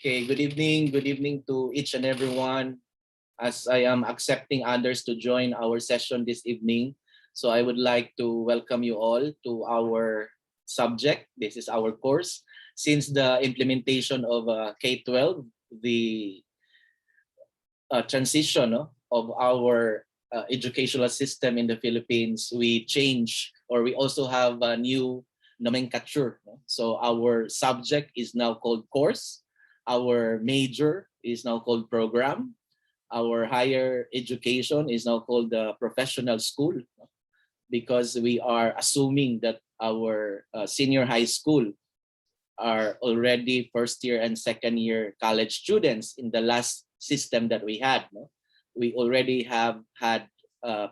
Okay, good evening. Good evening to each and everyone. As I am accepting others to join our session this evening, so I would like to welcome you all to our subject. This is our course. Since the implementation of K-12, the transition of our educational system in the Philippines, we change or we also have a new nomenclature. So our subject is now called course. Our major is now called program. Our higher education is now called the professional school because we are assuming that our senior high school are already first year and second year college students in the last system that we had. We already have had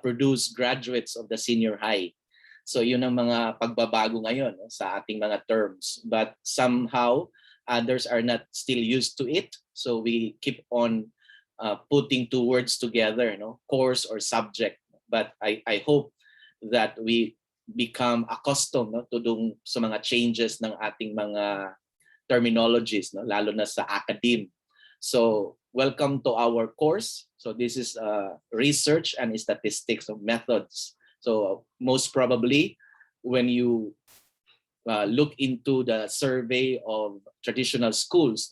produced graduates of the senior high. So yun ang mga pagbabago ngayon sa ating mga terms. But somehow, others are not still used to it. So we keep on putting two words together, course or subject. But I hope that we become accustomed to dung sa mga changes ng ating mga terminologies, lalo na sa academe. So welcome to our course. So this is research and statistics of methods. So most probably when you look into the survey of traditional schools,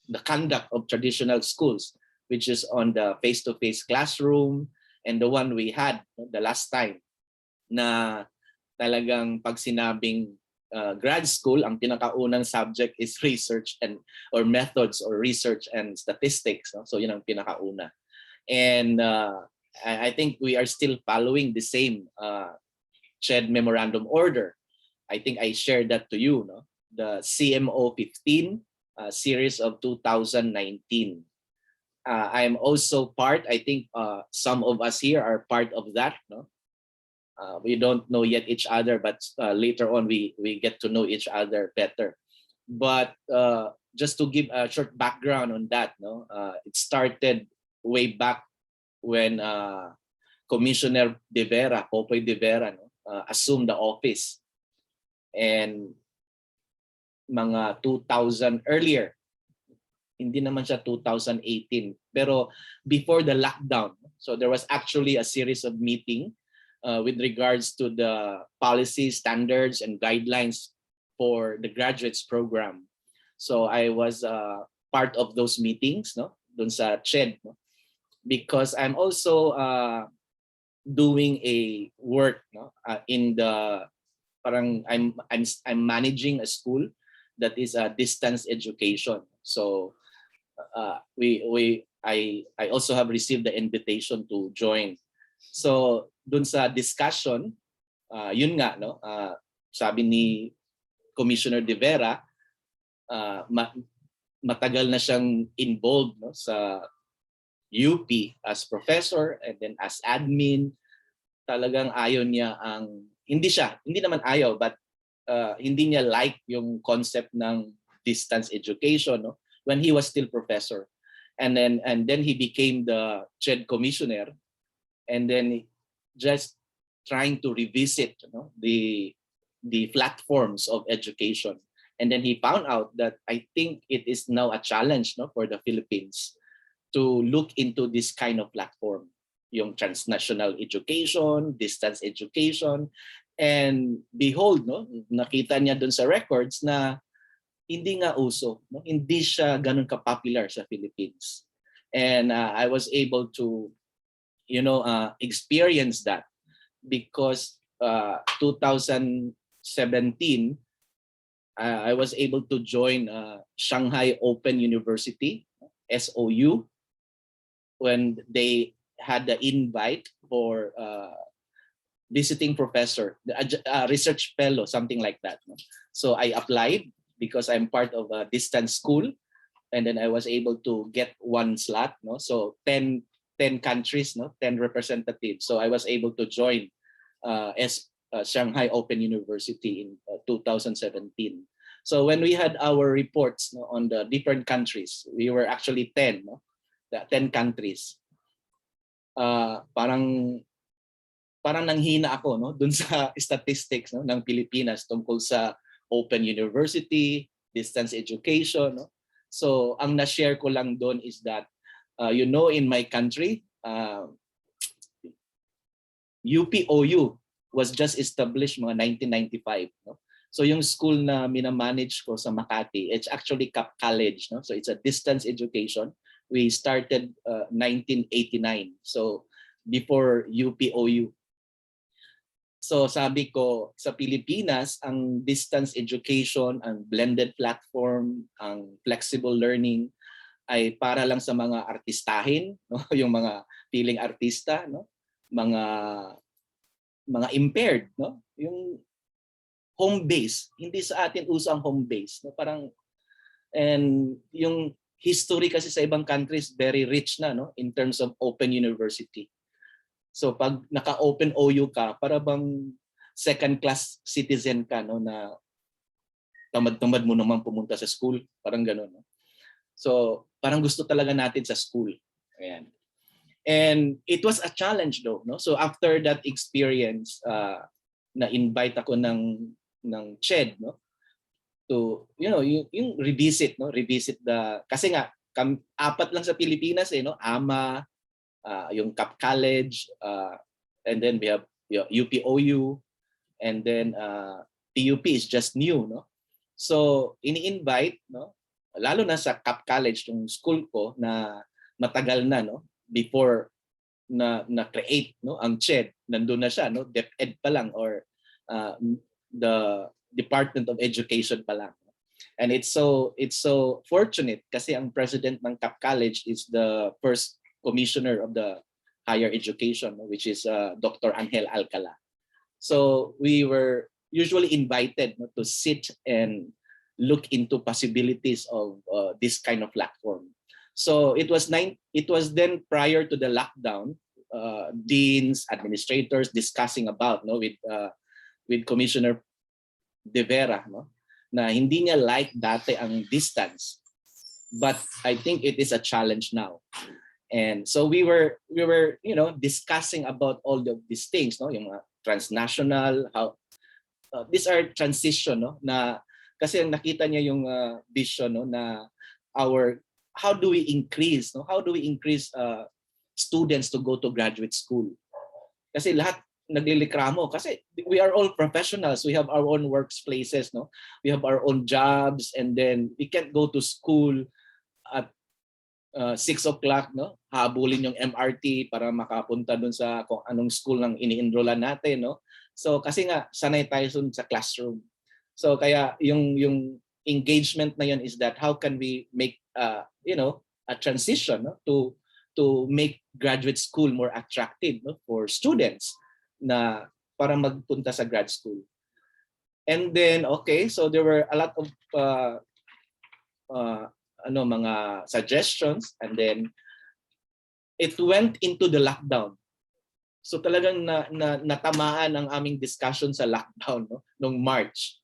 the conduct of traditional schools, which is on the face-to-face classroom and the one we had the last time, na talagang pag sinabing grad school, ang pinakaunang subject is research and or methods or research and statistics. So yun ang pinakauna. And I think we are still following the same CHED memorandum order. I think I shared that to you, the CMO 15 series of 2019. I'm also part, I think some of us here are part of that. We don't know yet each other, but later on we get to know each other better. But just to give a short background on that, it started way back when Commissioner De Vera, Popoy De Vera, assumed the office. And mga 2000 earlier, hindi naman siya 2018, pero before the lockdown. So there was actually a series of meeting with regards to the policy standards and guidelines for the graduates program. So I was part of those meetings, dun sa CHED, because I'm also doing a work in the parang I'm managing a school that is a distance education. So I also have received the invitation to join. So dun sa discussion, yun nga, sabi ni Commissioner De Vera, matagal na siyang involved sa UP as professor and then as admin. Talagang ayaw niya hindi naman ayaw, but hindi niya like yung concept ng distance education when he was still professor. And then he became the CHED commissioner, and then just trying to revisit the platforms of education. And then he found out that I think it is now a challenge for the Philippines to look into this kind of platform, yung transnational education, distance education. And behold, nakita niya dun sa records na hindi nga uso, hindi siya ganun ka-popular sa Philippines. And I was able to experience that because 2017 I was able to join Shanghai Open University, SOU, when they had the invite for visiting professor, research fellow, something like that. So I applied because I'm part of a distance school, and then I was able to get one slot. So 10 countries, 10 representatives. So I was able to join Shanghai Open University in 2017. So when we had our reports on the different countries, we were actually 10, the 10 countries. Parang nanghina ako dun sa statistics ng Pilipinas tungkol sa open university, distance education. So ang na-share ko lang doon is that, in my country, UPOU was just established mga 1995. No? So yung school na minamanage ko sa Makati, it's actually Cap College. No? So it's a distance education. We started 1989. So before UPOU. So sabi ko, sa Pilipinas, ang distance education, ang blended platform, ang flexible learning ay para lang sa mga artistahin, no? Yung mga feeling artista, no? Mga impaired, no? Yung home base, hindi sa atin uso ang home base, no? Parang, and yung history kasi sa ibang countries very rich na, no, in terms of open university. So pag naka-open OU ka, para bang second class citizen ka, no, na tamad-tamad mo naman pumunta sa school, parang gano'n, no? So parang gusto talaga natin sa school. Ayan. And it was a challenge though, no? So after that experience, na-invite ako ng CHED, no? To, yung revisit, no? Revisit kasi nga, apat lang sa Pilipinas, no? AMA, yung Cap College, and then we have UPOU, and then TUP is just new, no? So ini-invite, no? Lalo na sa Cap College, yung school ko na matagal na, no? Before na-create, no, ang CHED, nandun na siya, no? DepEd pa lang, or the Department of Education pa lang. And it's so fortunate kasi ang president ng Cap College is the first commissioner of the higher education, which is Dr. Angel Alcala. So we were usually invited, no, to sit and look into possibilities of this kind of platform. So it was then prior to the lockdown, deans, administrators discussing about, no, with Commissioner De Vera, no, na hindi niya like dati ang distance, but I think it is a challenge now. And so we were discussing about all of these things, no, yung mga transnational, how these are transition, no, na kasi nakita niya yung vision, no, na how do we increase students to go to graduate school? Kasi lahat naglilikramo kasi we are all professionals, we have our own workplaces, no, we have our own jobs, and then we can't go to school at 6 o'clock, no, habulin yung MRT para makapunta dun sa kung anong school ng ini-enrollan natin, no. So kasi nga sanay tayo sa classroom. So kaya yung engagement na yun is that how can we make a transition, no, to make graduate school more attractive, no, for students na para magpunta sa grad school. And then so there were a lot of mga suggestions, and then it went into the lockdown. So talagang natamaan ang aming discussion sa lockdown, no, noong March.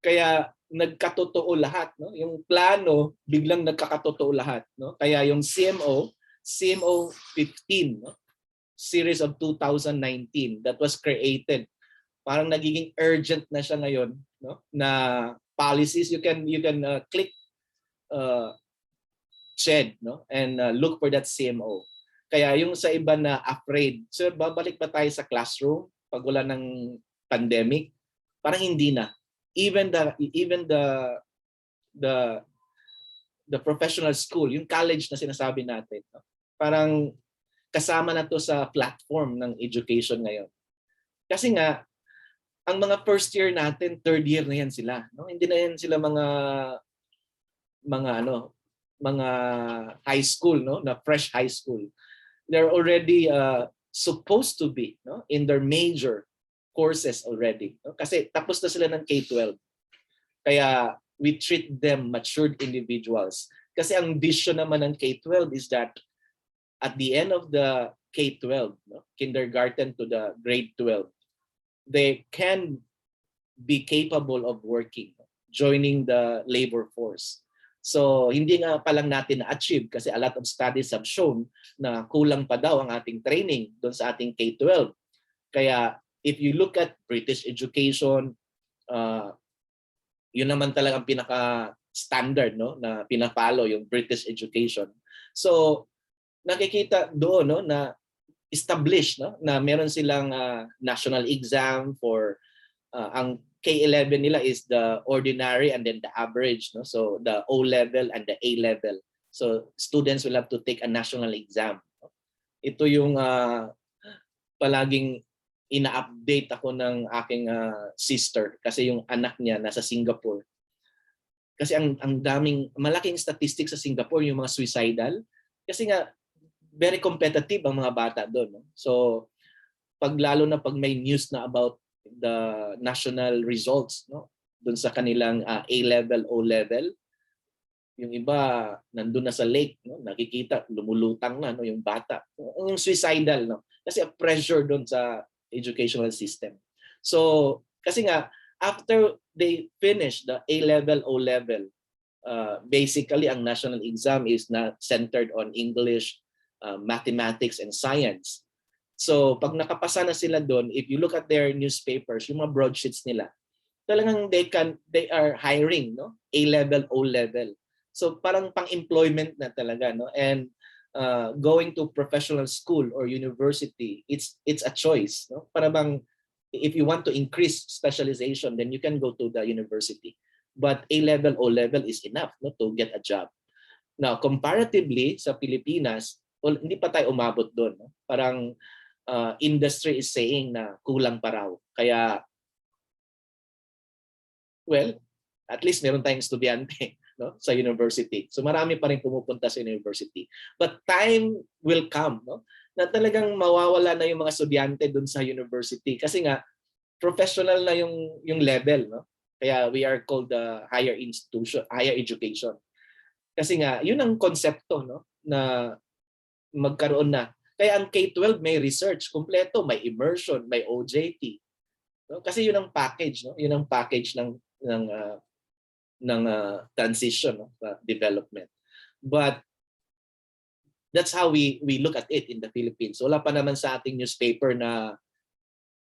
Kaya nagkatotoo lahat, no? Yung plano biglang nagkakatotoo lahat, no? Kaya yung CMO 15, no? Series of 2019 that was created, parang nagiging urgent na siya ngayon, no? Na policies, you can click CHED, no, and look for that CMO. Kaya yung sa iba na afraid, sir, babalik ba tayo sa classroom pag wala ng pandemic? Parang hindi na. Even the professional school, yung college na sinasabi natin, no? Parang kasama na to sa platform ng education ngayon. Kasi nga ang mga first year natin, third year na yan sila, no? Hindi na yan sila mga high school, no, na fresh high school. They're already supposed to be, no, in their major courses already, no? Kasi tapos na sila ng K-12. Kaya we treat them matured individuals. Kasi ang vision naman ng K-12 is that at the end of the K-12, no, kindergarten to the grade 12, they can be capable of working, joining the labor force. So hindi nga pa lang natin na-achieve kasi a lot of studies have shown na kulang pa daw ang ating training doon sa ating K-12. Kaya if you look at British education, yun naman talagang pinaka standard, no, na pinapalo yung British education. So nakikita doon, no, na established, no, na meron silang national exam for ang K11 nila is the ordinary and then the average, no, so the O level and the A level. So students will have to take a national exam. Ito yung palaging ina-update ako ng aking sister kasi yung anak niya nasa Singapore. Kasi ang daming malaking statistics sa Singapore yung mga suicidal kasi nga very competitive ang mga bata doon, no? So lalo na pag may news na about the national results, no, doon sa kanilang A level, O level, yung iba nandun na sa lake, no, nakikita lumulutang na, no, yung bata, yung suicidal, no, kasi pressure doon sa educational system. So kasi nga after they finish the A level, O level, basically ang national exam is not centered on English, mathematics and science. So pag nakapasa na sila doon, if you look at their newspapers, yung mga broadsheets nila, talagang they are hiring, no, A level, O level. So parang pang-employment na talaga, no, and going to professional school or university, it's a choice, no, para bang if you want to increase specialization, then you can go to the university. But A level, O level is enough, no, to get a job. Now, comparatively sa Pilipinas, well, hindi pa tayo umabot doon, no? Parang industry is saying na kulang pa raw. Kaya, well, at least meron tayong estudyante, no, sa university. So marami pa rin pumupunta sa university. But time will come, no, na talagang mawawala na yung mga estudyante doon sa university kasi nga professional na yung level, no. Kaya we are called the higher institution, higher education. Kasi nga yun ang konsepto, no, na magkaroon na. Kaya ang K-12 may research kompleto, may immersion, may OJT. No? Kasi yun ang package, no? Yun ang package ng transition, no? Development. But that's how we look at it in the Philippines. Wala pa naman sa ating newspaper na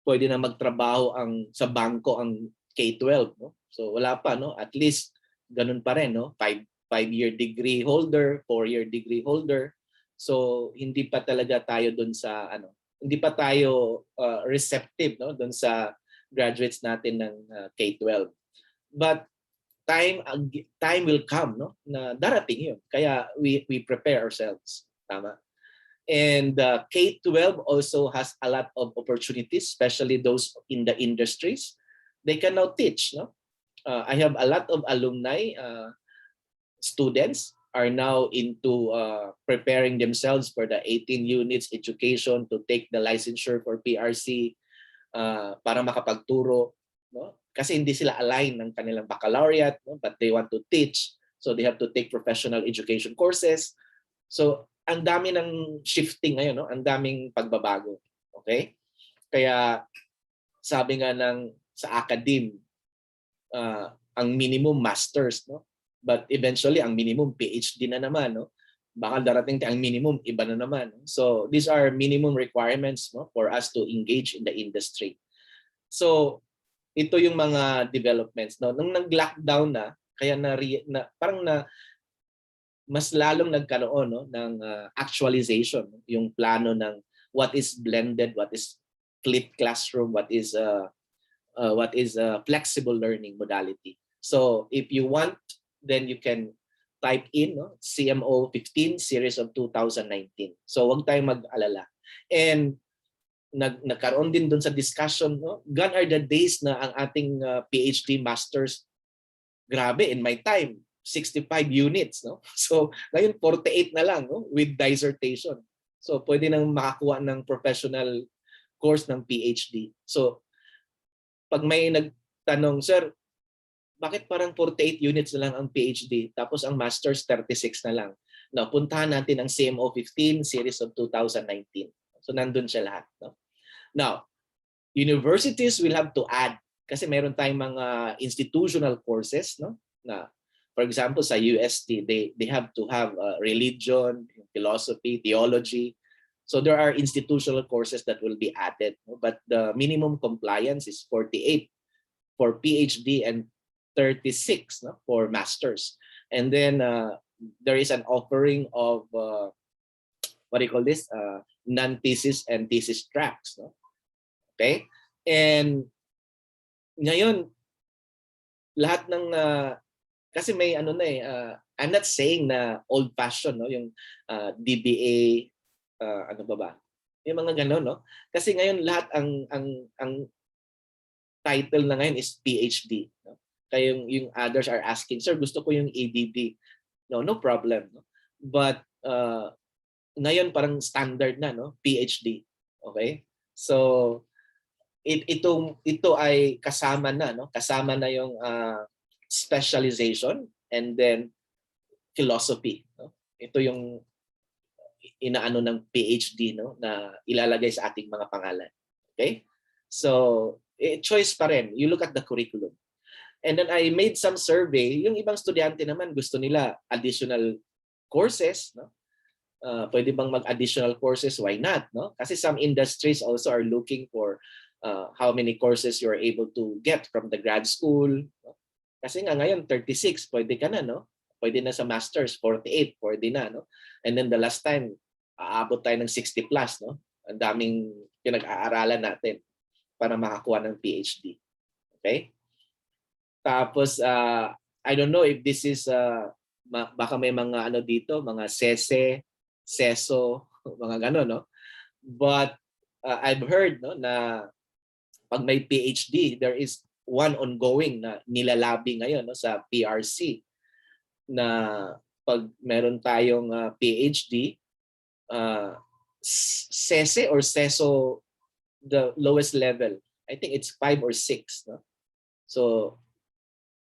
pwede na magtrabaho sa bangko ang K-12, no? So wala pa, no? At least ganun pa rin, no? 5-year degree holder, 4-year degree holder. So hindi pa talaga tayo doon sa hindi pa tayo receptive, no, doon sa graduates natin ng K-12. But time will come, no, na darating 'yun. Kaya we prepare ourselves, tama. And K-12 also has a lot of opportunities, especially those in the industries. They can now teach, no. I have a lot of alumni, students are now into preparing themselves for the 18 units education to take the licensure for PRC para makapagturo, no? Kasi hindi sila align ng kanilang baccalaureate, no? But they want to teach, so they have to take professional education courses. So ang dami ng shifting ngayon, no? Ang daming pagbabago. Okay? Kaya sabi nga sa academe, ang minimum masters, no? But eventually ang minimum PhD na naman, no? Baka darating ang minimum iba na naman. So these are minimum requirements, no, for us to engage in the industry. So ito yung mga developments, no. Nung nag-lockdown na, kaya parang mas lalong nagkaroon, no, ng actualization, yung plano ng what is blended, what is flipped classroom, what is flexible learning modality. So if you want, then you can type in, no, CMO 15 series of 2019. So wag tayong mag-alala. And nagkaroon din doon sa discussion, no, gone are the days na ang ating PhD masters, grabe, in my time 65 units, no. So ngayon 48 na lang, no, with dissertation. So pwede nang makakuha ng professional course ng PhD. So pag may nagtanong, sir, bakit parang 48 units na lang ang PhD tapos ang master's 36 na lang? Now, puntahan natin ang CMO 15 series of 2019. So nandun siya lahat, no? Now, universities will have to add kasi meron tayong mga institutional courses, no? Na for example sa UST, they have to have religion, philosophy, theology. So there are institutional courses that will be added, no? But the minimum compliance is 48 for PhD and 36, no, for masters. And then there is an offering of what do you call this? Non-thesis and thesis tracks. No? Okay? And ngayon, lahat ng kasi may ano na I'm not saying na old-fashioned, no, yung DBA, ano ba? Yung mga gano'n, no? Kasi ngayon lahat ang title na ngayon is PhD, no? Kaya yung others are asking, sir, gusto ko yung ADD. No problem, no? But ngayon parang standard na, no? PhD. Okay? So ito ay kasama na, no? Kasama na yung specialization and then philosophy, no? Ito yung inaano ng PhD, no, na ilalagay sa ating mga pangalan. Okay? So choice pa rin. You look at the curriculum. And then I made some survey. Yung ibang estudyante naman gusto nila additional courses, no? Pwede bang mag-additional courses? Why not? No? Kasi some industries also are looking for how many courses you're able to get from the grad school. No? Kasi nga ngayon 36, pwede ka na, no? Pwede na sa masters, 48, pwede na, no? And then the last time, aabot tayo ng 60 plus, no? Ang daming pinag-aaralan natin para makakuha ng PhD. Okay? Tapos I don't know if this is baka may mga ano dito, mga sese, seso, mga gano'n, no? But I've heard, no, na pag may PhD, there is one ongoing na nilalabi ngayon, no, sa PRC na pag meron tayong PhD, sese or seso, the lowest level, I think it's 5 or 6, no? So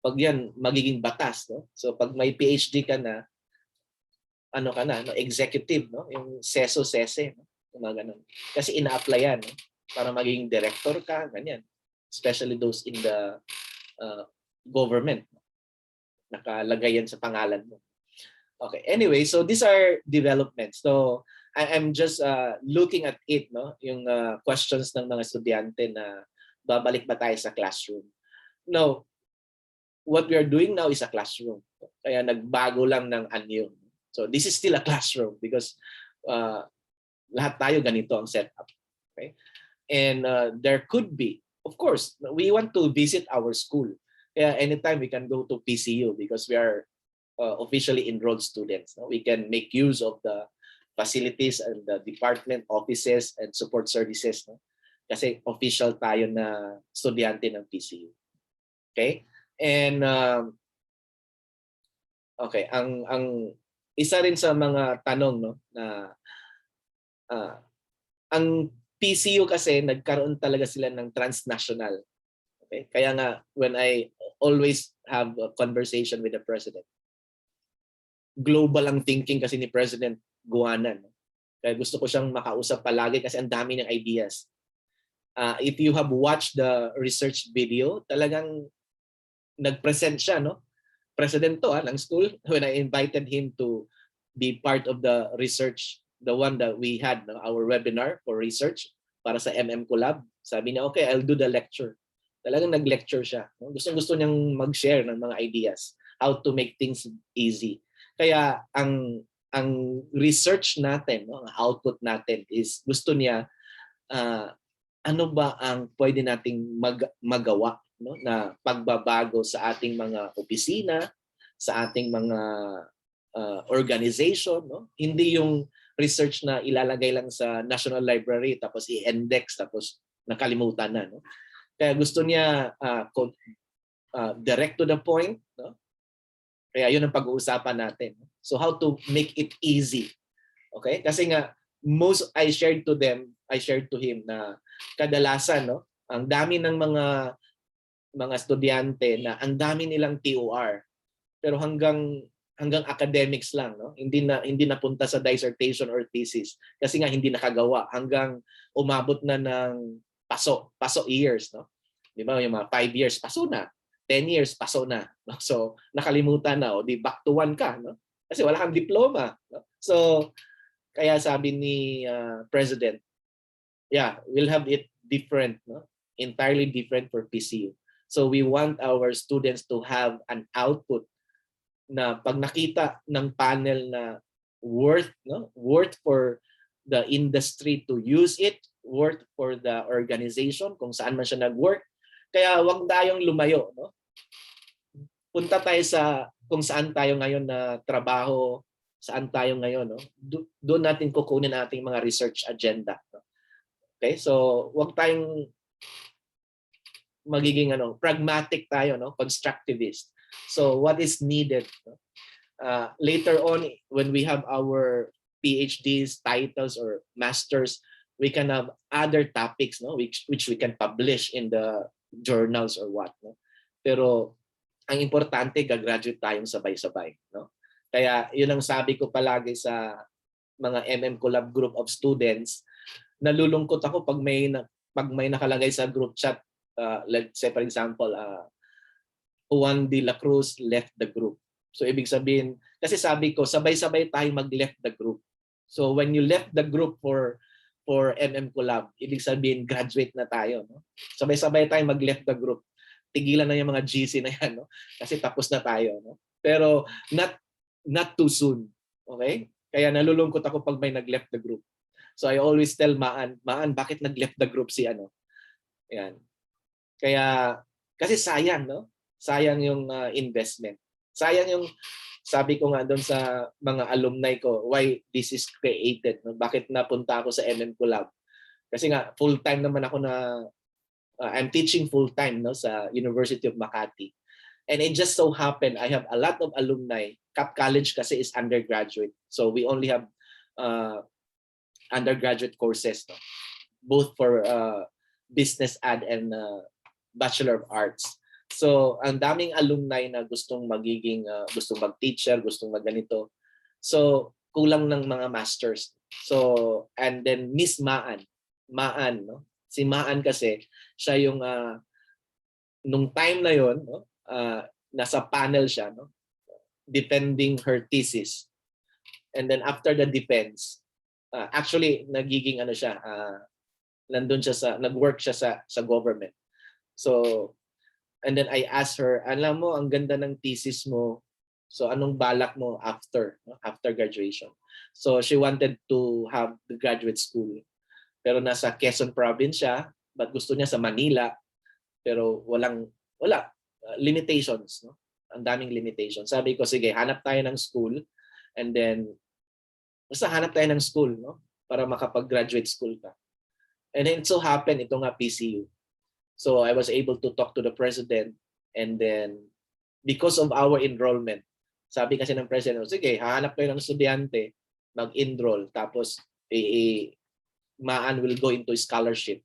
pag yan magiging batas, no? So pag may PhD ka na, ano ka na, no, executive, no, yung seso sese, no? Yung mga ganun. Kasi ina-applyan, no, para maging director ka, ganyan, especially those in the government, no? Nakalagay yan sa pangalan mo. Okay, anyway, so these are developments. So I'm just looking at it, no, yung questions ng mga estudyante na babalik ba tayo sa classroom. No, what we are doing now is a classroom. Kaya nagbago lang ng anyo. So this is still a classroom because lahat tayo ganito ang setup. Okay? And there could be, of course, we want to visit our school. Kaya anytime we can go to PCU because we are officially enrolled students. No? We can make use of the facilities and the department offices and support services. No? Kasi official tayo na estudyante ng PCU. Okay? And okay, ang isa rin sa mga tanong, no, na ang PCU kasi nagkaroon talaga sila ng transnational. Okay? Kaya nga when I always have a conversation with the president, global ang thinking kasi ni President Guanan. Kaya gusto ko siyang makausap palagi kasi ang dami ng ideas. If you have watched the research video, talagang nag-present siya, no? President to ng school when I invited him to be part of the research, the one that we had, no? Our webinar for research para sa Collab. Sabi niya, okay, I'll do the lecture. Talagang nag-lecture siya. No? Gusto niyang mag-share ng mga ideas, how to make things easy. Kaya ang research natin, no, ang output natin is gusto niya ano ba ang pwede nating magawa, no, na pagbabago sa ating mga opisina, sa ating mga organization, no? Hindi yung research na ilalagay lang sa National Library tapos i-index tapos nakalimutan na, no? Kaya gusto niya direct to the point, no? Kaya yun ang pag-uusapan natin. So how to make it easy. Okay? Kasi nga I shared to him na kadalasan, no, ang dami ng mga estudyante na ang dami nilang TOR pero hanggang academics lang, no? Hindi napunta sa dissertation or thesis kasi nga hindi nakagawa hanggang umabot na ng paso years, no? Di ba yung mga 5 years paso na, 10 years paso na, no? So nakalimutan na, o di back to 1 ka, no? Kasi wala kang diploma, no? So kaya sabi ni President, yeah, we'll have it different, no? Entirely different for PCU. So we want our students to have an output na pag nakita ng panel na worth for the industry to use it, worth for the organization kung saan man siya nag-work. Kaya wag tayong lumayo, no? Punta tayo sa kung saan tayo ngayon na trabaho, saan tayo ngayon, no? Doon natin kukunin ating mga research agenda, no? Okay? So, wag tayong magiging pragmatic tayo, no? Constructivist. So, what is needed, no? Later on when we have our PhDs, titles or masters, we can have other topics, no, which we can publish in the journals or what, no? Pero ang importante, gagraduate tayong sabay-sabay, no? Kaya yun ang sabi ko palagi sa mga Collab group of students. Nalulungkot ako pag may nakalagay sa group chat, let's say for example, Juan de la Cruz left the group. So ibig sabihin, kasi sabi ko, sabay-sabay tayong mag-left the group. So when you left the group for Collab, ibig sabihin graduate na tayo, no? Sabay-sabay tayong mag-left the group. Tigilan na yung mga GC na yan, no? Kasi tapos na tayo, no? Pero not too soon. Okay? Kaya nalulungkot ako pag may nag-left the group. So I always tell Maan, bakit nag-left the group si ano? Yan. Kaya kasi sayang, no? Sayang yung investment. Sayang yung, sabi ko nga doon sa mga alumni ko, why this is created, no? Bakit napunta ako sa Collab? Kasi nga full-time naman ako na I'm teaching full-time, no, sa University of Makati. And it just so happened I have a lot of alumni. Cap College kasi is undergraduate. So we only have undergraduate courses, no? Both for business ad and Bachelor of Arts. So ang daming alumni na gustong gustong mag-teacher, gustong magganito. So kulang ng mga masters. So and then Miss Maan, no? Si Maan kasi siya yung nung time na yon, no? Nasa panel siya, no? Defending her thesis. And then after the defense, actually nagiging nag-work siya sa government. So and then I asked her, alam mo, ang ganda ng thesis mo. So anong balak mo after graduation? So she wanted to have the graduate school. Pero nasa Quezon province siya, but gusto niya sa Manila. Pero wala limitations, no? Ang daming limitations. Sabi ko, sige, hanap tayo ng school and then basta hanap tayo ng school, no? Para makapag-graduate school ka. And then it so happened ito nga PCU. So I was able to talk to the president and then because of our enrollment, sabi kasi ng president, sige, hahanap kayo ng estudyante, mag-enroll, tapos Maan will go into scholarship.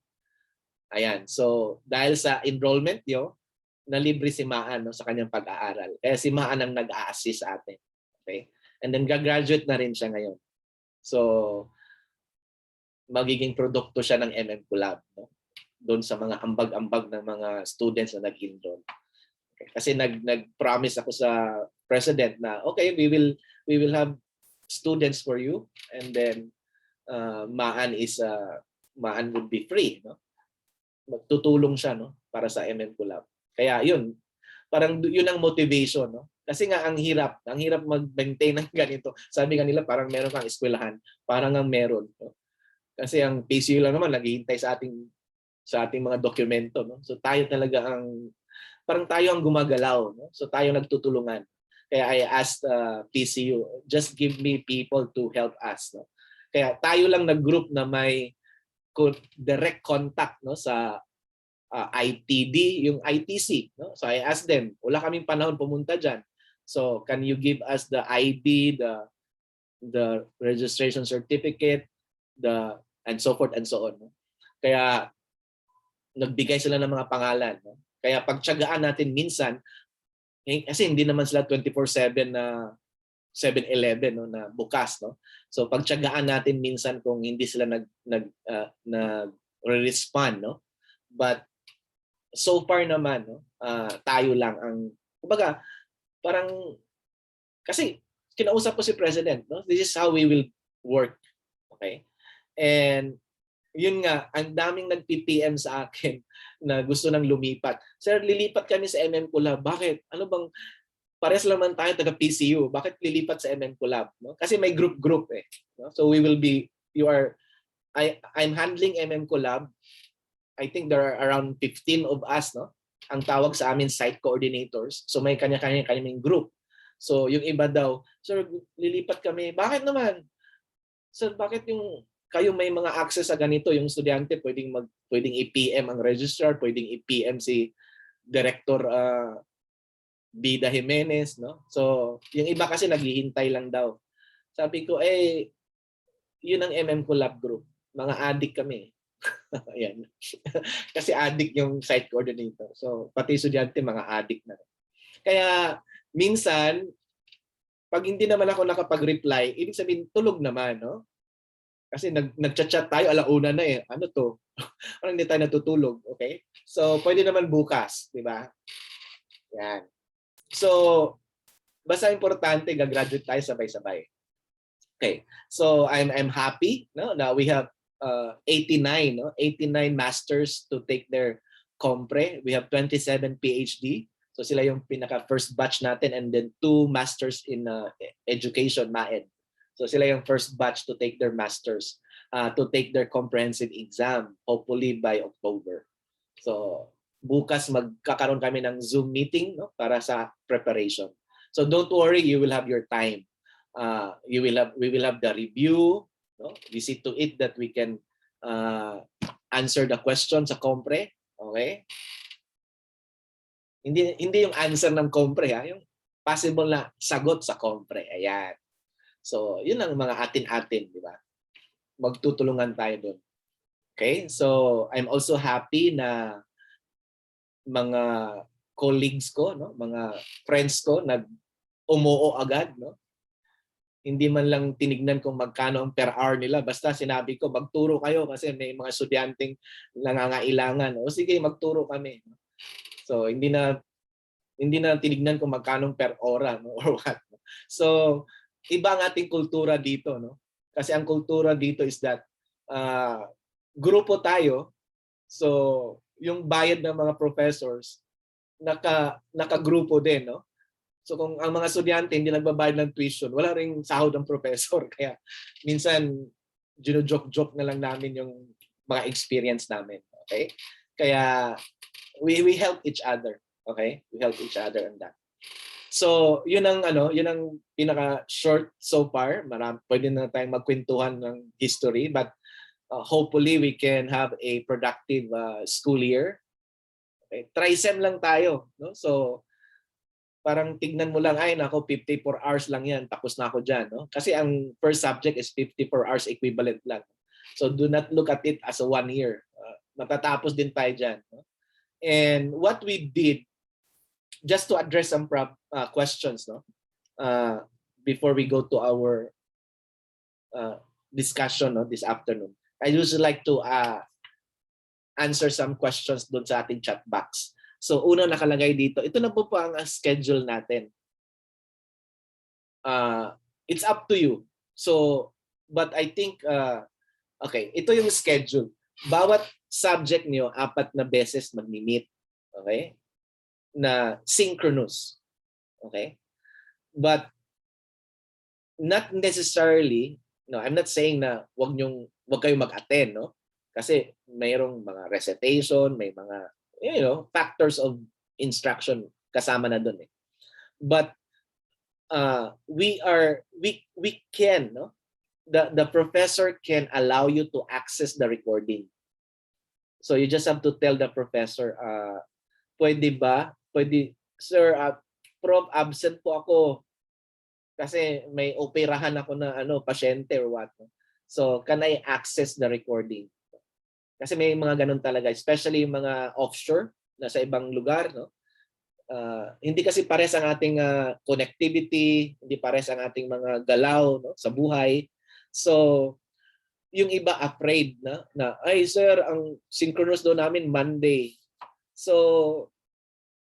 Ayan. So dahil sa enrollment nalibre si Maan, no, sa kanyang pag-aaral. Kaya si Maan ang nag-a-assist sa atin. Okay? And then gagraduate na rin siya ngayon. So magiging produkto siya ng Collab, no? Doon sa mga ambag-ambag ng mga students na nag-enroll. Okay. Kasi nag-promise ako sa president na okay, we will have students for you and then Maan would be free, no? Magtutulong siya, no, para sa Collab. Kaya yun, parang yun ang motivation, no? Kasi nga ang hirap mag-maintain ng ganito. Sabi kanila parang meron kang eskwelahan, parang ang meron, no? Kasi ang PCU lang naman naghihintay sa ating mga dokumento, no? So tayo talaga parang tayo ang gumagalaw, no? So tayo nagtutulungan. Kaya I asked PCU, just give me people to help us, no? Kaya tayo lang na group na may direct contact, no, sa ITD, yung ITC, no? So I asked them, wala kaming panahon pumunta diyan. So can you give us the ID, the registration certificate, and so forth and so on, no? Kaya nagbigay sila ng mga pangalan, no? Kaya pagtiyagaan natin minsan kasi hindi naman sila 24/7 na 7-Eleven, no, na bukas, no. So pagtiyagaan natin minsan kung hindi sila nag-respond, no. But so far naman, no, tayo lang ang kumbaga parang kasi kinausap ko si President, no. This is how we will work. Okay? And yun nga, ang daming nag-PPM sa akin na gusto nang lumipat. Sir, lilipat kami sa MM Collab. Bakit? Ano bang, pares naman tayo taga PCU. Bakit lilipat sa MM Collab? No? Kasi may group eh. No? So we will be, I'm handling MM Collab. I think there are around 15 of us, no? Ang tawag sa amin site coordinators. So may kanya-kanya kaming group. So yung iba daw, sir, lilipat kami. Bakit naman? Sir, bakit yung kayo may mga access sa ganito, yung estudyante pwedeng i-PM ang registrar, pwedeng i-PM si Director Bida Jimenez, no? So, yung iba kasi naghihintay lang daw. Sabi ko, yun ang MM Collab group. Mga addict kami. Ayan. Kasi addict yung site coordinator. So, pati estudyante, mga addict na. Kaya, minsan, pag hindi naman ako nakapag-reply, ibig sabihin, tulog naman, no? Kasi nag-chat tayo, alauna na eh. Ano to? Parang hindi tayo natutulog, okay? So, pwede naman bukas, di ba? Yan. So, basta importante, gagraduate tayo sabay-sabay. Okay. So, I'm happy, no? Now we have 89, no? 89 masters to take their compre. We have 27 PhD. So, sila yung pinaka first batch natin, and then 2 masters in education, MAED. So sila yung first batch to take their masters, to take their comprehensive exam, hopefully by October. So bukas magkakaroon kami ng Zoom meeting, no, para sa preparation. So don't worry, you will have your time. We will have the review. No? We see to it that we can answer the question sa compre. Okay? Hindi yung answer ng compre, ha? Yung possible na sagot sa compre. Ayan. So, yun ang mga atin-atin, di ba? Magtutulungan tayo doon. Okay? So, I'm also happy na mga colleagues ko, no? Mga friends ko nag-umuo agad, no? Hindi man lang tinignan kung magkano ang per hour nila. Basta sinabi ko, magturo kayo kasi may mga estudyanteng nangangailangan. O sige, magturo kami. So, hindi na tinignan kung magkano per hora, no? Or what. So, iba ang ating kultura dito, no? Kasi ang kultura dito is that grupo tayo. So, yung bayad ng mga professors nakagrupo din, no? So kung ang mga estudyante hindi nagbabayad ng tuition, wala ring sahod ng professor. Kaya minsan gino-joke-joke na lang namin yung mga experience namin, okay? Kaya we help each other, okay? We help each other on that. So, yun ang pinaka short so far. Pwede na tayong magkwentuhan ng history, but hopefully we can have a productive school year. Okay? Tri-sem lang tayo, no? So, parang tignan mo lang, ay nako, 54 hours lang yan, tapos na ako diyan, no? Kasi ang first subject is 54 hours equivalent lang. So, do not look at it as a 1 year. Matatapos din tayo diyan, no? And what we did, just to address some questions, no, before we go to our discussion, no, this afternoon, I usually like to answer some questions doon sa ating chat box. So una nakalagay dito, ito na po ang schedule natin. It's up to you. So, but I think, okay, ito yung schedule. Bawat subject niyo 4 na beses magmi-meet. Okay? Na synchronous. Okay? But not necessarily, no, I'm not saying na wag kayong mag-attend, no? Kasi mayroong mga recitation, may mga factors of instruction kasama na doon eh. But we can, no? The professor can allow you to access the recording. So you just have to tell the professor, pwede ba? Pwede, sir, prof, absent po ako kasi may operahan ako na pasyente or what. So, can I access the recording? Kasi may mga ganun talaga, especially yung mga offshore na sa ibang lugar, no? Hindi kasi pares ang ating connectivity, hindi pares ang ating mga galaw, no, sa buhay. So, yung iba afraid na ay sir, ang synchronous daw namin Monday. So,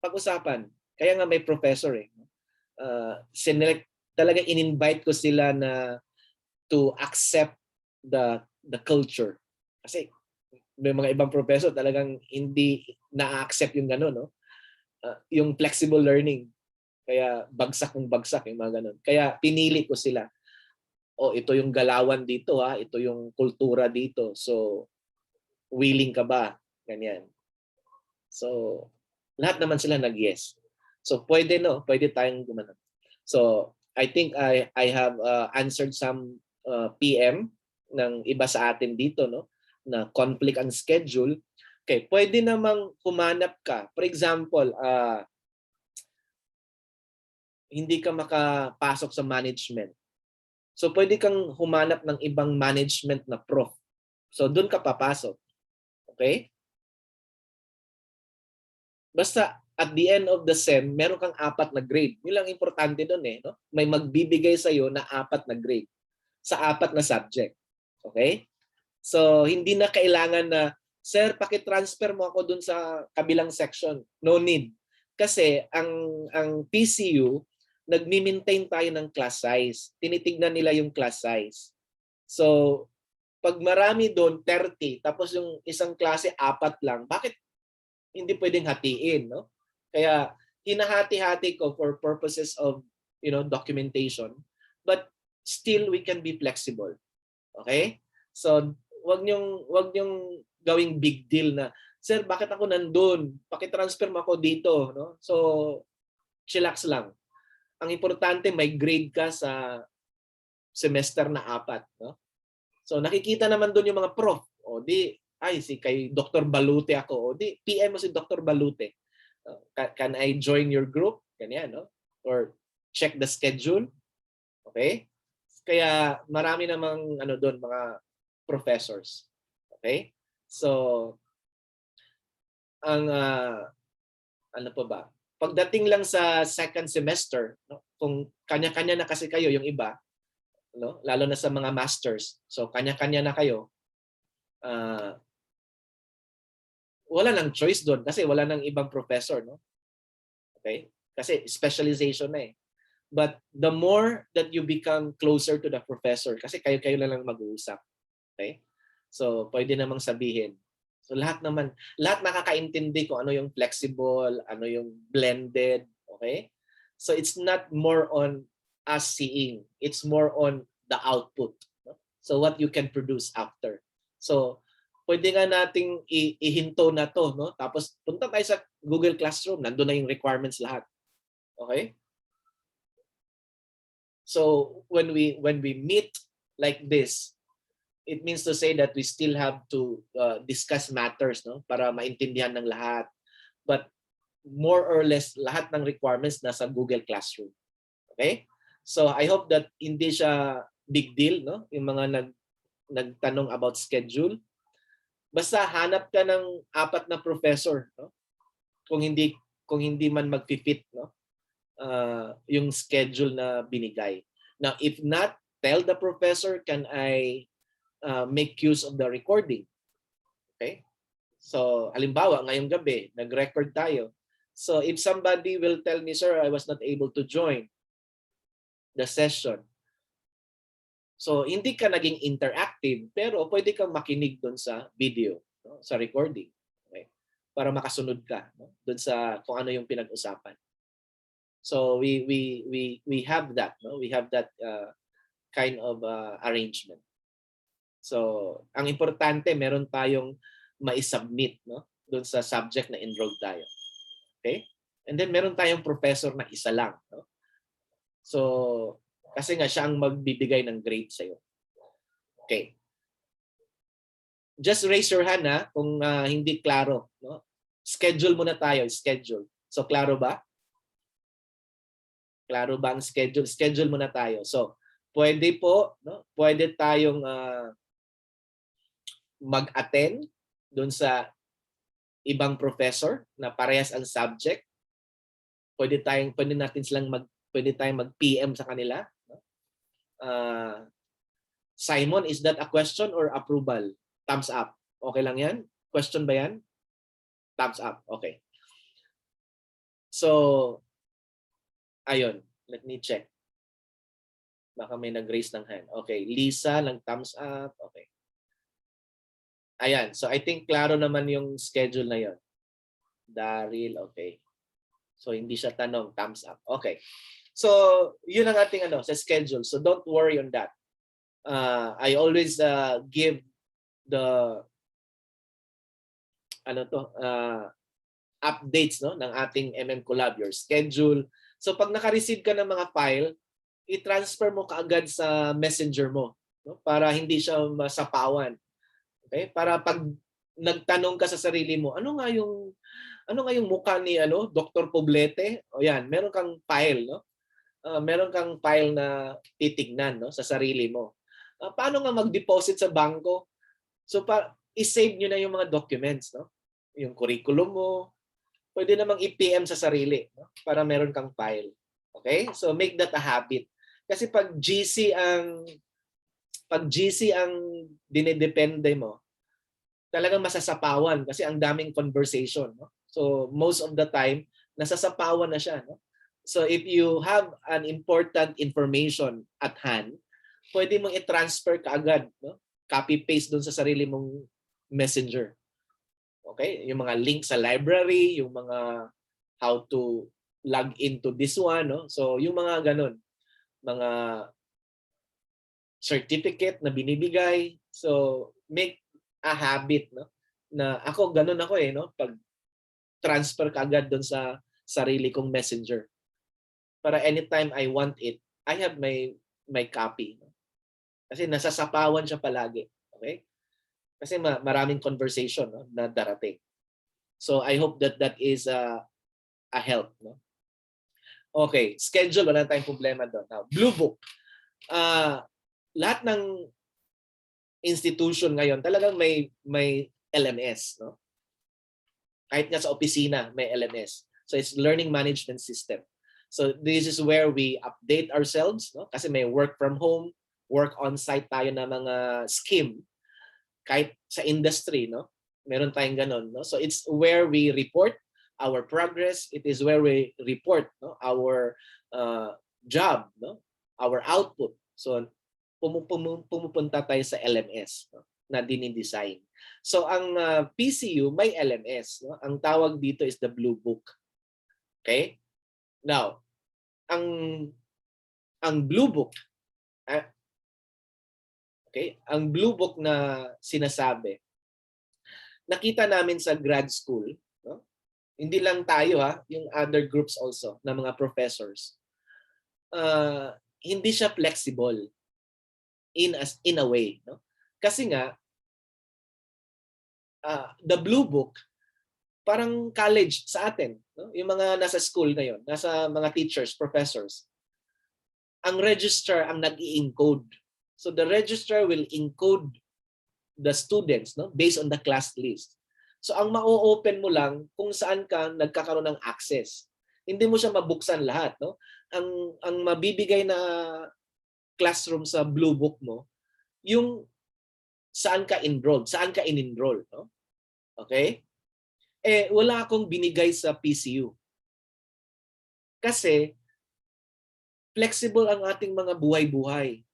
pag-usapan. Kaya nga may professor eh. Talaga in-invite ko sila na to accept the culture. Kasi May mga ibang professor talagang hindi na-accept yung gano'n, no? Yung flexible learning. Kaya bagsak ng bagsak yung mga gano'n. Kaya pinili ko sila. O ito yung galawan dito ha, ito yung kultura dito. So willing ka ba? Ganyan. So lahat naman sila nag-yes. So pwede no, pwede tayong gumana. So I think I have answered some PM ng iba sa atin dito, no, na conflict ang schedule. Okay, pwede namang humanap ka. For example, hindi ka makapasok sa management. So pwede kang humanap ng ibang management na prof. So doon ka papasok. Okay? Basta at the end of the SEM, meron kang 4 na grade. Yun lang importante doon eh. No? May magbibigay sa'yo na 4 na grade sa 4 na subject. Okay? So hindi na kailangan na, sir, pakitransfer mo ako doon sa kabilang section. No need. Kasi ang PCU, nagmi-maintain tayo ng class size. Tinitignan nila yung class size. So pag marami doon, 30, tapos yung isang klase 4 lang, bakit hindi pwedeng hatiin, no? Kaya hinahati-hati ko for purposes of, documentation, but still we can be flexible. Okay? So wag niyong gawing big deal na, sir, bakit ako nandun? Paki-transfer mo ako dito, no? So chillax lang. Ang importante may grade ka sa semester na 4, no? So nakikita naman doon yung mga prof. O di, ay si kay Dr. Balute ako. O di, PM mo si Dr. Balute. Can I join your group? Ganyan, no? Or check the schedule. Okay? Kaya marami namang doon mga professors. Okay? So ang ano pa ba? Pagdating lang sa second semester, no? Kung kanya-kanya na kasi kayo yung iba, no? Lalo na sa mga masters. So kanya-kanya na kayo. Wala nang choice doon kasi wala nang ibang professor, no? Okay? Kasi specialization na eh. But the more that you become closer to the professor, kasi kayo-kayo na lang mag-uusap. Okay? So pwede namang sabihin. So lahat nakakaintindi kung ano yung flexible, ano yung blended, okay? So it's not more on us seeing, it's more on the output. No? So what you can produce after. So pwede nga nating ihinto na to, no? Tapos punta tayo sa Google Classroom, nandoon na yung requirements lahat. Okay? So when we meet like this, it means to say that we still have to discuss matters, no, para maintindihan ng lahat. But more or less lahat ng requirements nasa Google Classroom. Okay? So I hope that hindi siya big deal, no, yung mga nagtanong about schedule. Basta hanap ka ng 4 na professor, no? Kung hindi man magfi-fit, no? Yung schedule na binigay. Now, if not, tell the professor, can I make use of the recording? Okay? So, halimbawa, ngayong gabi, nag-record tayo. So, if somebody will tell me, sir, I was not able to join the session. So, hindi ka naging interactive, pero pwede kang makinig doon sa video, no? Sa recording. Okay? Para makasunod ka, no? Doon sa kung ano yung pinag-usapan. So, we have that, no? We have that kind of arrangement. So, ang importante, meron tayong ma-submit, no? Doon sa subject na enrolled tayo. Okay? And then, meron tayong professor na isa lang, no? So, kasi nga siya ang magbibigay ng grade sa'yo. Okay. Just raise your hand kung hindi klaro. No? Schedule muna tayo. Schedule. So, klaro ba? Klaro ba ang schedule? Schedule muna tayo. So, pwede po, no? Pwede tayong mag-attend doon sa ibang professor na parehas ang subject. Pwede tayong mag-PM sa kanila. Simon, is that a question or approval? Thumbs up. Okay lang yan? Question ba yan? Thumbs up. Okay. So, ayun. Let me check. Baka may nag-raise ng hand. Okay. Lisa, lang thumbs up. Okay. Ayan. So I think klaro naman yung schedule na yon. Daryl, okay. So hindi siya tanong, thumbs up. Okay. So yun ang ating sa schedule. So don't worry on that. I always give the updates ng ating Collab, your schedule. So pag naka-receive ka ng mga file, i-transfer mo kaagad sa messenger mo, para hindi siya masapawan. Okay? Para pag nagtanong ka sa sarili mo, ano nga yung mukha ni Dr. Poblete? O yan, meron kang file, meron kang file na titignan sa sarili mo. Paano nga mag-deposit sa bangko? So i-save nyo na yung mga documents, yung curriculum mo, pwede namang i-PM sa sarili, para meron kang file. Okay? So make that a habit. Kasi pag GC ang dinedepende mo, talagang masasapawan kasi ang daming conversation. So most of the time, nasasapawan na siya. So if you have an important information at hand, pwede mong i-transfer kaagad. Copy-paste doon sa sarili mong messenger. Okay? Yung mga link sa library, yung mga how to log into this one. So yung mga ganun, mga certificate na binibigay. So make a habit, na ganun ako pag transfer ka agad doon sa sarili kong messenger. Para anytime I want it, I have my copy. Kasi nasasapawan siya palagi. Okay? Kasi maraming conversation na darating. So I hope that is a help. Okay, schedule, wala tayong problema doon. Now, Blue Book. Lahat ng institution ngayon talagang may LMS. Kahit nga sa opisina, may LMS. So it's Learning Management System. So this is where we update ourselves. Kasi may work from home, work on-site tayo na mga scheme. Kahit sa industry, meron tayong ganun. So it's where we report our progress. It is where we report our job, our output. So pumupunta tayo sa LMS na dinidesign. So ang PCU may LMS. Ang tawag dito is the Blue Book. Okay? Now, ang Blue Book, ang Blue Book na sinasabi, nakita namin sa grad school, hindi lang tayo yung other groups also na mga professors. Hindi siya flexible in a way, Kasi nga the Blue Book parang college sa atin, Yung mga nasa school ngayon, nasa mga teachers, professors. Ang registrar ang nag-i-encode. So the registrar will encode the students based on the class list. So ang ma-open mo lang kung saan ka nagkakaroon ng access. Hindi mo siya mabuksan lahat. Ang mabibigay na classroom sa Blue Book mo, yung saan ka enrolled, saan ka in-enroll. Okay? Wala akong binigay sa PCU. Kasi flexible ang ating mga buhay-buhay.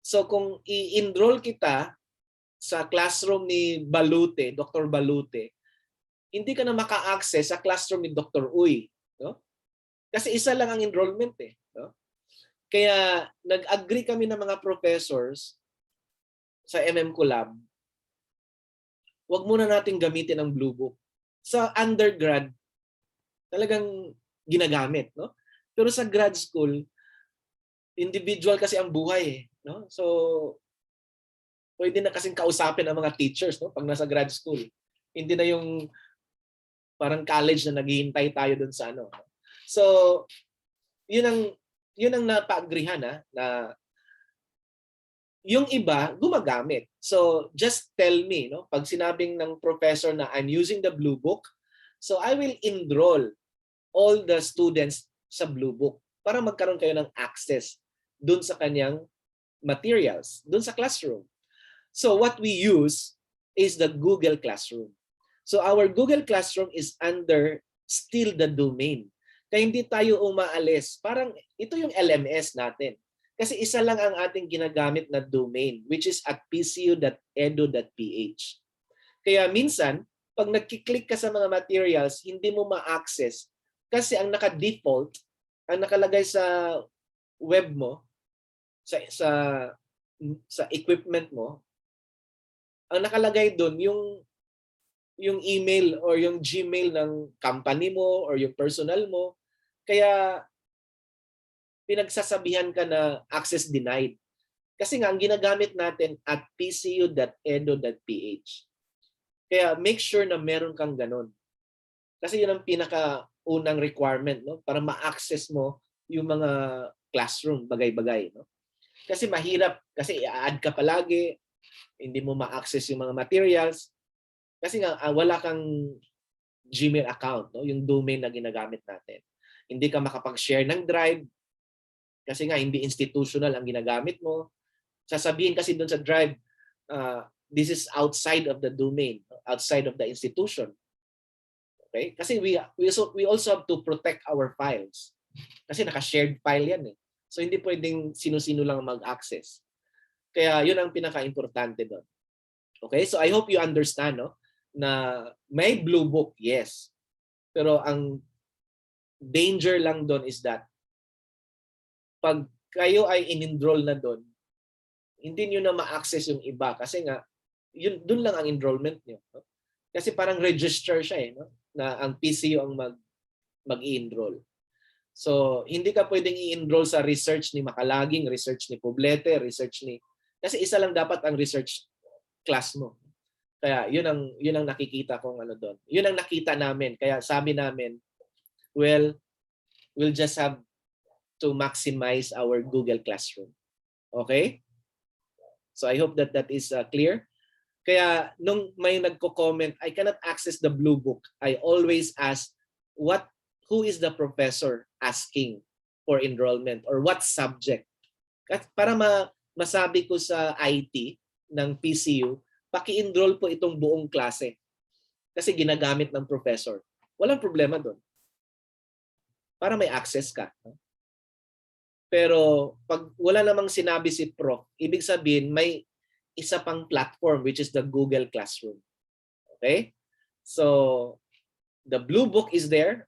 So kung i-enroll kita sa classroom ni Balute, Dr. Balute, hindi ka na maka-access sa classroom ni Dr. Uy. Kasi isa lang ang enrollment . Kaya nag-agree kami ng mga professors sa Collab, wag muna natin gamitin ang Blue Book. Sa undergrad, talagang ginagamit. Pero sa grad school, individual kasi ang buhay . So, pwede na kasing kausapin ang mga teachers pag nasa grad school. Hindi na yung parang college na naghihintay tayo dun sa . So, yun ang napag-agreehan na yung iba gumagamit. So, just tell me, pag sinabing ng professor na I'm using the Blue Book, so I will enroll all the students sa Blue Book para magkaroon kayo ng access dun sa kanyang materials, dun sa classroom. So what we use is the Google Classroom. So our Google Classroom is under still the domain. Kaya hindi tayo umaalis. Parang ito yung LMS natin. Kasi isa lang ang ating ginagamit na domain, which is at pcu.edu.ph. Kaya minsan, pag nagkiklik ka sa mga materials, hindi mo ma-access kasi ang naka-default, ang nakalagay sa web mo, sa equipment mo, ang nakalagay doon yung email or yung Gmail ng company mo or yung personal mo. Kaya pinagsasabihan ka na access denied. Kasi nga ang ginagamit natin at pcu.edu.ph. Kaya make sure na meron kang ganun. Kasi yun ang pinakaunang requirement, no, para ma-access mo yung mga classroom, bagay-bagay, no? Kasi mahirap, kasi i-add ka palagi, hindi mo ma-access yung mga materials. Kasi nga wala kang Gmail account, no, yung domain na ginagamit natin. Hindi ka makapag-share ng drive kasi nga hindi institutional ang ginagamit mo. Sasabihin kasi doon sa drive, this is outside of the domain, outside of the institution. Okay? Kasi we also have to protect our files. Kasi naka-shared file yan eh. So hindi pwedeng sino-sino lang mag-access. Kaya yun ang pinaka-importante doon. Okay? So I hope you understand, no, na may blue book, yes. Pero ang danger lang doon is that pag kayo ay in-enroll na doon, hindi niyo na ma-access yung iba kasi nga yun doon lang ang enrollment niyo, no? Kasi parang register siya eh, no? Na ang PCU ang mag-i-enroll. So, hindi ka pwedeng i-enroll sa research ni Makalaging, research ni Poblete, research ni kasi isa lang dapat ang research class mo. Kaya yun ang nakikita kong ano doon. Yun ang nakita namin. Kaya sabi namin, well, we'll just have to maximize our Google Classroom. Okay? So I hope that is clear. Kaya nung may nagko-comment, I cannot access the blue book. I always ask who is the professor asking for enrollment or what subject. Para masabi ko sa IT ng PCU, paki-enroll po itong buong klase. Kasi ginagamit ng professor. Walang problema doon. Para may access ka. Pero pag wala namang sinabi si Prof, ibig sabihin may isa pang platform which is the Google Classroom. Okay? So, the blue book is there.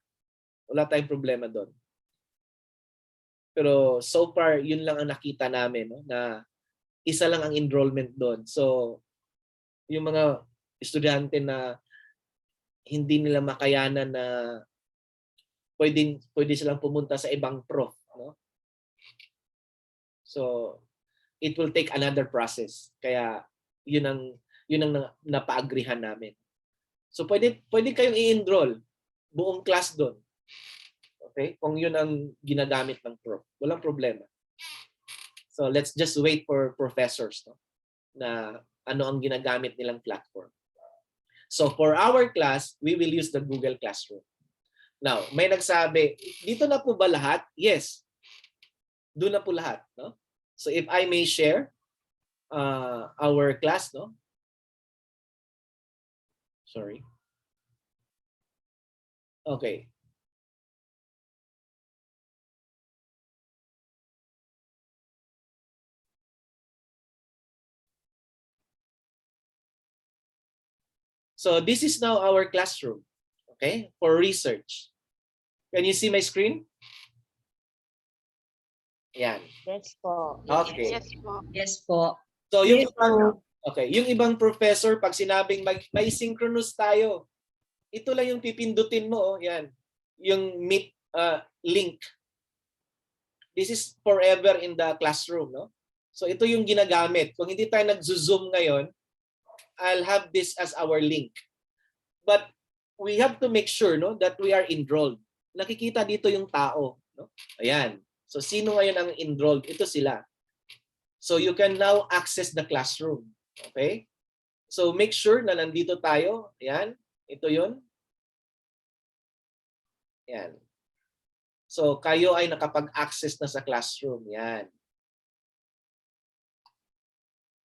Wala tayong problema doon. Pero so far, yun lang ang nakita namin, no? Na isa lang ang enrollment doon. So, yung mga estudyante na hindi nila makayanan na pwede silang pumunta sa ibang prof, no? So, it will take another process. Kaya yun ang napaagrihan namin. So pwede kayong i-enroll buong class doon. Okay? Kung yun ang ginagamit ng prof. Walang problema. So let's just wait for professors, no, na ano ang ginagamit nilang platform. So for our class, we will use the Google Classroom. Now, may nagsabi, dito na po ba lahat? Yes. Doon na po lahat, no? So if I may share our class, no? Sorry. Okay. So this is now our classroom, okay, for research. Can you see my screen? Yan. Yes po. Okay. Yes po. Yes po. So yung yung ibang professor pag sinabing may synchronous tayo, ito lang yung pipindutin mo, oh, yan. Yung meet link. This is forever in the classroom, no? So ito yung ginagamit. Kung hindi tayo nag-zoom ngayon, I'll have this as our link. But we have to make sure, no, that we are enrolled. Nakikita dito yung tao, no? Ayan. So sino ngayon ang enrolled? Ito sila. So you can now access the classroom. Okay? So make sure na nandito tayo. Ayan. Ito yun. Ayan. So kayo ay nakapag-access na sa classroom. Ayan.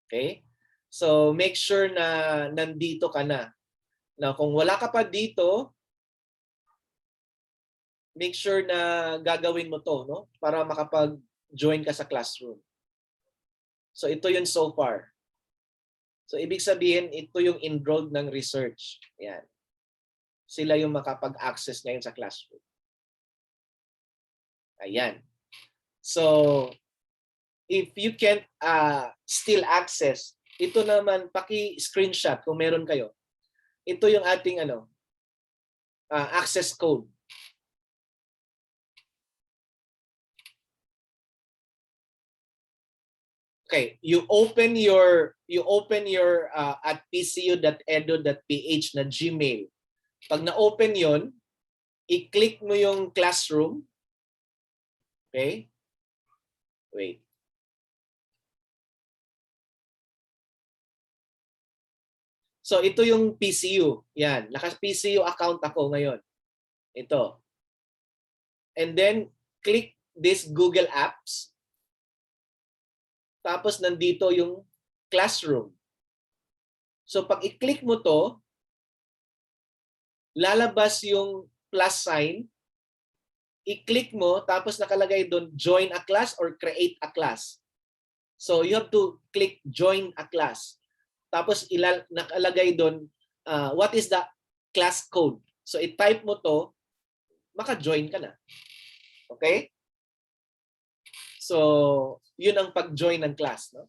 Okay? So make sure na nandito ka na. Now kung wala ka pa dito, make sure na gagawin mo to, no? Para makapag-join ka sa classroom. So ito yun so far. So ibig sabihin, ito yung enrolled ng research. Yan. Sila yung makapag-access ngayon sa classroom. Ayan. So if you can't still access, ito naman, paki-screenshot kung meron kayo. Ito yung ating access code. Okay, you open your at pcu.edu.ph na Gmail. Pag na-open 'yon, i-click mo yung classroom. Okay? Wait. So ito yung PCU. Yan, naka-PCU account ako ngayon. Ito. And then click this Google Apps. Tapos nandito yung classroom. So pag i-click mo to, lalabas yung plus sign. I-click mo, tapos nakalagay doon join a class or create a class. So you have to click join a class. Tapos nakalagay doon what is the class code. So i-type mo to, maka-join ka na. Okay? So yun ang pag-join ng class, no?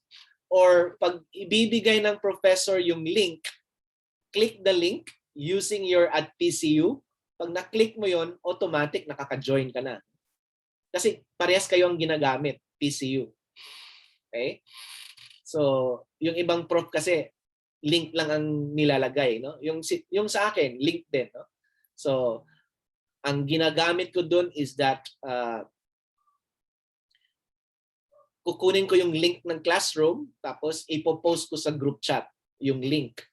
Or pag ibibigay ng professor yung link, click the link using your at PCU. Pag na-click mo yon, automatic nakaka-join ka na. Kasi parehas kayo ang ginagamit, PCU. Okay? So, yung ibang prof kasi link lang ang nilalagay, no? Yung sa akin, link din, no? So, ang ginagamit ko doon is that kukunin ko yung link ng classroom, tapos ipopost ko sa group chat yung link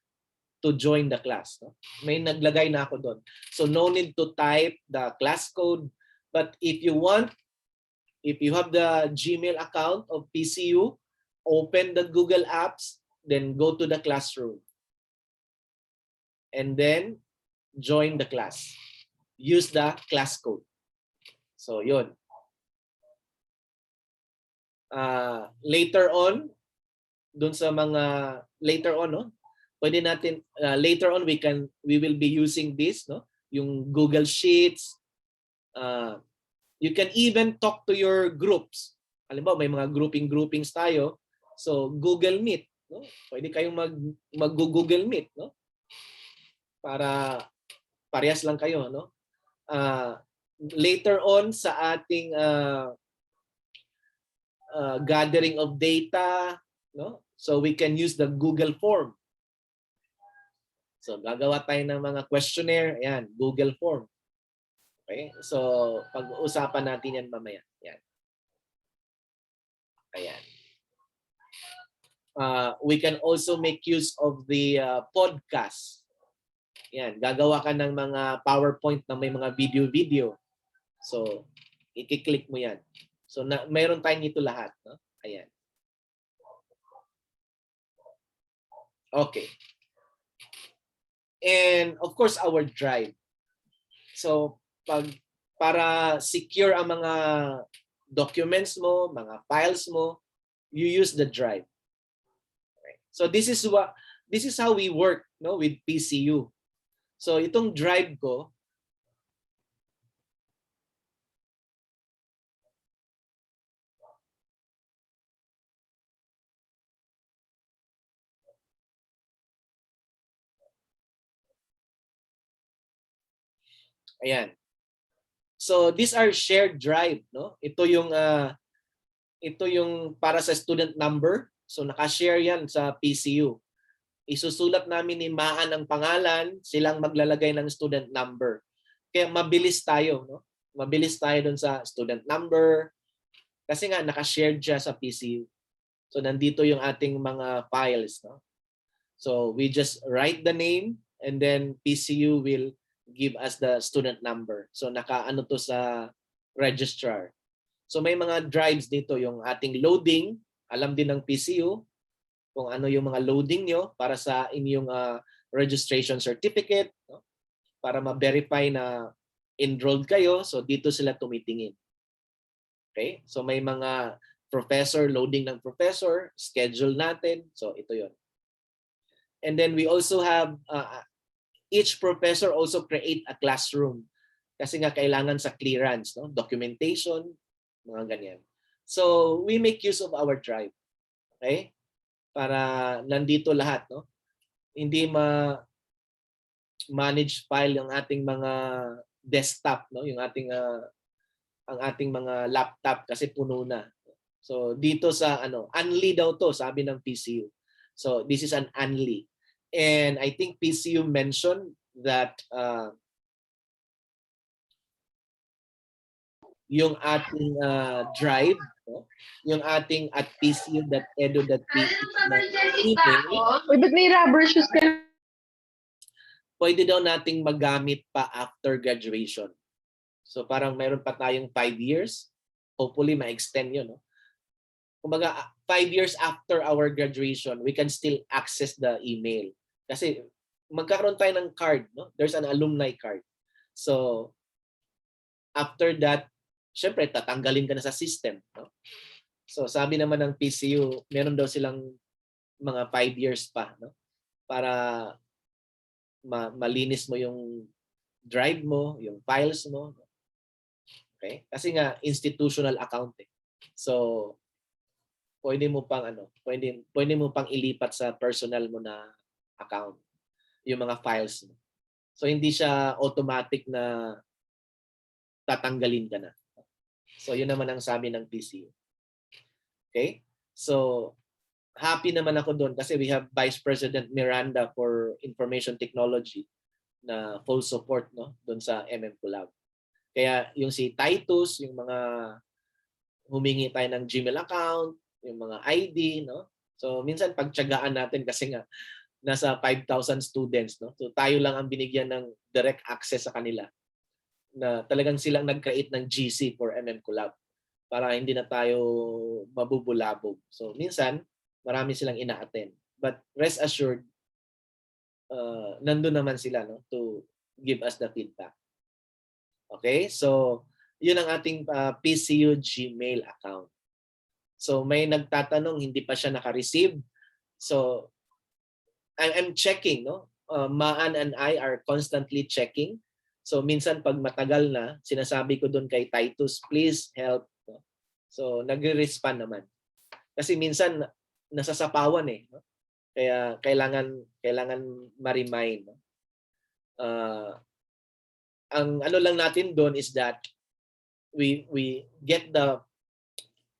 to join the class. No? May naglagay na ako doon. So no need to type the class code. But if you have the Gmail account of PCU, open the Google Apps, then go to the classroom. And then join the class. Use the class code. So yun. Later on, dun sa mga later on, no? Pwede natin later on we will be using this, no? Yung Google Sheets. You can even talk to your groups. Halimbawa, may mga groupings tayo. So Google Meet, no? Pwede kayong mag-Google Meet, no? Para parehas lang kayo, no? Later on sa ating gathering of data, no? So we can use the Google form. So gagawa tayo ng mga questionnaire, ayan, Google form. Okay? So pag-uusapan natin yan mamaya. Ayan. Ayan. We can also make use of the podcast. Ayan, gagawa ka ng mga PowerPoint na may mga video. So i-click mo yan. So mayroon tayong ito lahat, no? Ayan. Okay. And of course our drive. So para secure ang mga documents mo, mga files mo, you use the drive. Okay. So this is how we work, no, with PCU. So itong drive ko, ayan. So these are shared drive, no? Ito yung para sa student number. So naka-share yan sa PCU. Isusulat namin ni Maan ang pangalan, silang maglalagay ng student number. Kaya mabilis tayo, no? Mabilis tayo dun sa student number kasi nga naka-shared siya sa PCU. So nandito yung ating mga files, no? So we just write the name and then PCU will give us the student number. So naka-ano to sa registrar. So may mga drives dito, yung ating loading, alam din ng PCU kung ano yung mga loading nyo para sa inyong registration certificate, no? Para ma-verify na enrolled kayo. So dito sila tumitingin. Okay? So may mga professor, loading ng professor, schedule natin. So ito yon. And then we also have each professor also create a classroom kasi nga kailangan sa clearance, no? Documentation, mga ganyan. So we make use of our drive. Okay? Para nandito lahat, no? Hindi manage file yung ating mga desktop, no? Yung ating ang ating mga laptop kasi puno na. So dito sa unli daw to, sabi ng PCU. So this is an unli. And I think PCU mentioned that yung ating drive, no? Yung ating at pcu.edu.ph na email, Uy, ba't may rubber shoes ka? pwede daw nating magamit pa after graduation. So parang mayroon pa tayong 5 years. Hopefully ma-extend yun. No? Kumbaga 5 years after our graduation, we can still access the email. Kasi magkakaroon tayo ng card. No? There's an alumni card. So after that, syempre tatanggalin ka na sa system. No? So sabi naman ng PCU, meron daw silang mga 5 years pa, no? Para malinis mo yung drive mo, yung files mo. Okay? Kasi nga institutional account eh. So pwede mo pang pwede mo pang ilipat sa personal mo na account yung mga files mo. So hindi siya automatic na tatanggalin ka na. So yun naman ang sabi ng PCU. Okay? So happy naman ako doon kasi we have Vice President Miranda for Information Technology na full support, no, doon sa MM Collab. Kaya yung si Titus, yung mga humingi tayo ng Gmail account, yung mga ID, no. So minsan pagtiyagaan natin kasi nga nasa 5,000 students, no. So tayo lang ang binigyan ng direct access sa kanila na talagang silang nag-create ng GC for MM Collab para hindi na tayo mabubulabog. So minsan marami silang ina-attend. But rest assured, nandun naman sila, no, to give us the feedback. Okay? So, yun ang ating PCU Gmail account. So, may nagtatanong, hindi pa siya naka-receive. So, I'm checking, no? Maan and I are constantly checking. So, minsan pag matagal na, sinasabi ko doon kay Titus, please help. No? So, nagre-respond naman. Kasi minsan, nasasapawan eh, no? Kaya kailangan ma-remind, no? Ang ano lang natin doon is that we get the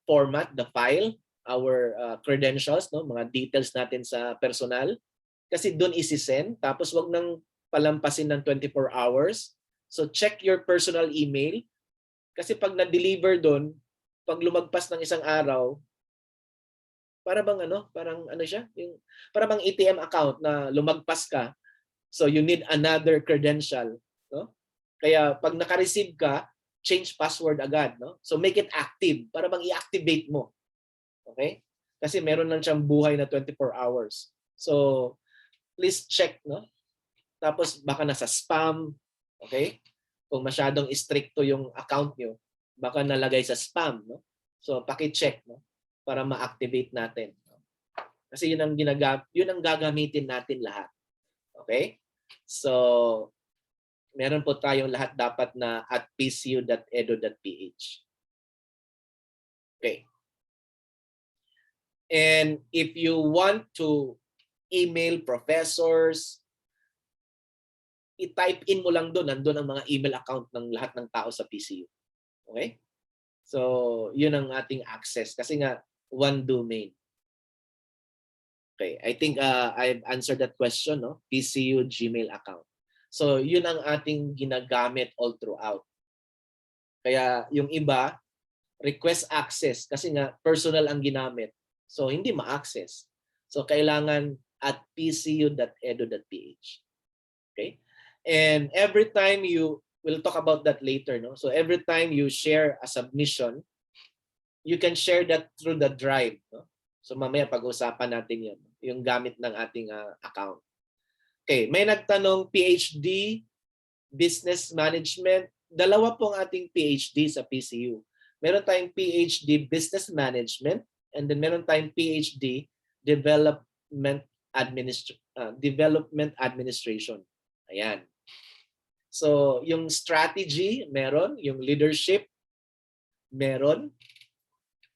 format, the file, our credentials, no, mga details natin sa personal kasi doon isi-send tapos wag nang palampasin ng 24 hours. So check your personal email kasi pag na-deliver doon, pag lumagpas ng isang araw, para bang parang siya, yung para bang ATM account na lumagpas ka. So you need another credential, no? Kaya pag naka-receive ka, change password agad, no? So make it active para bang i-activate mo. Okay? Kasi meron lang siyang buhay na 24 hours. So please check, no? Tapos baka nasa spam, okay? Kung masyadong stricto yung account nyo, baka nalagay sa spam, no? So paki-check, no? Para ma-activate natin. Kasi yun ang gagamitin natin lahat. Okay? So, meron po tayong lahat dapat na at pcu.edu.ph. Okay. And if you want to email professors, i-type in mo lang doon. Nandun ang mga email account ng lahat ng tao sa PCU. Okay? So, yun ang ating access. Kasi nga, one domain. Okay, I think I've answered that question, no? PCU Gmail account. So, yun ang ating ginagamit all throughout. Kaya yung iba, request access kasi nga personal ang ginamit. So, hindi ma-access. So, kailangan at pcu.edu.ph. Okay? And every time we'll talk about that later, no? So, every time you share a submission, you can share that through the drive, no? So mamaya pag-usapan natin 'yon, yung gamit ng ating account. Okay, may nagtanong PhD Business Management. Dalawa pong ating PhD sa PCU. Meron tayong PhD Business Management and then meron tayong PhD Development development administration. Ayan. So, yung strategy, meron. Yung leadership, meron.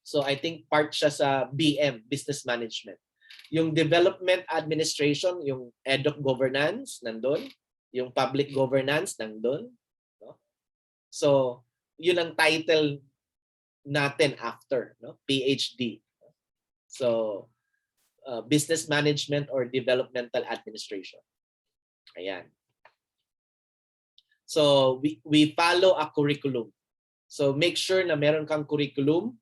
So, I think part siya sa BM, business management. Yung development administration, yung EDOC governance, nandun. Yung public governance, nandun. No? So, yun ang title natin after, no? PhD. So, business management or developmental administration. Ayan. So, we follow a curriculum. So, make sure na meron kang curriculum.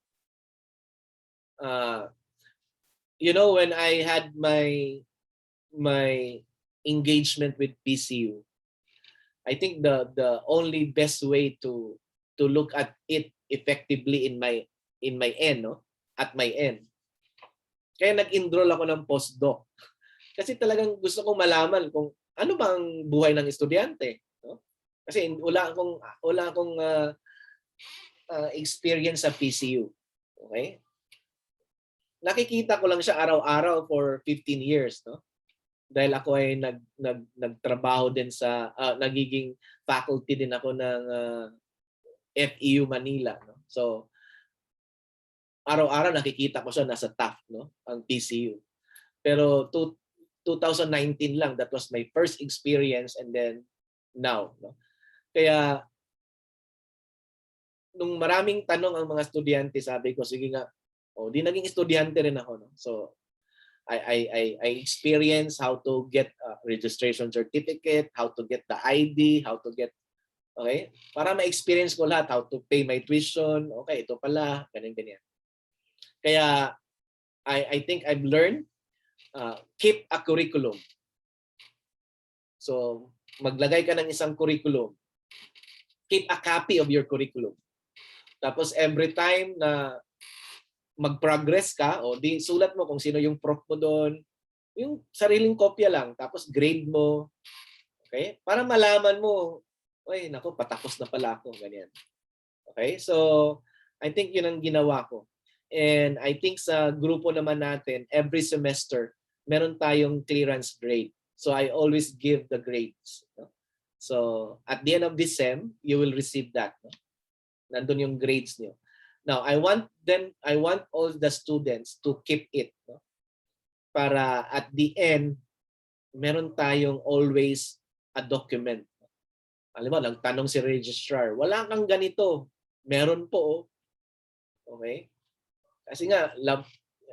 You know, when I had my engagement with PCU, I think the only best way to look at it effectively in my end, no? At my end. Kaya nag-enroll ako ng postdoc. Kasi talagang gusto kong malaman kung ano bang buhay ng estudyante, no? Kasi wala akong experience sa PCU. Okay? Nakikita ko lang siya araw-araw for 15 years, no? Dahil ako ay nagtrabaho din sa nagiging faculty din ako ng FEU Manila, no? So araw-araw nakikita ko siya nasa TAF, no? Ang PCU. Pero 2019 lang, that was my first experience, and then now, no? Kaya nung maraming tanong ang mga estudyante, sabi ko sige nga, di naging estudyante rin ako, no? So I experience how to get a registration certificate, how to get the ID, how to get, okay? Para ma-experience ko lahat, how to pay my tuition, okay, ito pala, ganyan. Kaya I think I've learned, keep a curriculum. So maglagay ka ng isang curriculum. Keep a copy of your curriculum. Tapos every time na mag-progress ka, di sulat mo kung sino yung prof mo doon, yung sariling kopya lang, tapos grade mo, okay? Para malaman mo, ay nako, patapos na pala ako, ganyan. Okay? So, I think yun ang ginawa ko. And I think sa grupo naman natin, every semester, meron tayong clearance grade. So, I always give the grades. No? So, at the end of this sem, you will receive that. No? Nandun yung grades niyo. Now, I want all the students to keep it, no? Para at the end, meron tayong always a document. Alam mo, nagtanong si registrar, wala kang ganito. Meron po, okay? Kasi nga,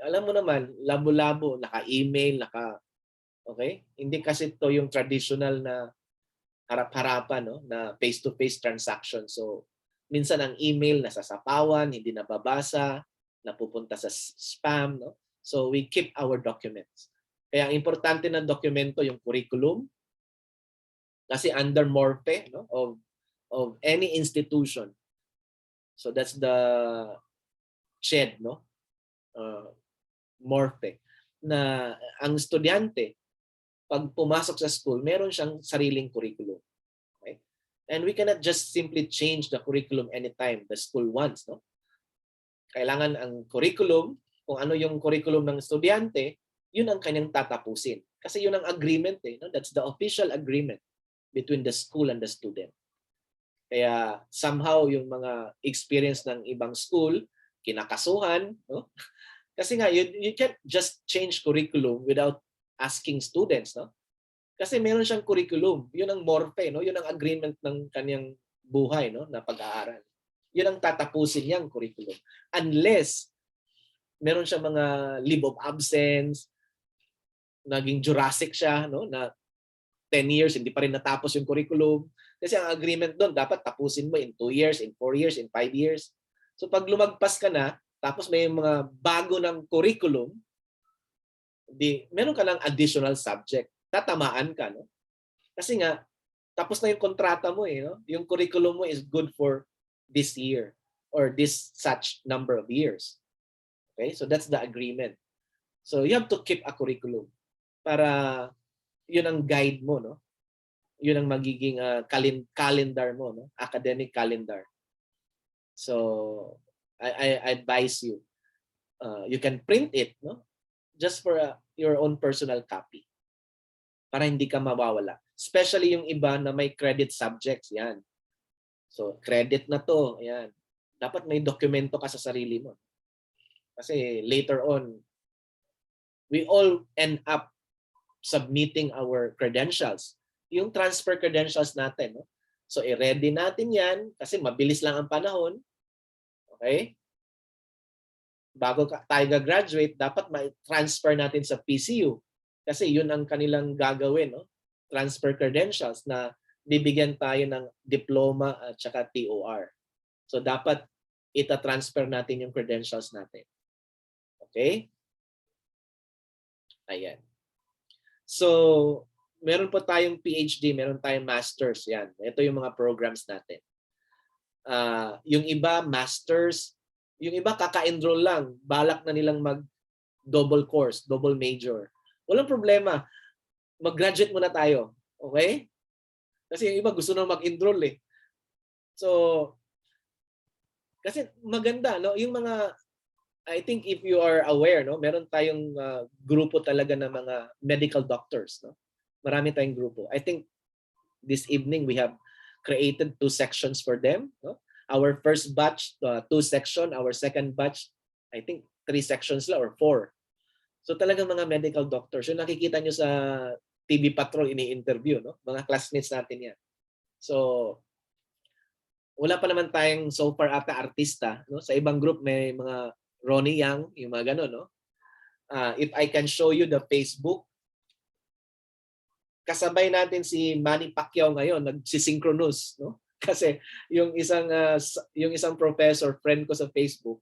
alam mo naman, labo-labo, naka-email, okay? Hindi kasi ito yung traditional na harap-harapan, no? Na face-to-face transaction. So, minsan ang email nasasapawan, hindi nababasa, napupunta sa spam, no? So we keep our documents. Kaya ang importante ng dokumento yung curriculum, kasi under MORPE, no, of any institution. So that's the CHED, no? MORPE, na ang estudyante pag pumasok sa school, meron siyang sariling curriculum. And we cannot just simply change the curriculum anytime the school wants, no? Kailangan ang curriculum, kung ano yung curriculum ng estudyante, yun ang kanyang tatapusin. Kasi yun ang agreement, no? That's the official agreement between the school and the student. Kaya somehow yung mga experience ng ibang school, kinakasuhan, no? Kasi nga, you can't just change curriculum without asking students, no? Kasi meron siyang curriculum. Yun ang MORPE, no? Yun ang agreement ng kanyang buhay, no? Na pag-aaral. Yun ang tatapusin niyang curriculum. Unless meron siyang mga leave of absence, naging Jurassic siya, no? Na 10 years, hindi pa rin natapos yung curriculum. Kasi ang agreement doon, dapat tapusin mo in 2 years, in 4 years, in 5 years. So pag lumagpas ka na, tapos may mga bago ng curriculum, meron ka ng additional subject. Tatamaan ka, no? Kasi nga, tapos na yung kontrata mo, no? Yung curriculum mo is good for this year or this such number of years. Okay? So that's the agreement. So you have to keep a curriculum para yun ang guide mo, no? Yun ang magiging calendar mo, no? Academic calendar. So I advise you. You can print it, no? just for your own personal copy para hindi ka mawawala. Especially yung iba na may credit subjects, yan. So, credit na to, yan. Dapat may dokumento ka sa sarili mo. Kasi later on, we all end up submitting our credentials. Yung transfer credentials natin. No? So, i-ready natin yan kasi mabilis lang ang panahon. Okay? Bago tayo graduate, dapat ma-transfer natin sa PCU. Kasi yun ang kanilang gagawin. No? Transfer credentials na bibigyan tayo ng diploma at saka TOR. So, dapat ita-transfer natin yung credentials natin. Okay? Ayan. So, meron po tayong PhD, meron tayong masters. Yan. Ito yung mga programs natin. Yung iba, masters. Yung iba, kaka-enroll lang. Balak na nilang mag-double course, double major. Walang problema. Mag-graduate muna tayo. Okay? Kasi yung iba gusto na mag-enroll eh. So, kasi maganda, no? Yung mga, I think if you are aware, no, meron tayong grupo talaga ng mga medical doctors, no? Marami tayong grupo. I think this evening we have created 2 sections for them, no? Our first batch, 2 section, our second batch, I think 3 sections lang or 4. So talagang mga medical doctors. Yung nakikita nyo sa TV Patrol ini-interview, no? Mga classmates natin yan. So wala pa naman tayong so far ata artista, no? Sa ibang group may mga Ronnie Yang, yung mga gano'n, no? If I can show you the Facebook, kasabay natin si Manny Pacquiao ngayon, nagsisynchronous, no? Kasi yung isang professor, friend ko sa Facebook,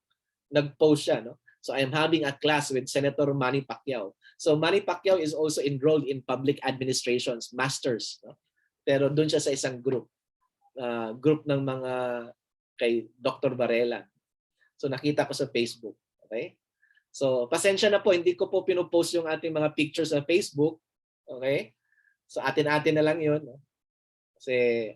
nag-post siya, no? So I'm having a class with Senator Manny Pacquiao. So Manny Pacquiao is also enrolled in public administrations, masters, no? Pero doon siya sa isang group ng mga kay Dr. Varela. So nakita ko sa Facebook. Okay? So pasensya na po, hindi ko po pinopost yung ating mga pictures sa Facebook. Okay? So atin-atin na lang 'yon, no? Kasi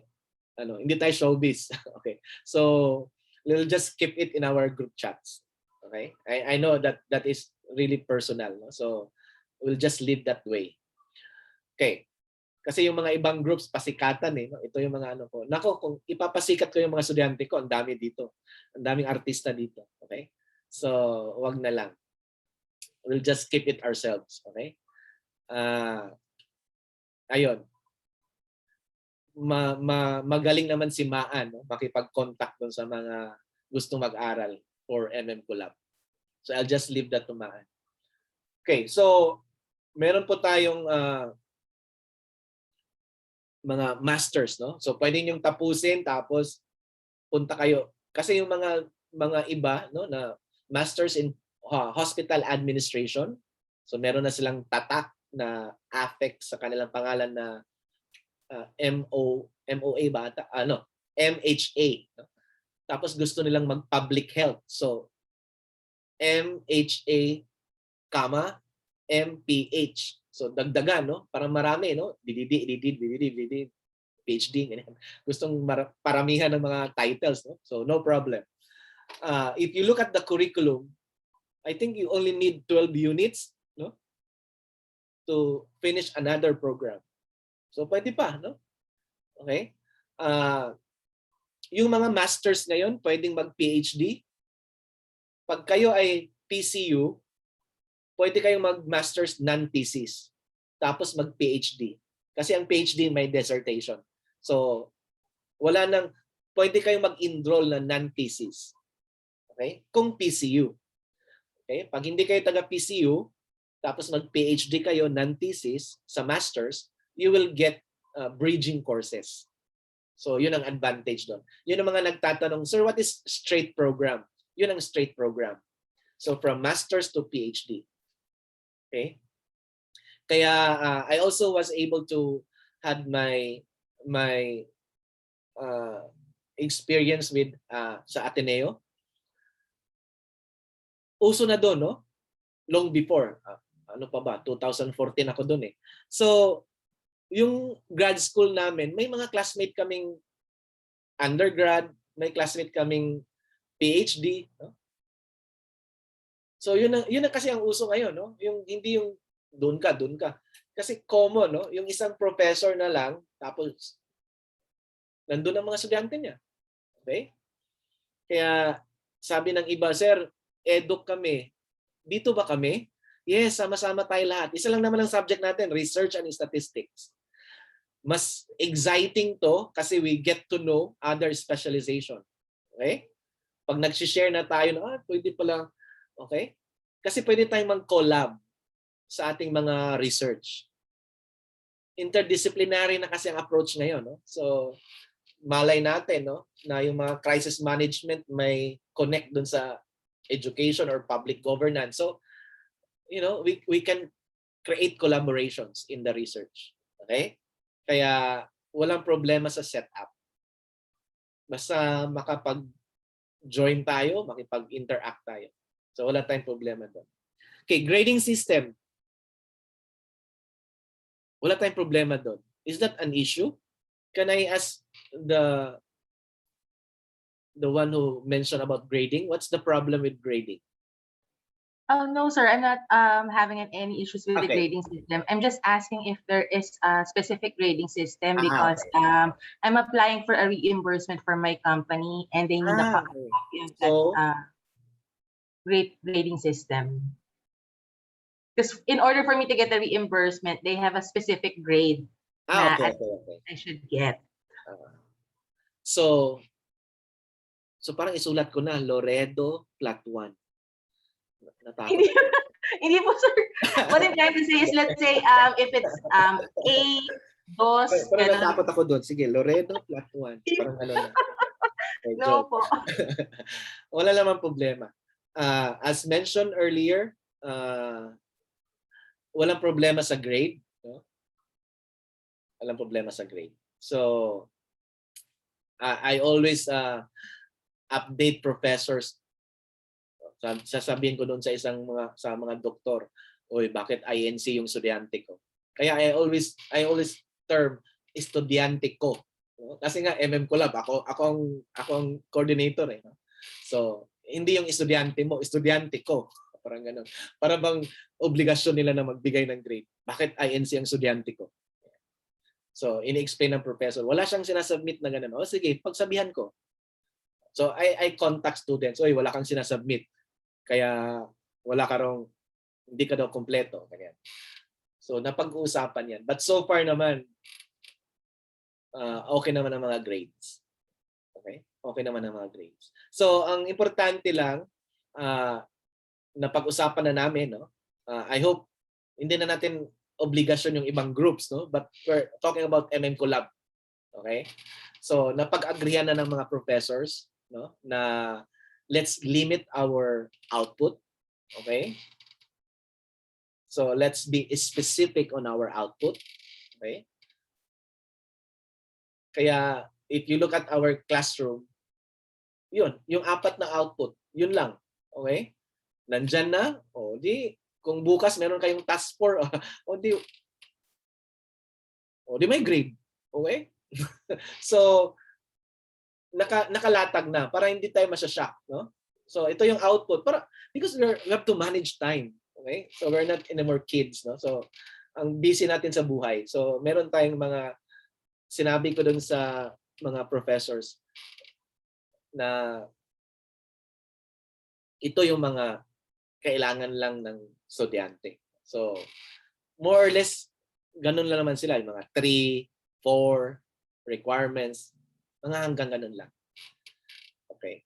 hindi tayo showbiz. Okay? So we'll just keep it in our group chats. Okay? I know that is really personal, no? So we'll just leave that way. Okay. Kasi yung mga ibang groups pasikatan eh. No? Ito yung mga ano ko. Nako, kung ipapasikat ko yung mga estudyante ko, ang dami dito. Ang daming artista dito. Okay? So, wag na lang. We'll just keep it ourselves. Okay? Ayun. Magaling naman si Maan, no? Makipag-contact doon sa mga gustong mag-aral for MM Collab. So, I'll just leave that to Maan. Okay. So, meron po tayong mga masters, no? So pwede niyo tapusin tapos punta kayo kasi yung mga iba, no, na masters in hospital administration. So meron na silang tatak na affect sa kanilang pangalan na MOA ba ata? MHA, no? Tapos gusto nilang mag-public health. So MHA, MPH. So dagdagan, no? Para marami, no? PhD, ganyan. Gustong paramihan ng mga titles, no? So no problem. If you look at the curriculum, I think you only need 12 units, no? To finish another program. So pwede pa, no? Okay? Yung mga masters ngayon, pwedeng mag-PhD. Pag kayo ay PCU, pwede kayong mag-master's non-thesis. Tapos mag-PhD. Kasi ang PhD may dissertation. So, pwede kayong mag-enroll na non-thesis. Okay? Kung PCU. Okay? Pag hindi kayo taga-PCU, tapos mag-PhD kayo non-thesis sa master's, you will get bridging courses. So, yun ang advantage doon. Yun ang mga nagtatanong, sir, what is straight program? Yun ang straight program. So, from master's to PhD. Okay? Kaya I also was able to had my experience with sa Ateneo. Uso na doon, no? Long before. Ano pa ba? 2014 ako doon eh. So, yung grad school namin, may mga classmate kaming undergrad, may classmate kaming PhD, no? So yun ang kasi ang uso ngayon, no? Yung hindi yung doon ka. Kasi common, no? Yung isang professor na lang tapos nandun ang mga estudyante niya. Okay? Kaya sabi ng iba, sir, eduk kami. Dito ba kami? Yes, sama-sama tayo lahat. Isa lang naman ang subject natin, research and statistics. Mas exciting to kasi we get to know other specialization. Okay? Pag nag-share na tayo na, pwede pala, okay? Kasi pwede tayong mag-collab sa ating mga research. Interdisciplinary na kasi ang approach ngayon, no? So, malay natin, no, na yung mga crisis management may connect dun sa education or public governance. So, we can create collaborations in the research. Okay? Kaya walang problema sa setup. Basta makapag-join tayo, makipag-interact tayo. So wala tayong problema doon. Okay, grading system. Wala tayong problema doon. Is that an issue? Can I ask the one who mentioned about grading? What's the problem with grading? No, sir, I'm not having any issues with the Okay. grading system. I'm just asking if there is a specific grading system because Okay. I'm applying for a reimbursement for my company and they need a Okay. copy of that So, grading system. Because in order for me to get the reimbursement, they have a specific grade na okay. I should get. So parang isulat ko na, Loredo, Plat 1. Natakot. Hindi po, sir. What I'm trying to say is, let's say, if it's A, dos, Parang natakot ako doon. Sige, Loredo, Plat 1. Parang ano na. No po. Wala naman problema. As mentioned earlier, walang problema sa grade. No? Walang problema sa grade. So, I always update professors. Sasabihin ko doon sa mga doktor, oy, bakit INC yung estudyante ko? Kaya I always term estudyante ko. No? Kasi nga ko lab, ako ang coordinator eh. No? So, hindi yung estudyante mo, estudyante ko. Parang gano'n. Para bang obligasyon nila na magbigay ng grade. Bakit INC ang estudyante ko? So, ini-explain ng professor. Wala siyang sinasubmit na gano'n. O sige, pagsabihan ko. So, I contact students. Oy, wala kang sinasubmit. Kaya wala ka raw, hindi ka daw kompleto. Ganyan. So, napag-uusapan yan. But so far naman, okay naman ang mga grades. Okay? Okay naman ang mga grades. So, ang importante lang, napag-usapan na namin, no? I hope hindi na natin obligasyon yung ibang groups, no? But we're talking about Collab. Okay? So, napag-agreehan na ng mga professors, no? Na let's limit our output. Okay? So, let's be specific on our output. Okay? Kaya, if you look at our classroom, yun, yung 4 na output, yun lang. Okay? Nandyan na, o di, kung bukas meron kayong task 4, o di may grade. Okay? So, nakalatag na para hindi tayo masya-shock, no? So, ito yung output. Because we have to manage time. Okay? So, we're not anymore kids, no? So, ang busy natin sa buhay. So, meron tayong mga, sinabi ko dun sa mga professors na ito yung mga kailangan lang ng estudyante. So, more or less, ganun lang naman sila. Yung mga 3, 4 requirements. Mga hanggang ganun lang. Okay.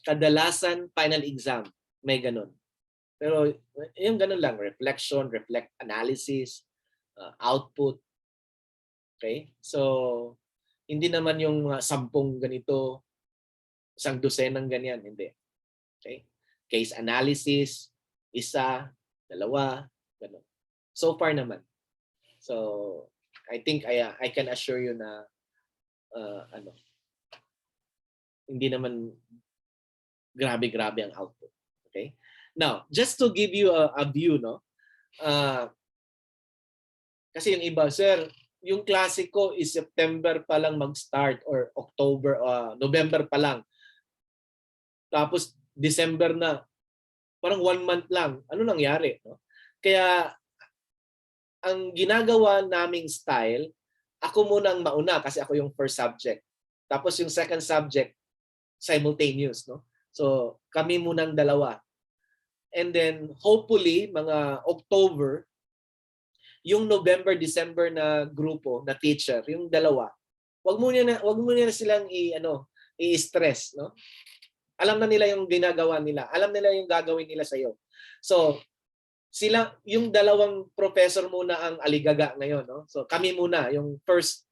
Kadalasan, final exam, may ganun. Pero yung ganun lang, reflection, analysis, output. Okay? So, hindi naman yung 10 ganito, 100 ganyan, hindi. Okay? Case analysis, 1, 2, ganun. So far naman. So, I think I can assure you na hindi naman grabe ang output. Okay? Now, just to give you a view, no? Kasi yung iba, sir, yung klase ko is September pa lang mag-start or October, November pa lang. Tapos December na, parang 1 month lang. Ano nangyari? No? Kaya ang ginagawa naming style, ako muna ang mauna kasi ako yung first subject. Tapos yung second subject, simultaneous. No? So kami muna ang dalawa. And then hopefully mga October, yung November, December na grupo, na teacher, yung dalawa, wag mo na silang i-stress, no? Alam na nila yung ginagawa nila. Alam nila yung gagawin nila sa iyo. So, sila yung dalawang professor muna ang aligaga ngayon, no? So, kami muna yung first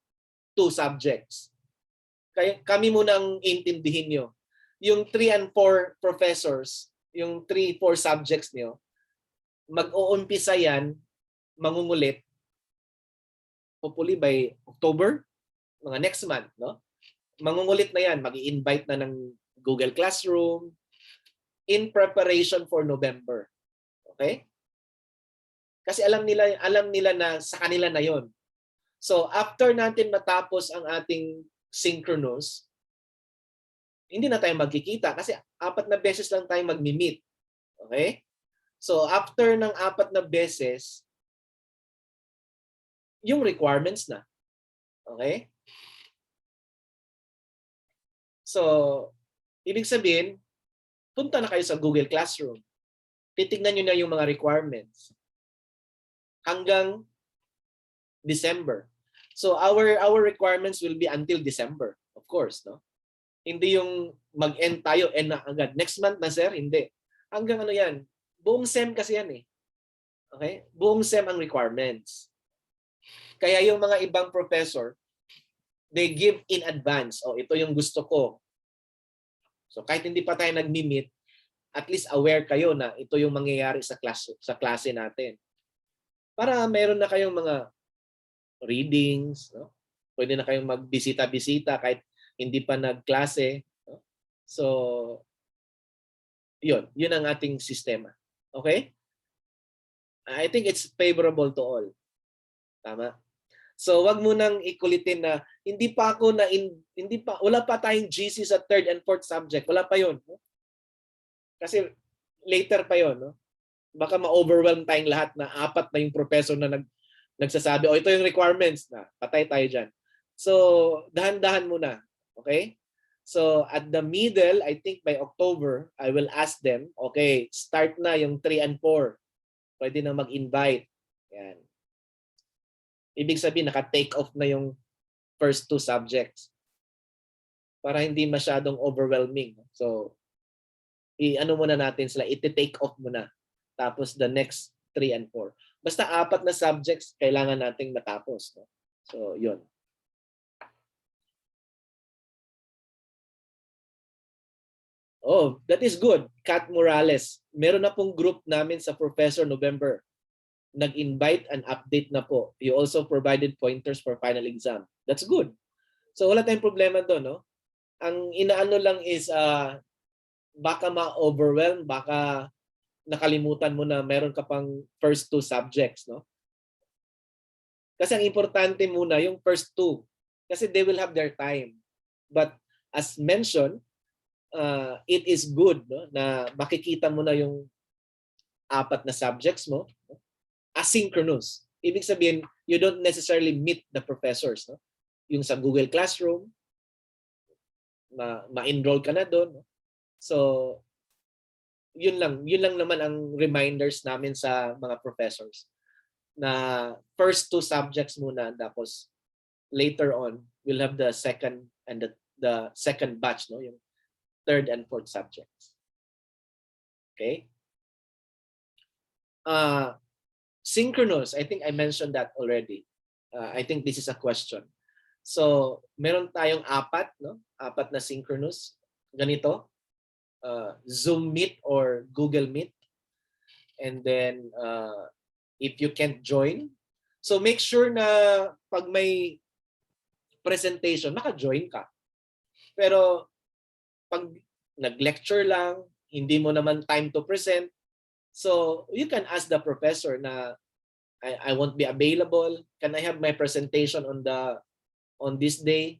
2 subjects. Kami muna ang intindihin niyo. Yung 3 and 4 professors, yung 3, 4 subjects niyo, mag-uumpisa yan, mangungulit, hopefully by October, mga next month, no? Mangungulit na yan, mag-i-invite na ng Google Classroom in preparation for November. Okay? Kasi alam nila na sa kanila na 'yon. So after natin matapos ang ating synchronous, hindi na tayo magkikita kasi 4 na beses lang tayo magmi-meet. Okay? So after ng 4 na beses, yung requirements na. Okay? So, ibig sabihin, punta na kayo sa Google Classroom. Titignan nyo na yung mga requirements. Hanggang December. So, our requirements will be until December, of course. No? Hindi yung mag-end tayo, end na agad. Next month na, sir? Hindi. Hanggang ano yan? Buong SEM kasi yan eh. Okay? Buong SEM ang requirements. Kaya yung mga ibang professor, they give in advance. Oh, ito yung gusto ko. So kahit hindi pa tayo nagmi-meet, at least aware kayo na ito yung mangyayari sa klase natin. Para meron na kayong mga readings, no? Pwede na kayong magbisita-bisita kahit hindi pa nagklase, no? So yun ang ating sistema. Okay? I think it's favorable to all. Tama? So wag mo nang ikulitin na wala pa tayong GC sa 3rd and 4th subject. Wala pa 'yon, no? Kasi later pa 'yon, no? Baka ma-overwhelm tayong lahat na 4 na yung professor na nagsasabi, "Oh, ito yung requirements." Na patay tayo diyan. So, dahan-dahan muna, okay? So, at the middle, I think by October, I will ask them, "Okay, start na yung 3 and 4. Pwede na mag-invite." Yan. Ibig sabihin, naka-take off na yung first 2 subjects. Para hindi masyadong overwhelming. So, i-ano muna natin sila, iti-take off muna. Tapos the next 3 and 4. Basta 4 na subjects, kailangan nating matapos. No? So, yun. Oh, that is good. Kat Morales. Meron na pong group namin sa Professor November. Nag-invite and update na po. You also provided pointers for final exam. That's good. So wala tayong problema doon, no? Ang inaano lang is baka ma-overwhelm, baka nakalimutan mo na meron ka pang first 2 subjects, no? Kasi ang importante muna yung first 2 kasi they will have their time. But as mentioned, it is good, no, na makikita mo na yung 4 na subjects mo. Asynchronous. Ibig sabihin, you don't necessarily meet the professors. No? Yung sa Google Classroom, ma-enroll ka na doon. No? So, yun lang naman ang reminders namin sa mga professors. Na first 2 subjects muna, tapos later on, we'll have the second and the second batch, no? Yung 3rd and 4th subjects. Okay? Synchronous, I think I mentioned that already. I think this is a question. So, meron tayong 4, no? 4 na synchronous. Ganito. Zoom Meet or Google Meet. And then, if you can't join, so make sure na pag may presentation, maka-join ka. Pero, pag nag-lecture lang, hindi mo naman time to present, so you can ask the professor na I won't be available. Can I have my presentation on this day?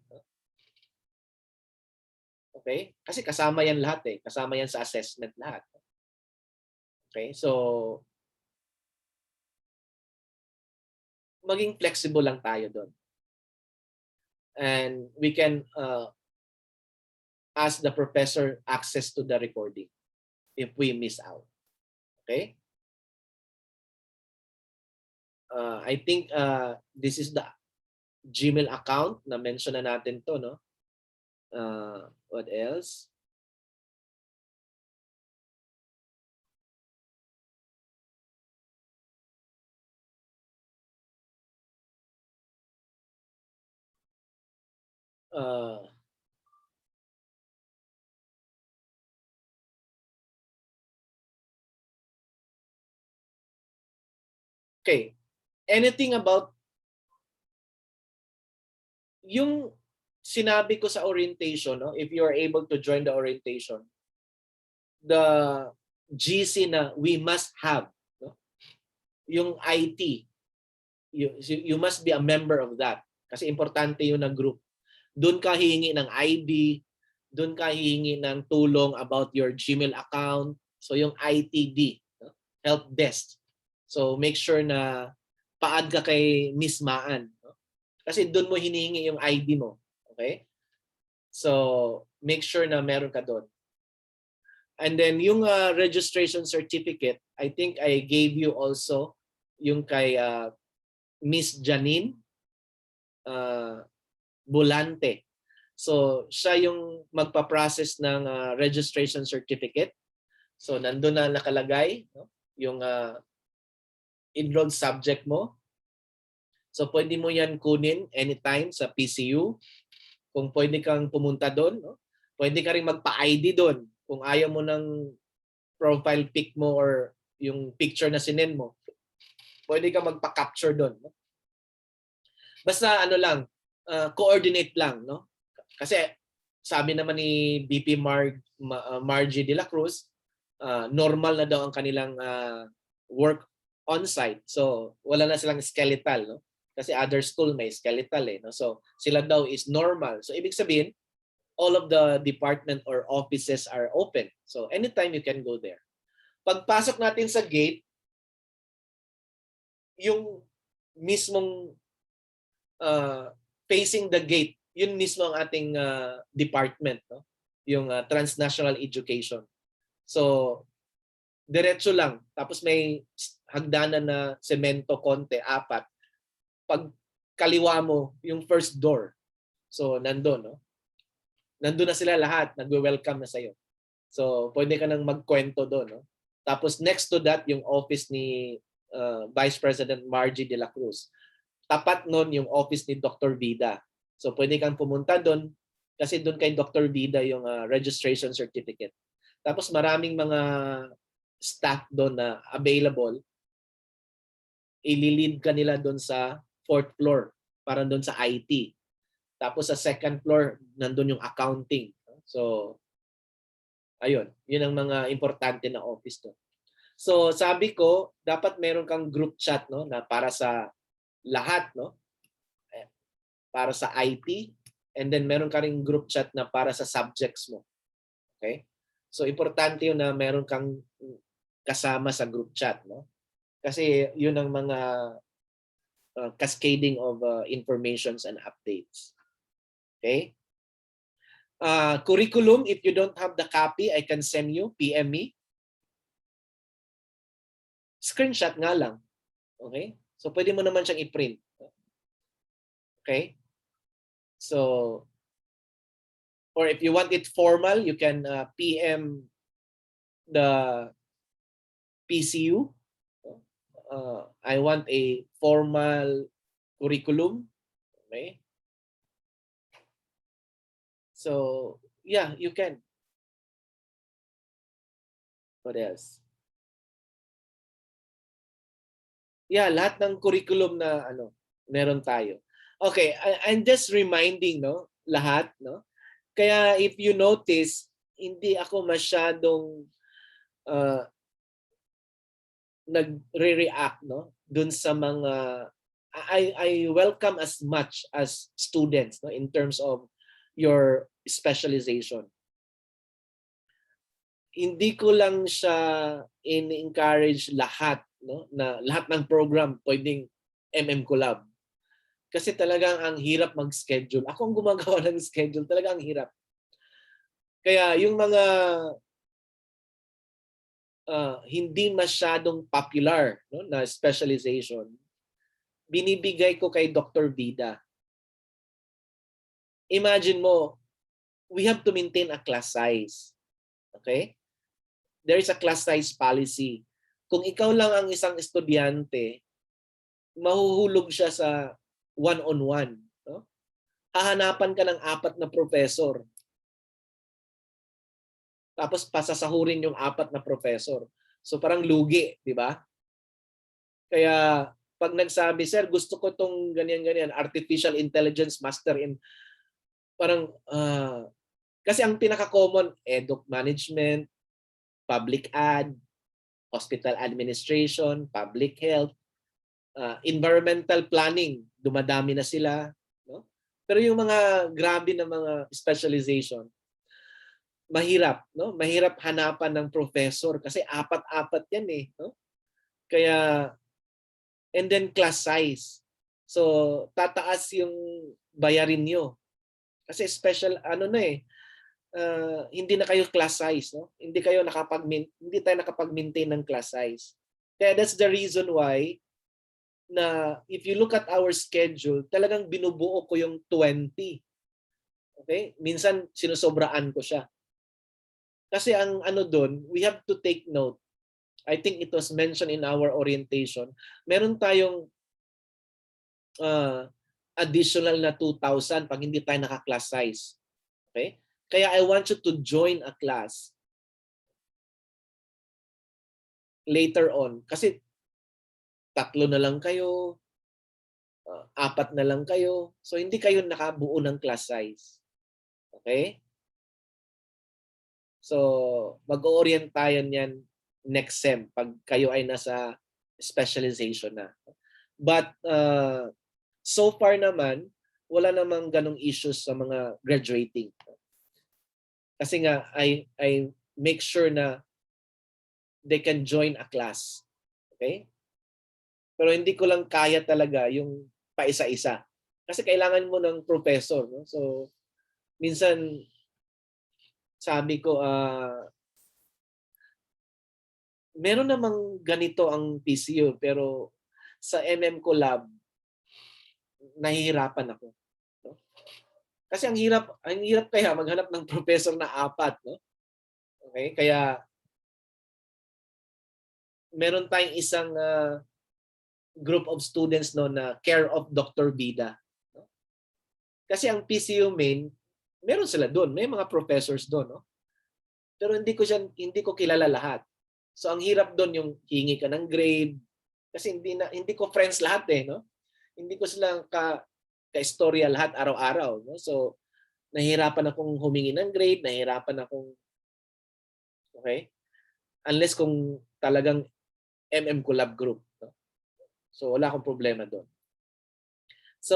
Okay? Okay? Kasi kasama yan lahat eh. Kasama yan sa assessment lahat. Okay? So, maging flexible lang tayo doon. And we can ask the professor access to the recording if we miss out. Okay? I think this is the Gmail account na mention na natin to, no? What else? Okay. Anything about yung sinabi ko sa orientation, no? If you are able to join the orientation, the GC na we must have, no? Yung IT, you must be a member of that. Kasi importante yun na group. Doon ka hihingi ng ID, doon ka hihingi ng tulong about your Gmail account. So yung ITD, no? Help desk. So make sure na pa-add ka kay Miss Maan. No? Kasi doon mo hinihingi yung ID mo. Okay? So make sure na meron ka doon. And then yung registration certificate, I think I gave you also yung kay Miss Janine Bulante. So siya yung magpa-process ng registration certificate. So nandun na nakalagay, no? Yung enrolled subject mo. So pwede mo yan kunin anytime sa PCU. Kung pwede kang pumunta doon, no? Pwede ka rin magpa-ID doon. Kung ayaw mo ng profile pic mo or yung picture na sinend mo, pwede ka magpa-capture doon. No? Basta ano lang, coordinate lang. No? Kasi sabi naman ni BP Margie de la Cruz, normal na daw ang kanilang work on-site. So wala na silang skeletal. No? Kasi other school may skeletal eh. No? So sila daw is normal. So ibig sabihin, all of the department or offices are open. So anytime you can go there. Pagpasok natin sa gate, yung mismong facing the gate, yun mismo ang ating department, no? Yung transnational education. So diretso lang. Tapos may hagdanan na semento konti, 4. Pag kaliwa mo, yung first door. So nandun, no? Nandun na sila lahat, nagwe-welcome na sa'yo. So, pwede ka nang magkwento doon. No? Tapos next to that, yung office ni Vice President Margie de la Cruz. Tapat nun yung office ni Dr. Vida. So, pwede kang pumunta doon kasi doon kay Dr. Vida yung registration certificate. Tapos maraming mga staff doon na available. Ililid ka nila doon sa 4th floor para doon sa IT. Tapos sa 2nd floor, nandun yung accounting. So, ayun. Yun ang mga importante na office to. So, sabi ko, dapat meron kang group chat, no, na para sa lahat, no? Para sa IT. And then meron ka ring group chat na para sa subjects mo. Okay? So, importante yun na meron kang kasama sa group chat, no? Kasi yun ang mga cascading of informations and updates. Okay? Curriculum, if you don't have the copy, I can send you, PM me. Screenshot nga lang. Okay? So, pwede mo naman siyang i-print. Okay? So, or if you want it formal, you can PM the PCU. I want a formal curriculum. Okay? So, yeah, you can. What else? Yeah, lahat ng curriculum na meron tayo. Okay, I'm just reminding, no, lahat, no. Kaya if you notice, hindi ako masyadong nagre-react, no, dun sa mga I welcome as much as students, no, in terms of your specialization. hindi ko lang siya in-encourage lahat, no? Na lahat ng program pwedeng Collab. Kasi talagang ang hirap mag-schedule. Ako ang gumagawa ng schedule, talaga ang hirap. Kaya yung mga hindi masyadong popular, no, na specialization, binibigay ko kay Dr. Vida. Imagine mo, we have to maintain a class size. Okay? There is a class size policy. Kung ikaw lang ang isang estudyante, mahuhulog siya sa one-on-one. No? Hahanapan ka ng 4 na professor. Tapos pasasahurin yung 4 na professor. So parang lugi, di ba? Kaya pag nagsabi, sir, gusto ko tong ganyan-ganyan, artificial intelligence master in, parang, kasi ang pinaka-common, edu management, public ad, hospital administration, public health, environmental planning, dumadami na sila. No? Pero yung mga grabe na mga specialization, mahirap, no? Mahirap hanapan ng professor kasi 4 yan eh, no? Kaya and then class size. So tataas yung bayarin nyo. Kasi special ano na eh, hindi na kayo class size, no? Hindi tayo nakapag-maintain ng class size. Kaya that's the reason why na if you look at our schedule, talagang binubuo ko yung 20. Okay? Minsan sinusobraan ko siya. Kasi ang ano doon, we have to take note. I think it was mentioned in our orientation. Meron tayong additional na 2,000 pag hindi tayo naka-class size. Okay? Kaya I want you to join a class later on. Kasi 3 na lang kayo, 4 na lang kayo. So hindi kayo nakabuo ng class size. Okay? So, mag-o-orient tayo niyan next sem pag kayo ay nasa specialization na. But so far naman, wala namang ganong issues sa mga graduating. Kasi nga, I make sure na they can join a class. Okay? Pero hindi ko lang kaya talaga yung paisa-isa. Kasi kailangan mo ng professor. No? So, minsan, sabi ko, meron namang ganito ang PCU, pero sa Collab, nahihirapan ako. No? Kasi ang hirap kaya maghanap ng professor na 4. No? Okay? Kaya, meron tayong isang group of students no, na care of Dr. Vida. No? Kasi ang PCU main, meron sila doon, may mga professors doon, no? Pero hindi ko kilala lahat. So ang hirap doon yung hingi ka ng grade kasi hindi ko friends lahat eh, no? Hindi ko sila ka-istorya lahat araw-araw, no? So nahihirapan akong humingi ng grade, nahihirapan akong okay? Unless kung talagang Collab group, no? So wala akong problema doon. So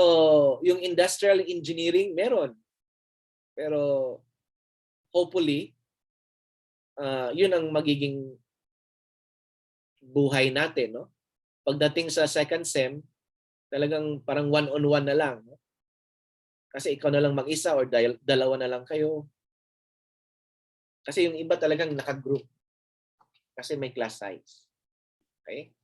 yung industrial engineering meron. Pero hopefully yun ang magiging buhay natin, no? Pagdating sa second sem, talagang parang one-on-one na lang, no? Kasi ikaw na lang mag-isa or dalawa na lang kayo. Kasi yung iba talagang naka-group. Kasi may class size. Okay?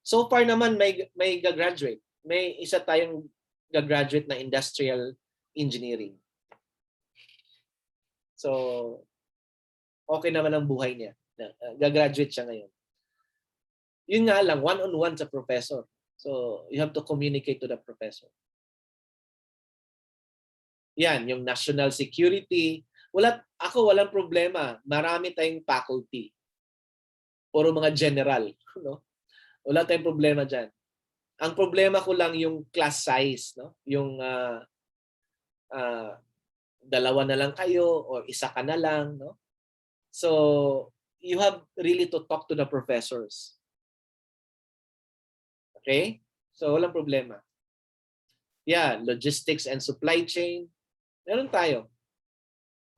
So far naman may gagraduate. May isa tayong gagraduate na industrial engineering. So okay naman ang buhay niya. Gagraduate siya ngayon. Yun nga lang, one-on-one sa professor. So, you have to communicate to the professor. Yan, yung national security. Walang problema. Marami tayong faculty. Puro mga general. No? Wala tayong problema dyan. Ang problema ko lang yung class size. No? Yung 2 na lang kayo or 1 ka na lang. No? So, you have really to talk to the professors. Okay? So, walang problema. Yeah, logistics and supply chain. Meron tayo.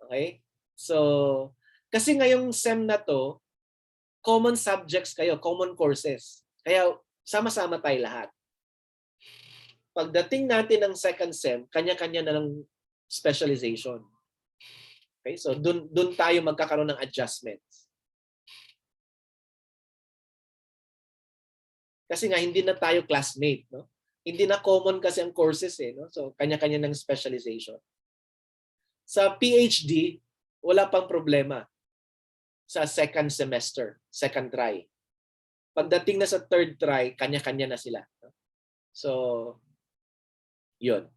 Okay? So, Kasi ngayong SEM na to, common subjects kayo, common courses. Kaya sama-sama tayo lahat. Pagdating natin ng second SEM, kanya-kanya na lang specialization. Okay? So dun tayo magkakaroon ng adjustments. Kasi nga hindi na tayo classmate, no? Hindi na common kasi ang courses eh, no? So kanya-kanya ng specialization. Sa PhD, wala pang problema sa second semester, second try. Pagdating na sa third try, kanya-kanya na sila. So, yun.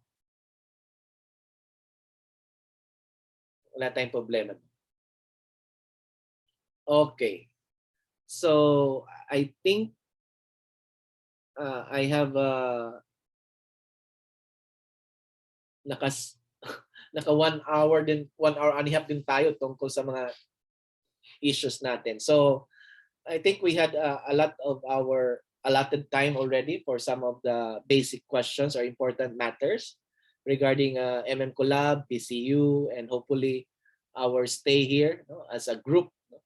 Wala tayong problema. Okay. So, I think I have naka 1 hour din, 1 hour and a half din tayo tungkol sa mga issues natin. So, I think we had a lot of our allotted time already for some of the basic questions or important matters regarding Collab, PCU, and hopefully our stay here, no, as a group, no,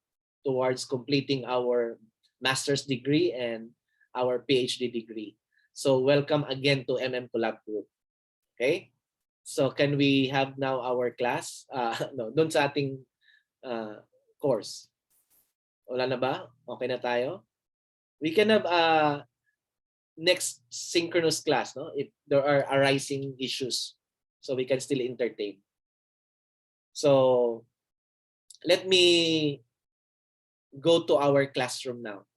towards completing our master's degree and our PhD degree. So welcome again to Collab Group. Okay? So can we have now our class? No, doon sa ating course. Wala na ba? Okay na tayo? We can have next synchronous class, no? If there are arising issues, so we can still entertain. So let me go to our classroom now.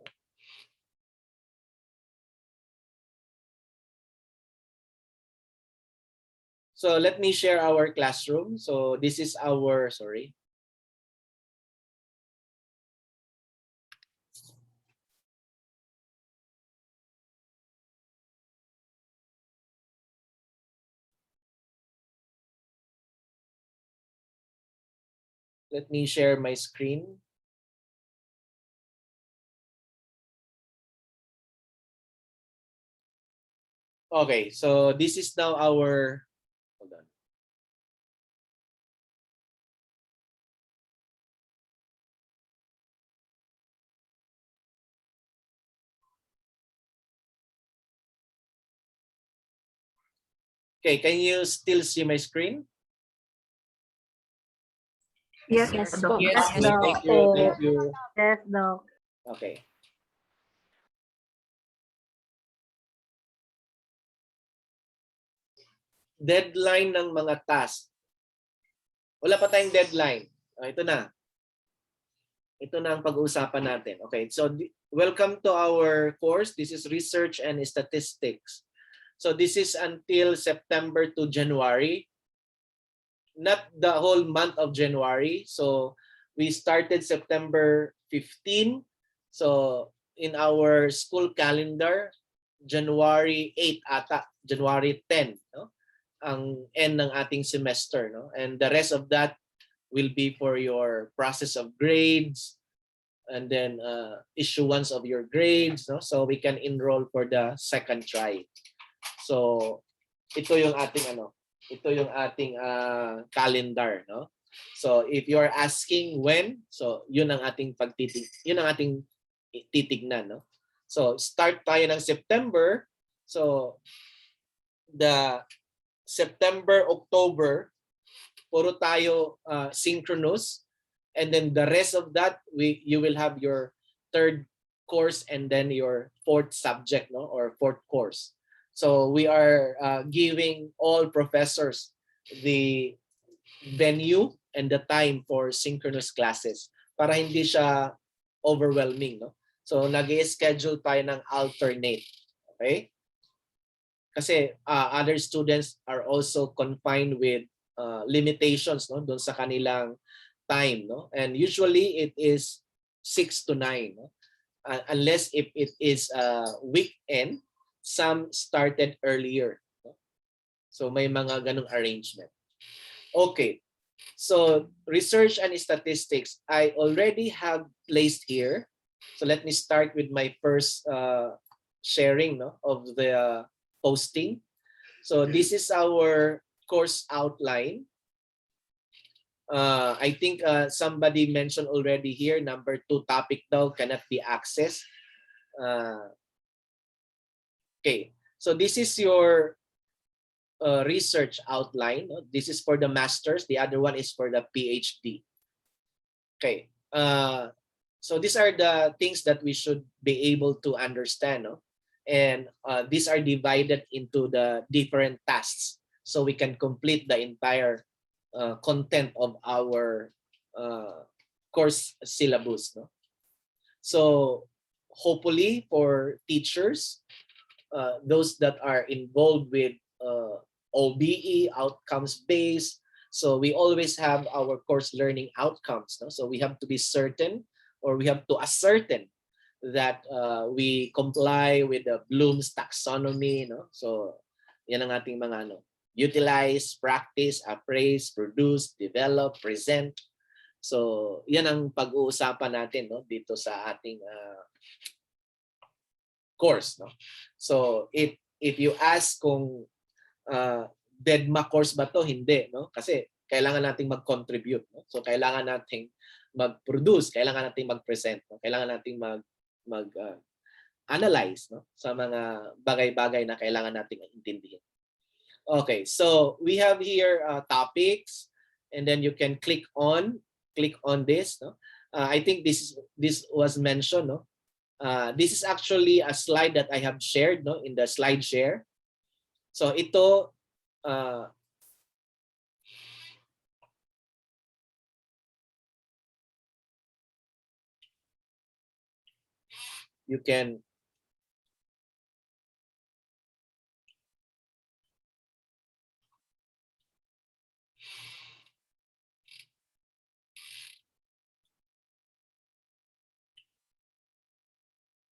So let me share our classroom. So this is our, sorry. Let me share my screen. Okay, so this is now our, hold on. Okay, can you still see my screen? Yes, Yes, Doc. Doc. Yes, Okay, Doc. thank you, thank you. Yes, Doc. Okay. Deadline ng mga task. Wala pa tayong deadline. Ito na. Ito na ang pag-uusapan natin. Okay, so welcome to our course. This is Research and Statistics. So this is until September to January. Not the whole month of January. So we started September 15. So in our school calendar, January 8 ata, January 10, no? Ang end ng ating semester, no? And the rest of that will be for your process of grades and then issuance of your grades, no? So we can enroll for the second try. So ito yung ating calendar, no? So if you are asking when, so yun ang ating titignan, no? So start tayo ng September. So the September, October, puro tayo synchronous, and then the rest of that you will have your third course and then your fourth subject, no, or fourth course. So we are giving all professors the venue and the time for synchronous classes para hindi siya overwhelming, no? So nag-i-schedule tayo ng alternate. Okay? Kasi other students are also confined with limitations, no, doon sa kanilang time, no? And usually it is 6 to 9, no? Unless if it is a weekend, some started earlier, no? So may mga ganung arrangement. Okay. So research and statistics, I already have placed here. So let me start with my first sharing, no, of the posting. So this is our course outline. I think somebody mentioned already here, number 2 topic daw cannot be accessed. Okay, so this is your research outline. This is for the master's. The other one is for the PhD. Okay, so these are the things that we should be able to understand. No? And these are divided into the different tasks, so we can complete the entire content of our course syllabus. No? So hopefully for teachers, those that are involved with OBE, outcomes based, so we always have our course learning outcomes. No? So we have to be certain, or we have to ascertain that we comply with the Bloom's taxonomy. No? So yan ang ating mga ano. Utilize, practice, appraise, produce, develop, present. So, yan ang pag-uusapan natin, no, dito sa ating course, no. So, if you ask kung DEDMA course ba to, hindi, no? Kasi kailangan nating mag-contribute, no? So, kailangan nating mag-produce, kailangan nating mag-present, no? Kailangan nating analyze, no, sa mga bagay-bagay na kailangan nating intindihin. Okay, so we have here topics, and then you can click on this. No? I think this was mentioned. No? This is actually a slide that I have shared, no, in the slide share. So ito you can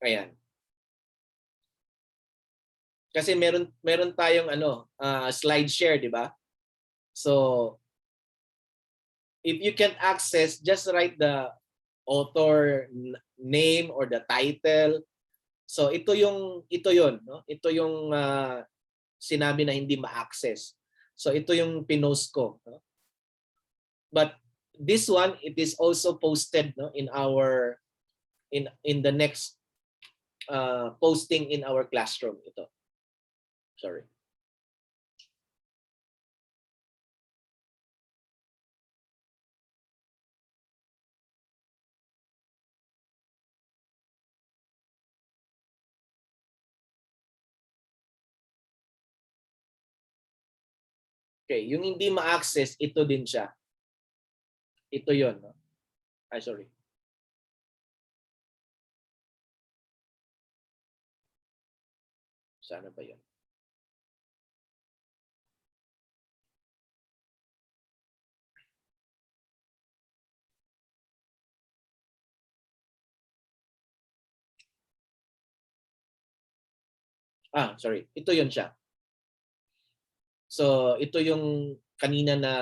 ayan. Kasi meron tayong ano, slide share, di ba? So if you can access, just write the author name or the title. So ito yon, no? Ito yung sinabi na hindi ma-access. So ito yung pinost ko, no? But this one, it is also posted, no, in our in the next posting in our classroom ito. Sorry. Okay, yung hindi ma-access, ito din siya. Ito 'yon, no? Ay, sorry. Sana ba 'yon? Sorry. Ito 'yon siya. So, ito yung kanina na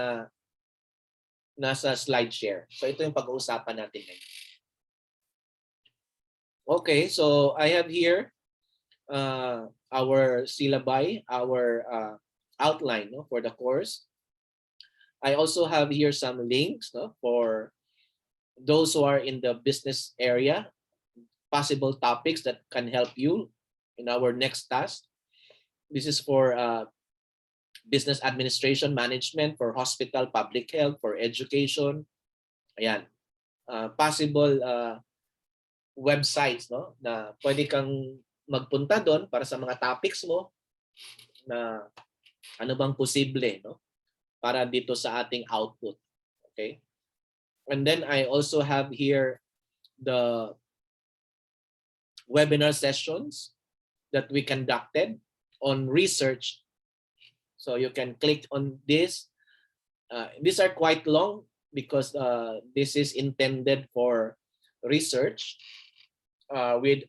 nasa slide share. So, ito yung pag-uusapan natin ngayon. Okay, so I have here our syllabi, our outline, no, for the course. I also have here some links, no, for those who are in the business area, possible topics that can help you in our next task. This is for business administration, management, for hospital, public health, for education. Ayan. Possible websites, no, na pwede kang magpunta doon para sa mga topics mo na ano bang posible, no, para dito sa ating output. Okay? And then I also have here the webinar sessions that we conducted on research. So you can click on this. These are quite long because this is intended for research with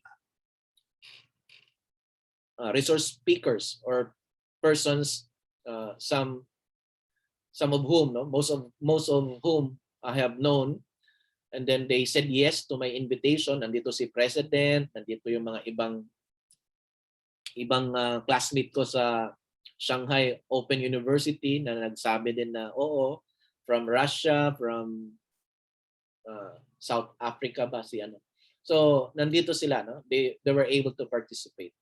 resource speakers or persons, some of whom, no, most of whom I have known, and then they said yes to my invitation. Nandito si President, nandito yung mga ibang classmate ko sa Shanghai Open University na nagsabi din na oo, from Russia, from South Africa ba si ano. So nandito sila, no? They were able to participate.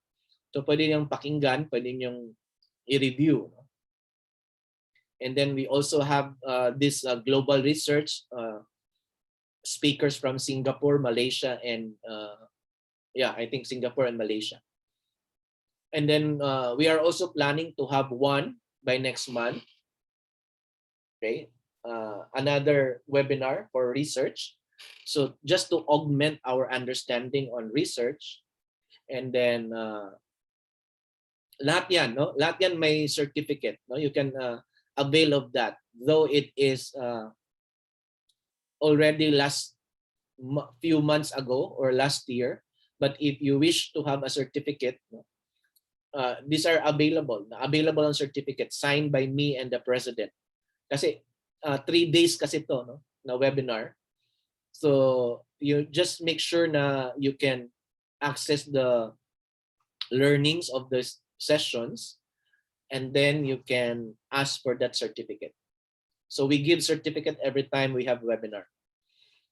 So pwede niyong pakinggan, pwede niyong i-review. No? And then we also have this global research speakers from Singapore, Malaysia, and I think Singapore and Malaysia. And then we are also planning to have one by next month. Okay, another webinar for research. So just to augment our understanding on research, and then lahat yan, no? Lahat yan may certificate, no? You can avail of that, though it is already few months ago or last year. But if you wish to have a certificate, no? These are available on certificate signed by me and the president. Kasi 3 days kasi to, no? Na webinar. So you just make sure na you can access the learnings of the sessions, and then you can ask for that certificate. So we give certificate every time we have webinar.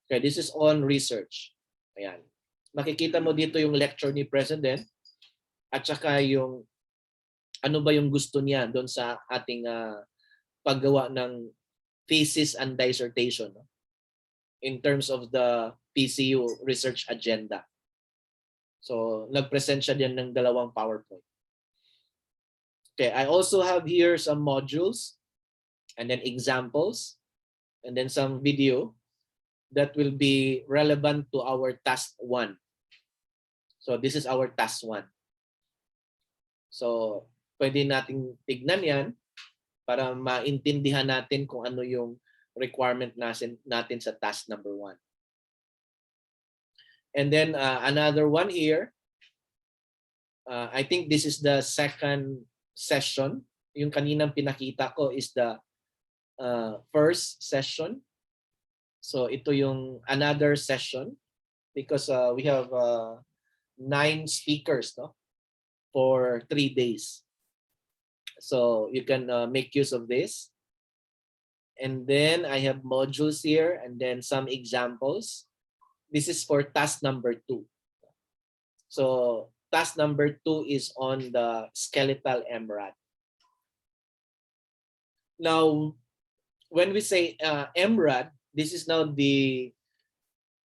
Okay, this is on research. Ayan. Makikita mo dito yung lecture ni President at saka yung ano ba yung gusto niya doon sa ating paggawa ng thesis and dissertation, no? In terms of the PCU research agenda. So nag-present siya din ng 2 PowerPoint. Okay, I also have here some modules and then examples and then some video that will be relevant to our task 1. So this is our task 1. So pwede nating tignan yan para maintindihan natin kung ano yung requirement natin sa task number 1. And then another one here, I think this is the second session. Yung kaninang pinakita ko is the first session. So ito yung another session because we have 9 speakers, no, for 3 days. So you can make use of this. And then I have modules here and then some examples. This is for task number 2. So task number 2 is on the skeletal MRAD. Now, when we say MRAD, this is now the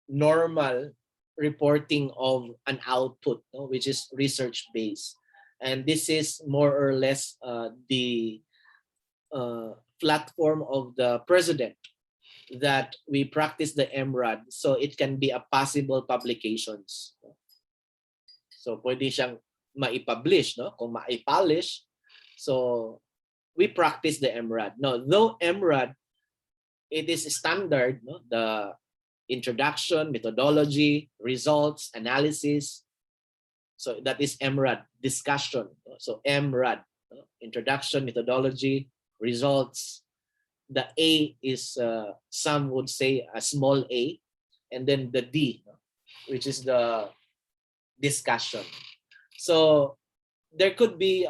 normal reporting of an output, no, which is research-based. And this is more or less the platform of the president that we practice the MRAD so it can be a possible publications. So pwede siyang maipublish, no? Kung maipublish, so we practice the MRAD. No, though MRAD, it is standard, no? The introduction, methodology, results, analysis. So that is MRAD, discussion. So MRAD, no? Introduction, methodology, results. The A is, some would say a small a, and then the D, no? Which is the discussion. So there could be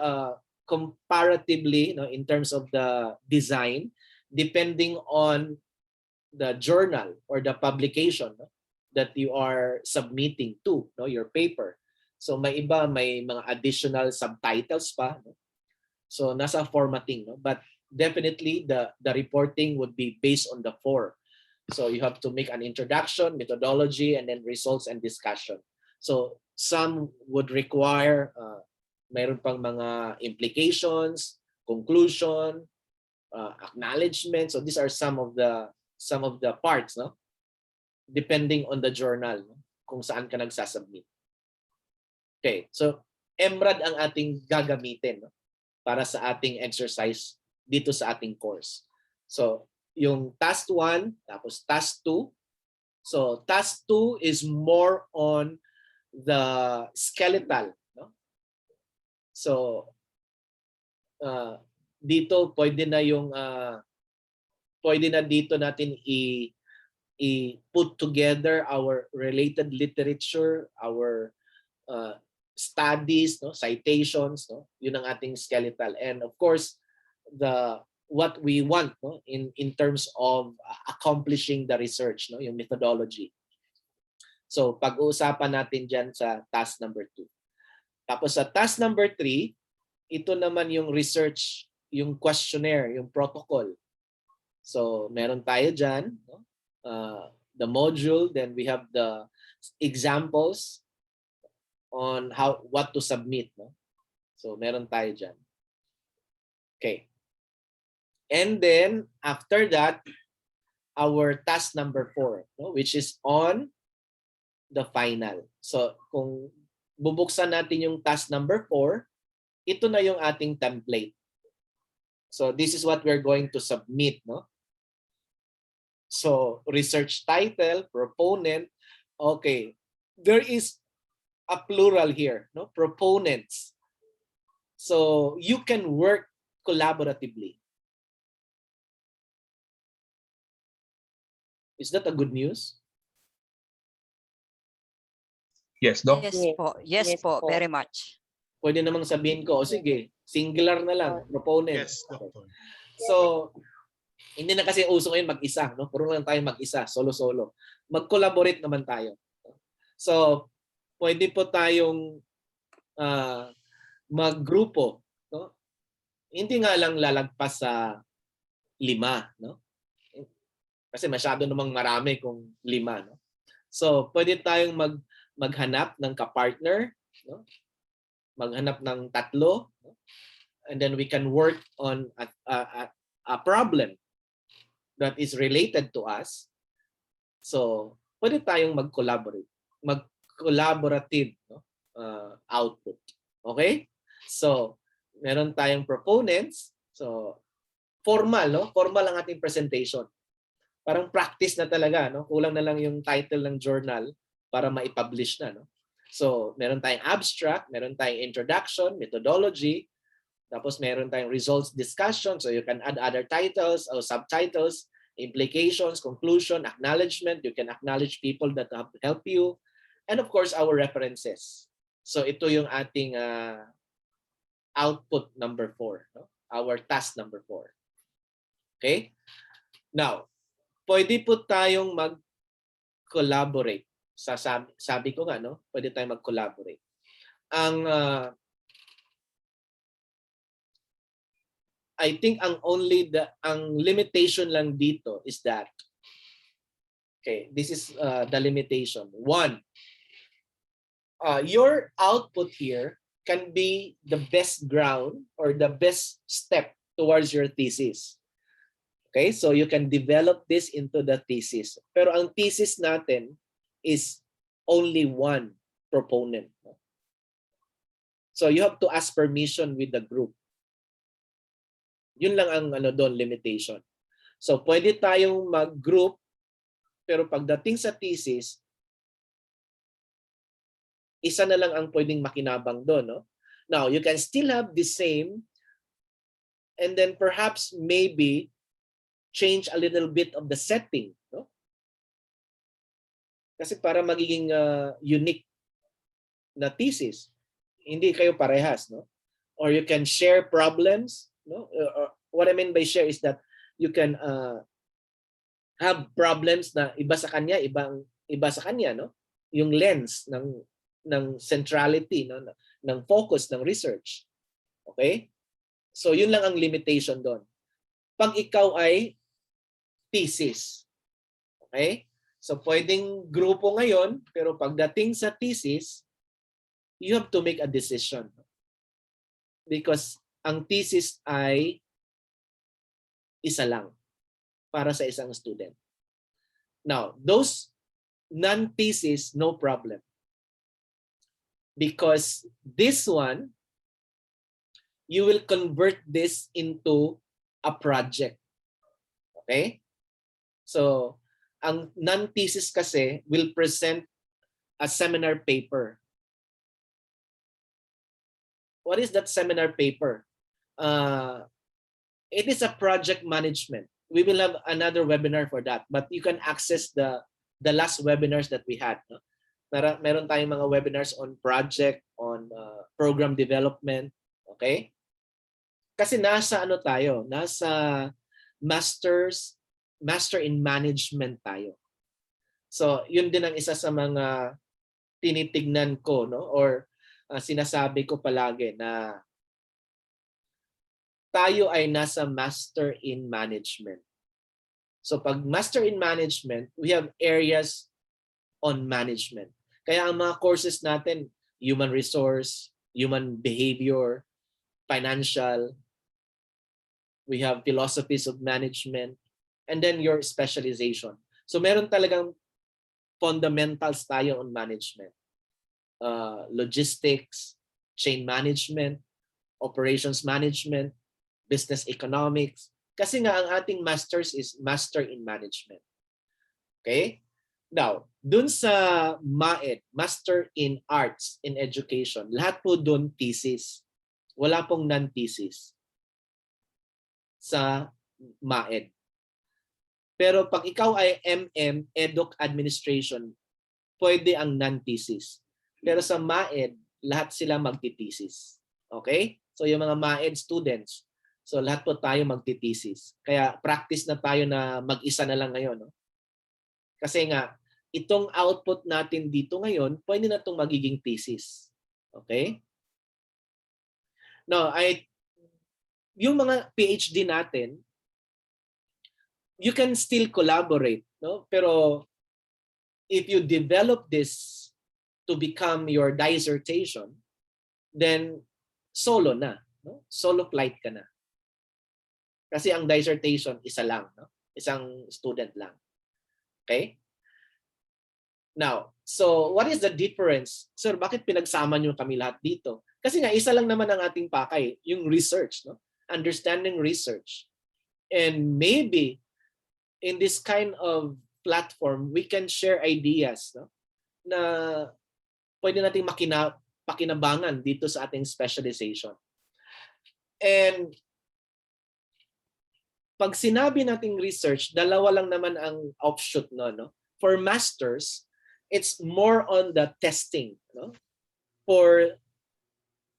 comparatively, no, in terms of the design, depending on the journal or the publication, no, that you are submitting to, no, your paper. So may iba, may mga additional subtitles pa, no? So nasa formatting, no? But definitely the reporting would be based on the 4. So you have to make an introduction, methodology, and then results and discussion. So some would require mayroon pang mga implications, conclusion, acknowledgement. So these are some of the parts, no? Depending on the journal, no? Kung saan ka nagsasubmit. Okay, so MRAD ang ating gagamitin, no? Para sa ating exercise dito sa ating course. So yung task 1, tapos task 2. So task 2 is more on the skeletal, no? So dito pwede na yung pwede na dito natin i-put together our related literature, our studies, no, citations, no? Yun ang ating skeletal. And of course, the what we want, no, in terms of accomplishing the research, no, yung methodology. So pag-uusapan natin diyan sa task number 2. Tapos sa task number 3, ito naman yung research, yung questionnaire, yung protocol. So meron tayo diyan, no? The module, then we have the examples on what to submit, no? So meron tayo diyan. Okay. And then after that, our task number 4, no, which is on the final. So kung bubuksan natin yung task number 4, ito na yung ating template. So this is what we're going to submit, no? So research title, proponent. Okay. There is a plural here, no? Proponents. So you can work collaboratively. Is that a good news? Yes, Doc. Yes po, very much. Pwede namang sabihin ko, o sige, singular na lang, proponent. Yes, Doctor. So, hindi na kasi uso ngayon mag-isa, no? Puro lang tayo mag-isa, solo-solo. Mag-collaborate naman tayo. So, pwede po tayong maggrupo, no? Hindi nga lang lalagpas sa 5, no? Kasi masyado namang marami kung 5, no? So, pwede tayong maghanap ng kapartner, no? Maghanap ng 3, no? And then we can work on a problem that is related to us. So, pwede tayong mag-collaborate, mag-collaborative, no? Output. Okay? So, meron tayong proponents. So, formal, no? Formal ang ating presentation. Parang practice na talaga, no? Kulang na lang yung title ng journal para ma-publish na, no? So, meron tayong abstract, meron tayong introduction, methodology, tapos meron tayong results discussion, so you can add other titles or subtitles, implications, conclusion, acknowledgement, you can acknowledge people that have helped you, and of course, our references. So, ito yung ating output number 4, no? Our task number 4. Okay? Now, pwede po tayong mag-collaborate. Sabi ko nga, no? Pwede tayong mag-collaborate. I think ang limitation lang dito is that, okay, this is the limitation. 1, your output here can be the best ground or the best step towards your thesis. Okay, so you can develop this into the thesis. Pero ang thesis natin is only one proponent. So you have to ask permission with the group. Yun lang ang doon limitation. So pwede tayong mag-group, pero pagdating sa thesis, isa na lang ang pwedeng makinabang doon, no? Now, you can still have the same, and then perhaps maybe change a little bit of the setting, no? Kasi para magiging unique na thesis, hindi kayo parehas, no? Or you can share problems, no? What I mean by share is that you can have problems na iba sa kanya, iba sa kanya, no? Yung lens ng centrality, no? Ng focus ng research. Okay? So yun lang ang limitation doon. Pag ikaw ay thesis. Okay? So pwedeng grupo ngayon, pero pagdating sa thesis, you have to make a decision. Because ang thesis ay isa lang para sa isang student. Now, those non-thesis, no problem. Because this one, you will convert this into a project. Okay? So, ang non-thesis kasi will present a seminar paper. What is that seminar paper? It is a project management. We will have another webinar for that, but you can access the last webinars that we had. No? Meron tayong mga webinars on project, on program development. Okay? Kasi nasa ano tayo, nasa master in management tayo. So, yun din ang isa sa mga tinitignan ko, no? Or sinasabi ko palagi na tayo ay nasa master in management. So, pag master in management, we have areas on management. Kaya ang mga courses natin, human resource, human behavior, financial, we have philosophies of management, and then your specialization. So meron talagang fundamentals tayo on management. Logistics, chain management, operations management, business economics. Kasi nga ang ating masters is master in management. Okay? Now, dun sa MAED, Master in Arts in Education, lahat po dun thesis. Wala pong non-thesis sa MAED. Pero pag ikaw ay MM, Educ Administration, pwede ang non-thesis. Pero sa MAED, lahat sila magti-thesis. Okay? So yung mga MAED students, so lahat po tayo magti-thesis. Kaya practice na tayo na mag-isa na lang ngayon. No? Kasi nga, itong output natin dito ngayon, pwede na itong magiging thesis. Okay? Now, yung mga PhD natin, you can still collaborate, no? Pero if you develop this to become your dissertation, then solo na, no? Solo flight ka na. Kasi ang dissertation isa lang, no? Isang student lang. Okay? Now, so what is the difference? Sir, bakit pinagsama niyo kami lahat dito? Kasi nga isa lang naman ang ating pakay, yung research, no? Understanding research. And maybe in this kind of platform, we can share ideas, no? Na pwede nating pakinabangan dito sa ating specialization. And pag sinabi nating research, dalawa lang naman ang offshoot no? For masters, it's more on the testing, no? For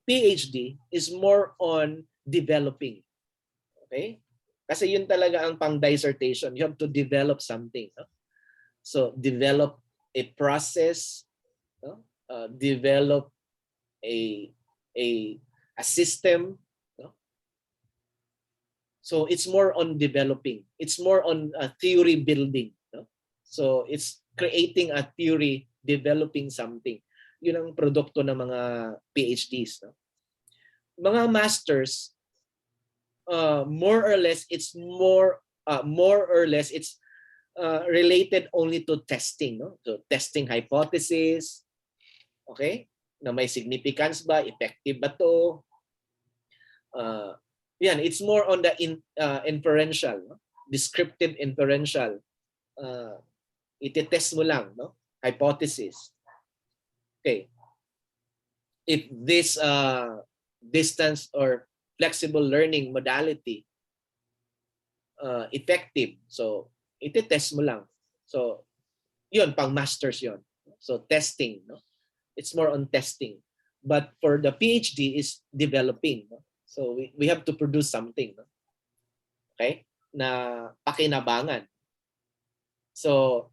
PhD is more on developing. Okay? Kasi yun talaga ang pang-dissertation. You have to develop something. No? So, develop a process, no? Develop a system. No? So, it's more on developing. It's more on theory building. No? So, it's creating a theory, developing something. Yun ang produkto ng mga PhDs. No? Mga masters, more or less it's related only to testing, no? So testing hypothesis, okay? Na may significance ba, effective ba to? Yan, it's more on the inferential, no? Descriptive inferential. Iti-test mo lang, no? Hypothesis. Okay. If this distance or flexible learning modality effective, so iti-test mo lang. So yun, pang masters yun. So testing, no? It's more on testing. But for the PhD is developing, no? So we have to produce something, no? Okay? Na pakinabangan. So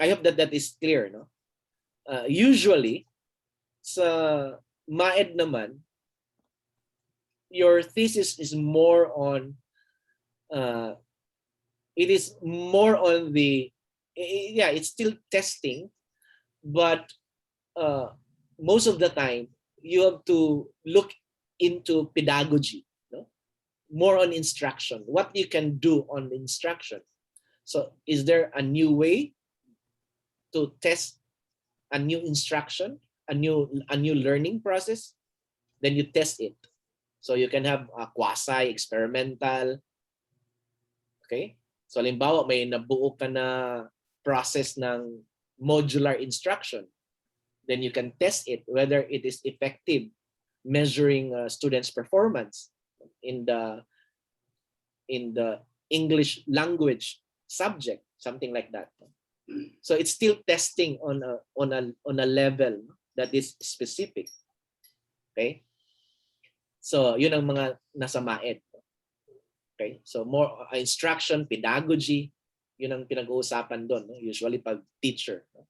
I hope that is clear, no? Usually sa MAED naman, your thesis is more on it is more on the it's still testing, but most of the time you have to look into pedagogy, no? More on instruction, what you can do on instruction. So is there a new way to test a new instruction, a new learning process? Then you test it. So you can have a quasi-experimental. Okay? So halimbawa may nabuo ka na process ng modular instruction. Then you can test it whether it is effective measuring students' performance in the English language subject, something like that. So it's still testing on a level that is specific. Okay? So, yun ang mga nasa MAED. Okay? So, more instruction, pedagogy, yun ang pinag-uusapan doon, no? Usually pag teacher. No?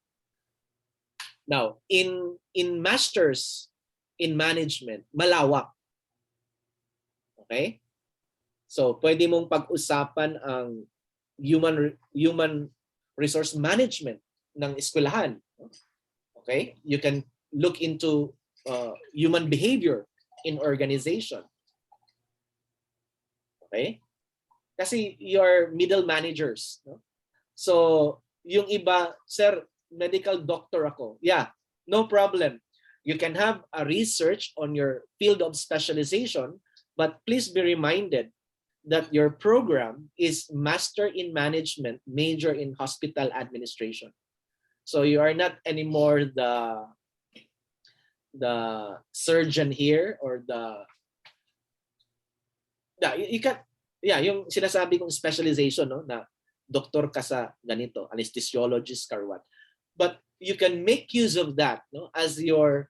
Now, in masters in management, malawak. Okay? So, pwede mong pag-usapan ang human resource management ng eskwelahan. Okay? You can look into human behavior in organization. Okay? Kasi you're middle managers. No? So, yung iba, sir, medical doctor ako. Yeah, no problem. You can have a research on your field of specialization, but please be reminded that your program is Master in Management, Major in Hospital Administration. So you are not anymore the surgeon here or yung sinasabi kong specialization, no, na doktor ka sa ganito, anesthesiologist or what. But you can make use of that, no, as your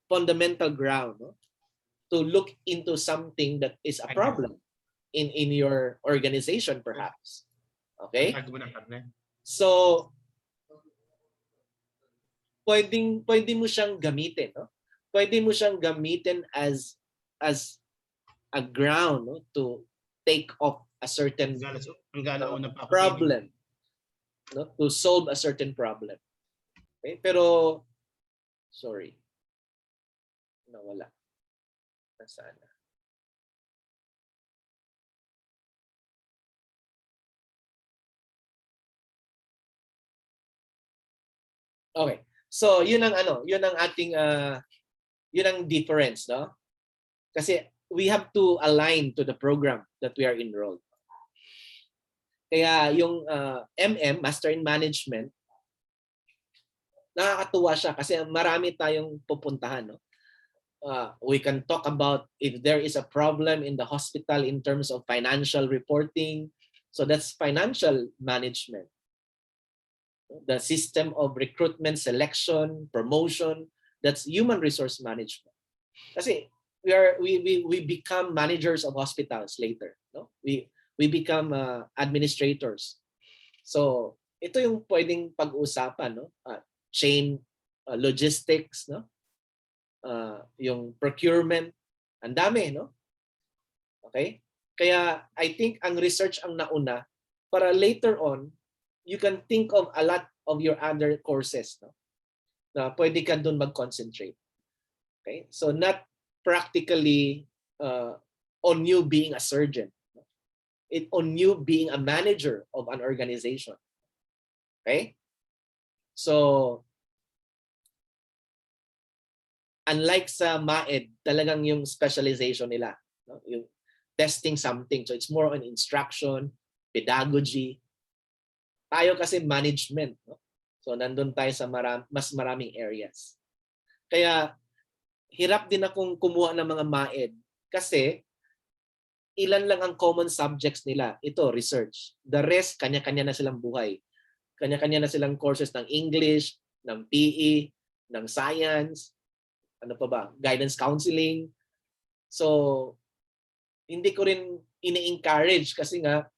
fundamental ground, no, to look into something that is a problem in your organization perhaps. Okay? So pwede mo siyang gamitin, no? Pwede mo siyang gamitin as a ground, no, to take off a certain problem, no, to solve a certain problem. Okay? Pero sorry. Nawala. Nasaan na? Okay. So, yun ang ating yun ang difference, no? Kasi we have to align to the program that we are enrolled. Kaya yung Master in Management, nakakatuwa siya kasi marami tayong pupuntahan, no? We can talk about if there is a problem in the hospital in terms of financial reporting. So that's financial management. The system of recruitment, selection, promotion, that's human resource management. Kasi we become managers of hospitals later, no? We become administrators. So ito yung pwedeng pag-usapan, no? Chain logistics, no? Yung procurement, ang dami, no? Okay? Kaya I think ang research ang nauna para later on you can think of a lot of your other courses, no? Na pwede ka doon mag-concentrate. Okay? So not practically on you being a surgeon. It on you being a manager of an organization. Okay? So unlike sa MAED, talagang yung specialization nila, no? Yung testing something. So it's more on instruction, pedagogy. Tayo kasi management, no? So nandun tayo sa mas maraming areas. Kaya hirap din akong kumuha ng mga MAED kasi ilan lang ang common subjects nila. Ito, research. The rest, kanya-kanya na silang buhay. Kanya-kanya na silang courses ng English, ng PE, ng science, ano pa ba, guidance counseling. So, hindi ko rin ini-encourage kasi nga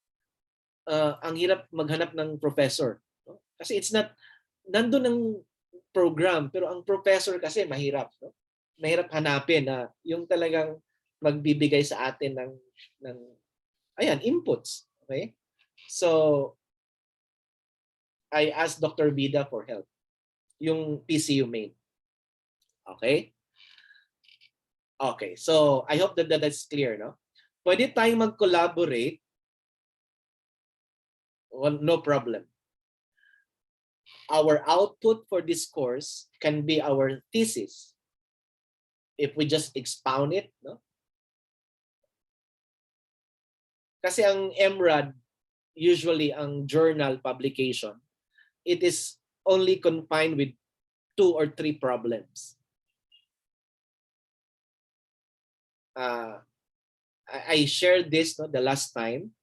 ang hirap maghanap ng professor. No? Kasi it's not, nandun ang program, pero ang professor kasi mahirap. No? Mahirap hanapin na yung talagang magbibigay sa atin ng inputs. Okay? So, I asked Dr. Bida for help. Yung PCU main. Okay? Okay. So, I hope that that's clear, no? Pwede tayong mag-collaborate. Well, no problem. Our output for this course can be our thesis. If we just expound it, no? Kasi ang MRAD, usually ang journal publication, it is only confined with 2 or 3 problems. I shared this, no, the last time.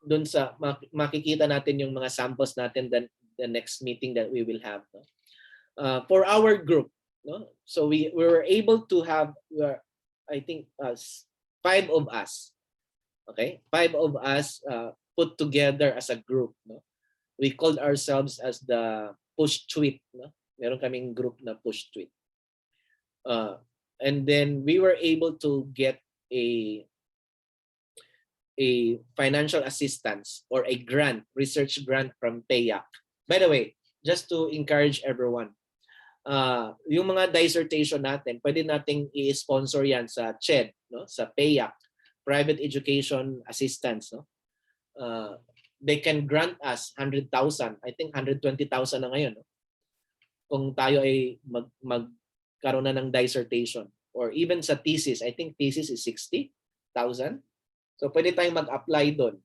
Doon sa makikita natin yung mga samples natin the next meeting that we will have. No? For our group, no? So we were able to have, I think, 5 of us. Okay, 5 of us put together as a group. No? We called ourselves as the push tweet. No? Meron kaming group na push tweet. And then we were able to get a financial assistance or a grant, research grant from PAYAC. By the way, just to encourage everyone, yung mga dissertation natin, pwede nating i-sponsor yan sa CHED, no? Sa PAYAC, Private Education Assistance. No? They can grant us 100,000. I think 120,000 na ngayon. No? Kung tayo ay magkaroon na ng dissertation. Or even sa thesis, I think thesis is 60,000. So pwede tayong mag-apply doon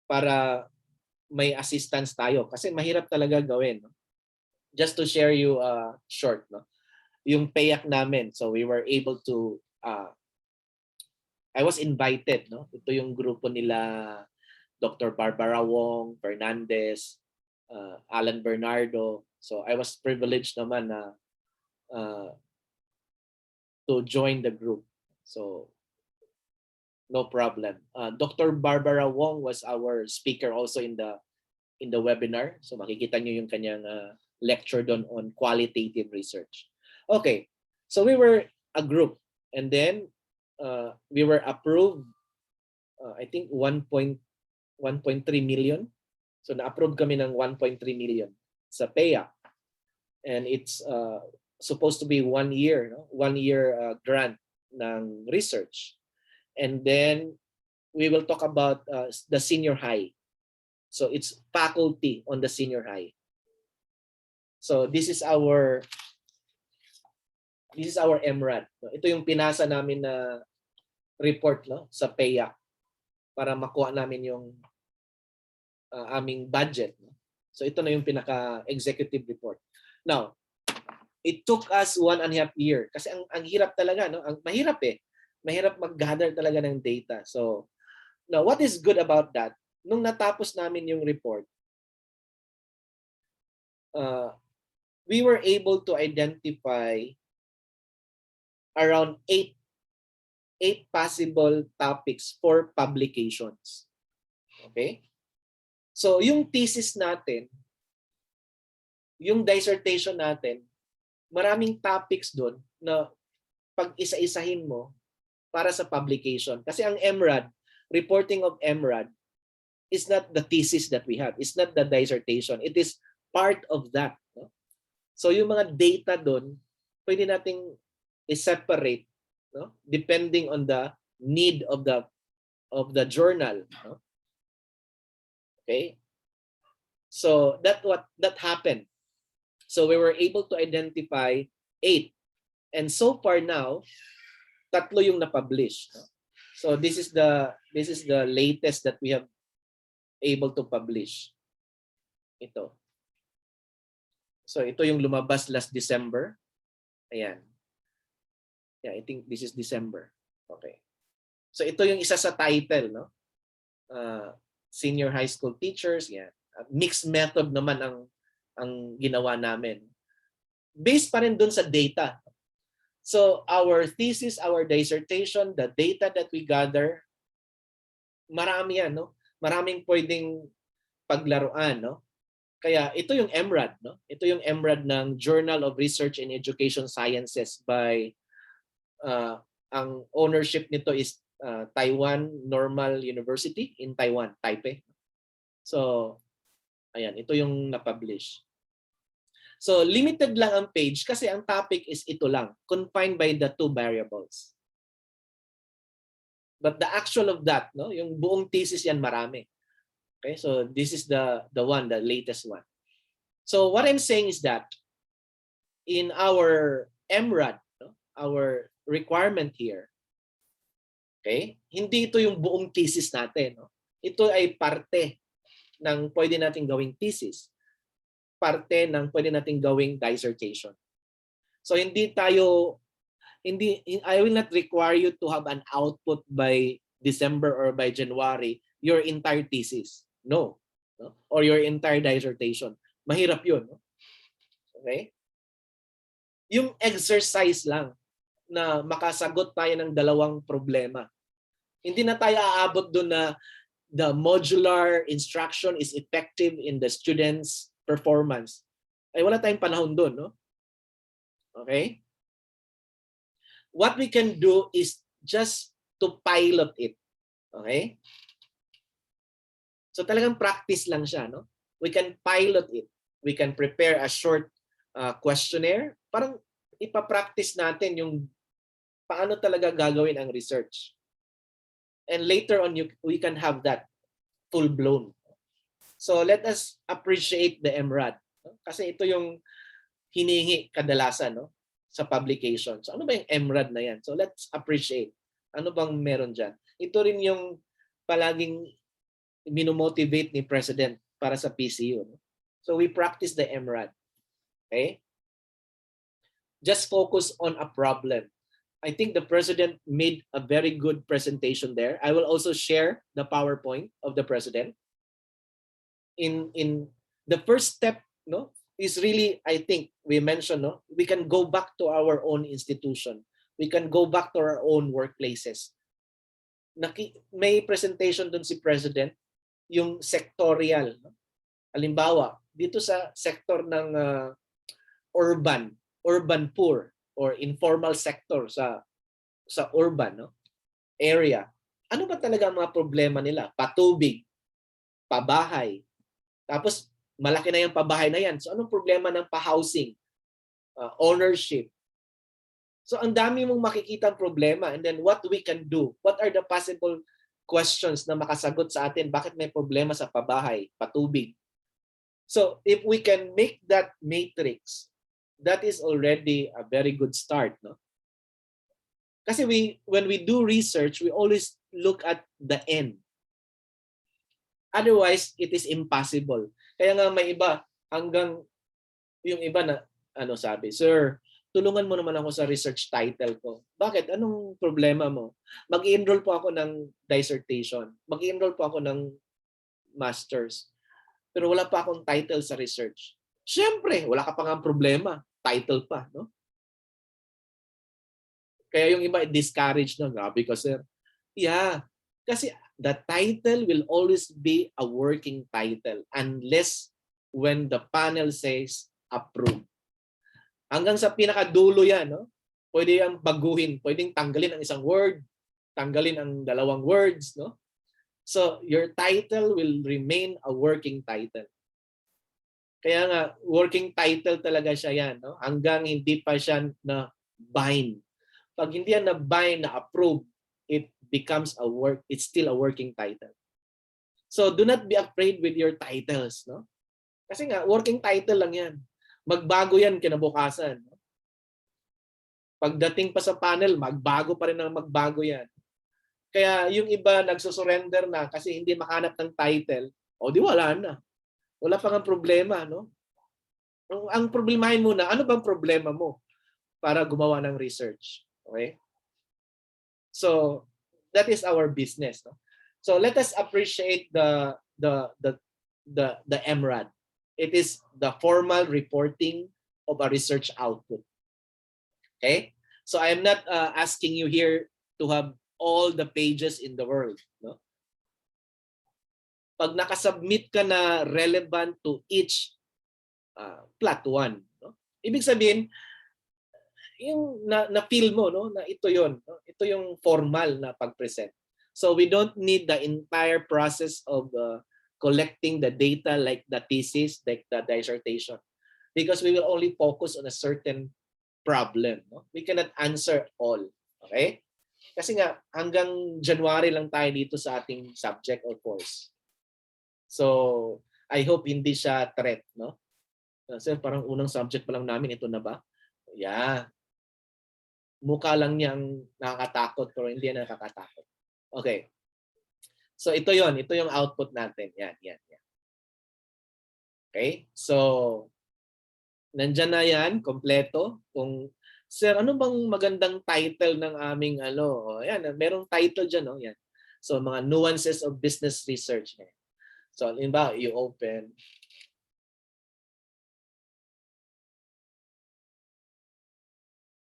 para may assistance tayo. Kasi mahirap talaga gawin. No? Just to share you short. No? Yung PAYAC namin, so we were able to, I was invited. No? Ito yung grupo nila Dr. Barbara Wong, Fernandez, Alan Bernardo. So I was privileged naman na to join the group. So no problem. Dr. Barbara Wong was our speaker also in the webinar. So makikita niyo yung kanyang lecture doon on qualitative research. Okay. So we were a group and then we were approved I think 1.3 million. So na-approve kami ng 1.3 million sa PAYAC. And it's supposed to be 1 year, no? 1 year grant ng research. And then we will talk about the senior high. So it's faculty on the senior high. So this is our MRAD. Ito yung pinasa namin na report, no, sa PAYAC para makuha namin yung aming budget. No? So ito na yung pinaka-executive report. Now, it took us 1.5 years kasi ang hirap talaga, no? Ang mahirap mahirap mag-gather talaga ng data. So, now what is good about that? Nung natapos namin yung report, we were able to identify around 8 possible topics for publications. Okay? So, yung thesis natin, yung dissertation natin, maraming topics doon na pag isa-isahin mo para sa publication. Kasi ang MRAD, reporting of MRAD, is not the thesis that we have. It's not the dissertation. It is part of that. No? So yung mga data doon, pwede nating i-separate, no? Depending on the need of the journal. No? Okay? So that happened. So we were able to identify 8. And so far now, 3 yung na-publish. No? So this is the latest that we have able to publish. Ito. So ito yung lumabas last December. Ayan. Yeah, I think this is December. Okay. So ito yung isa sa title, no? Senior high school teachers, yan. Mixed method naman ang ginawa namin. Based pa rin dun sa data. So our thesis, our dissertation, the data that we gather, marami yan, no? Maraming pwedeng paglaruan, no? Kaya ito yung MRAD, no? Ito yung MRAD ng Journal of Research in Education Sciences by ang ownership nito is Taiwan Normal University in Taiwan, Taipei. So ayan, ito yung na-publish. So limited lang ang page kasi ang topic is ito lang, confined by the 2 variables. But the actual of that, no, yung buong thesis yan marami. Okay, so this is the latest one. So what I'm saying is that in our MRAD, no, our requirement here, okay, hindi ito yung buong thesis natin. No? Ito ay parte ng pwede nating gawing thesis. Parte ng pwede nating gawing dissertation. So I will not require you to have an output by December or by January, your entire thesis. No. Or your entire dissertation. Mahirap yun. No? Okay? Yung exercise lang na makasagot tayo ng dalawang problema. Hindi na tayo aabot doon na the modular instruction is effective in the student's performance. Ay wala tayong panahon doon, no? Okay? What we can do is just to pilot it. Okay? So talagang practice lang siya, no? We can pilot it. We can prepare a short questionnaire. Parang ipapractice natin yung paano talaga gagawin ang research. And later on, we can have that full-blown. So let us appreciate the MRAD. No? Kasi ito yung hinihingi kadalasan, no? Sa publication. So ano ba yung MRAD na yan? So let's appreciate. Ano bang meron dyan? Ito rin yung palaging minomotivate ni President para sa PCU. No? So we practice the MRAD. Okay? Just focus on a problem. I think the President made a very good presentation there. I will also share the PowerPoint of the President. In the first step, no, is really, I think we mentioned, no, we can go back to our own institution. We can go back to our own workplaces. May presentation dun si President, yung sectorial. No? Halimbawa, dito sa sector ng urban poor or informal sector sa urban, no, area. Ano ba talaga ang mga problema nila? Patubig, pabahay. Tapos malaki na yung pabahay na yan. So anong problema ng pa-housing? Ownership. So ang dami mong makikita problema, and then what we can do? What are the possible questions na makasagot sa atin? Bakit may problema sa pabahay, patubig? So if we can make that matrix, that is already a very good start, no? Kasi when we do research, we always look at the end. Otherwise, it is impossible. Kaya nga may iba, hanggang yung iba na, sabi, "Sir, tulungan mo naman ako sa research title ko." Bakit? Anong problema mo? Mag-i-enroll po ako ng dissertation. Mag-i-enroll po ako ng master's. Pero wala pa akong title sa research. Siyempre, wala ka pa nga problema. Title pa, no? Kaya yung iba discouraged na, "Grabe ka, sir." Yeah, kasi the title will always be a working title unless when the panel says approve. Hanggang sa pinakadulo yan, no? Pwede yung baguhin, pwedeng tanggalin ang isang word, tanggalin ang dalawang words, no? So your title will remain a working title. Kaya nga, working title talaga siya yan, no? Hanggang hindi pa siya na bind. Pag hindi yan na bind, na approve, it becomes it's still a working title. So do not be afraid with your titles, no? Kasi nga, working title lang yan. Magbago yan kinabukasan. No? Pagdating pa sa panel, magbago pa rin ang magbago yan. Kaya yung iba nagsusurrender na kasi hindi makanap ng title, o di wala na. Wala pang problema, no? Ang problemahin muna, ano bang problema mo para gumawa ng research? Okay? So, that is our business, no? So, let us appreciate the MRAD. It is the formal reporting of a research output. Okay? So, I am not asking you here to have all the pages in the world, no? Pag nakasubmit ka na relevant to each plot 1, no? Ibig sabihin, yung na-feel mo, no, na ito yon, no? Ito yung formal na pag-present. So we don't need the entire process of collecting the data like the thesis, like the dissertation, because we will only focus on a certain problem, no? We cannot answer all. Okay? Kasi nga hanggang January lang tayo dito sa ating subject or course. So, I hope hindi siya threat, no? Kasi parang unang subject pa lang namin, ito na ba? Yeah. Mukha lang niya ang nakakatakot pero hindi yan nakakatakot. Okay. So, ito yon, ito yung output natin. Yan. Okay? So, nandyan na yan, kompleto. Kung, sir, ano bang magandang title ng aming yan, merong title dyan, no? Yan. So, mga nuances of business research. So, halimbawa, you open.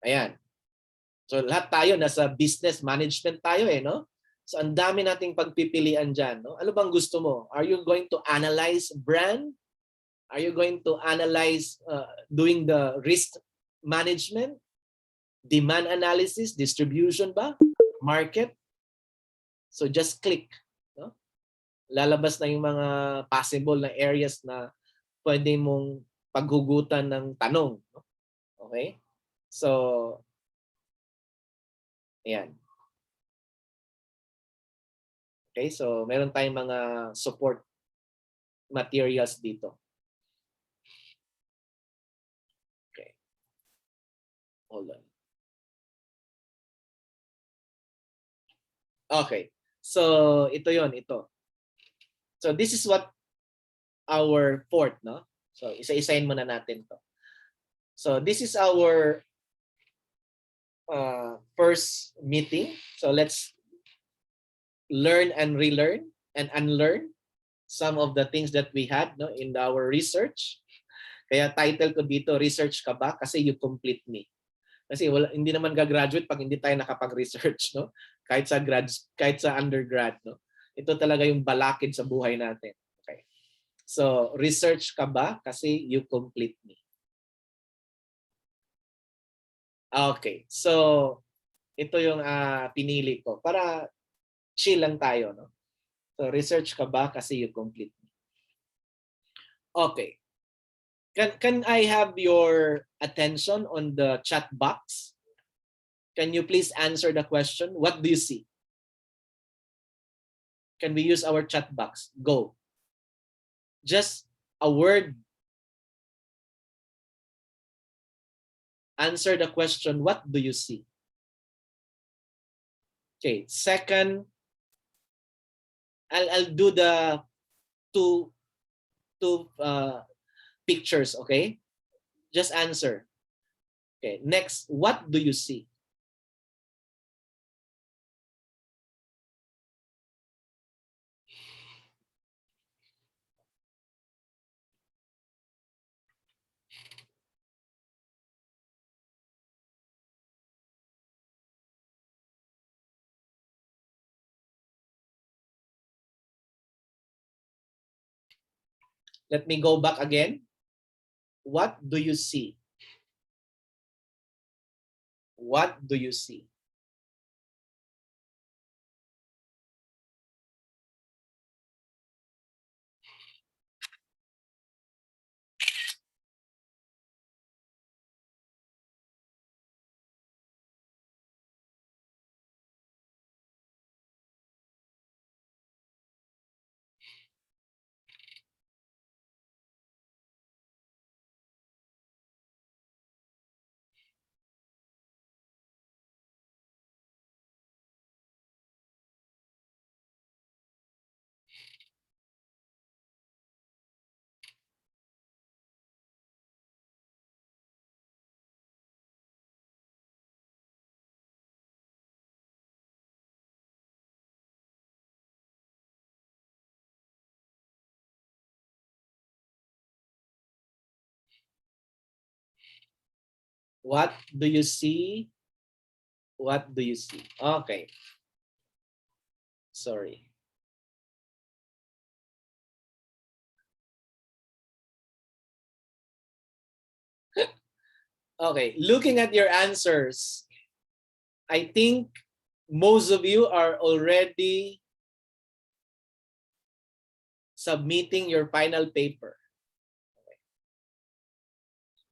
Ayan. So lahat tayo nasa business management tayo no? So ang dami nating pagpipilian diyan, no? Ano bang gusto mo? Are you going to analyze brand? Are you going to analyze doing the risk management? Demand analysis, distribution ba? Market? So just click, no? Lalabas na yung mga possible na areas na pwede mong paghugutan ng tanong, no? Okay? So ayan. Okay, so meron tayong mga support materials dito. Okay. Hold on. Okay. So ito 'yon, ito. So this is what our fourth, no? So isa-isahin muna natin 'to. So this is our first meeting. So let's learn and relearn and unlearn some of the things that we had, no, in our research. Kaya title ko dito, research ka ba? Kasi you complete me. Kasi hindi naman gagraduate pag hindi tayo nakapag-research, no? Kahit sa undergrad, no? Ito talaga yung balakid sa buhay natin. Okay. So, research ka ba? Kasi you complete me. Okay. So, ito yung pinili ko para chill lang tayo, no? So, research ka ba? Kasi you complete me. Okay. Can I have your attention on the chat box? Can you please answer the question? What do you see? Can we use our chat box? Go. Just a word. Answer the question, what do you see? Okay, second, I'll do the two pictures, okay? Just answer. Okay, next, what do you see? Let me go back again. What do you see? What do you see? What do you see? What do you see? Okay. Sorry. Okay, looking at your answers, I think most of you are already submitting your final paper. Okay.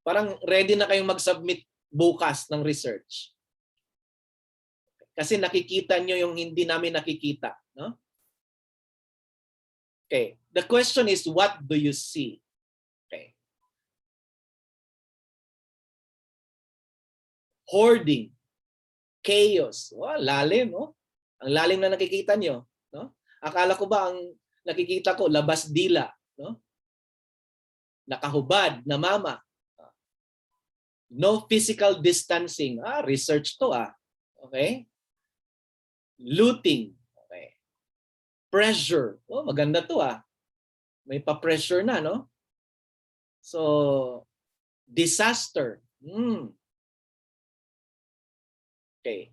Parang ready na kayong mag-submit bukas ng research. Kasi nakikita nyo yung hindi namin nakikita, no? Okay, the question is, what do you see? Okay. Hoarding, chaos. Wow, lalim, no? Ang lalim na nakikita nyo, no? Akala ko ba ang nakikita ko labas dila, no? Nakahubad na mama. No physical distancing. Research to Okay? Looting. Okay. Pressure. Maganda to May pa-pressure na, no? So, disaster. Okay.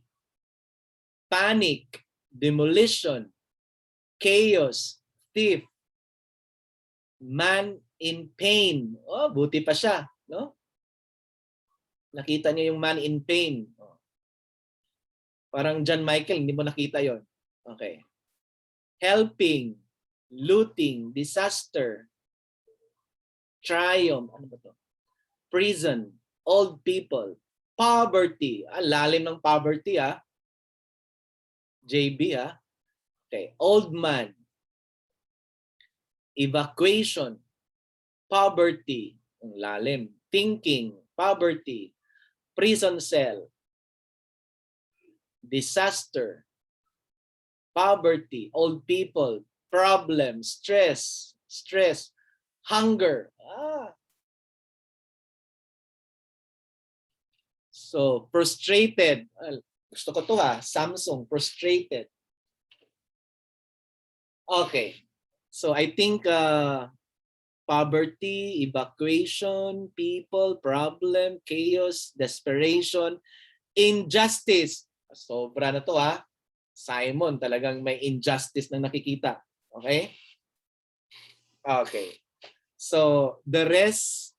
Panic, demolition, chaos, thief, man in pain. Oh, buti pa siya, no? Nakita niyo yung man in pain. Oh. Parang John Michael, hindi mo nakita yon. Okay. Helping, looting, disaster, triumph, ano ba to? Prison, old people, poverty. Lalim ng poverty, ha? JB, ha? Okay. Old man, evacuation, poverty, ang lalim, thinking, poverty, prison cell, disaster, poverty, old people, problem, stress, hunger. So, frustrated. Gusto ko to, ha? Samsung, frustrated. Okay. So, I think poverty, evacuation, people, problem, chaos, desperation, injustice. Sobra na to, ha? Simon, talagang may injustice na nakikita. Okay? Okay. So, the rest,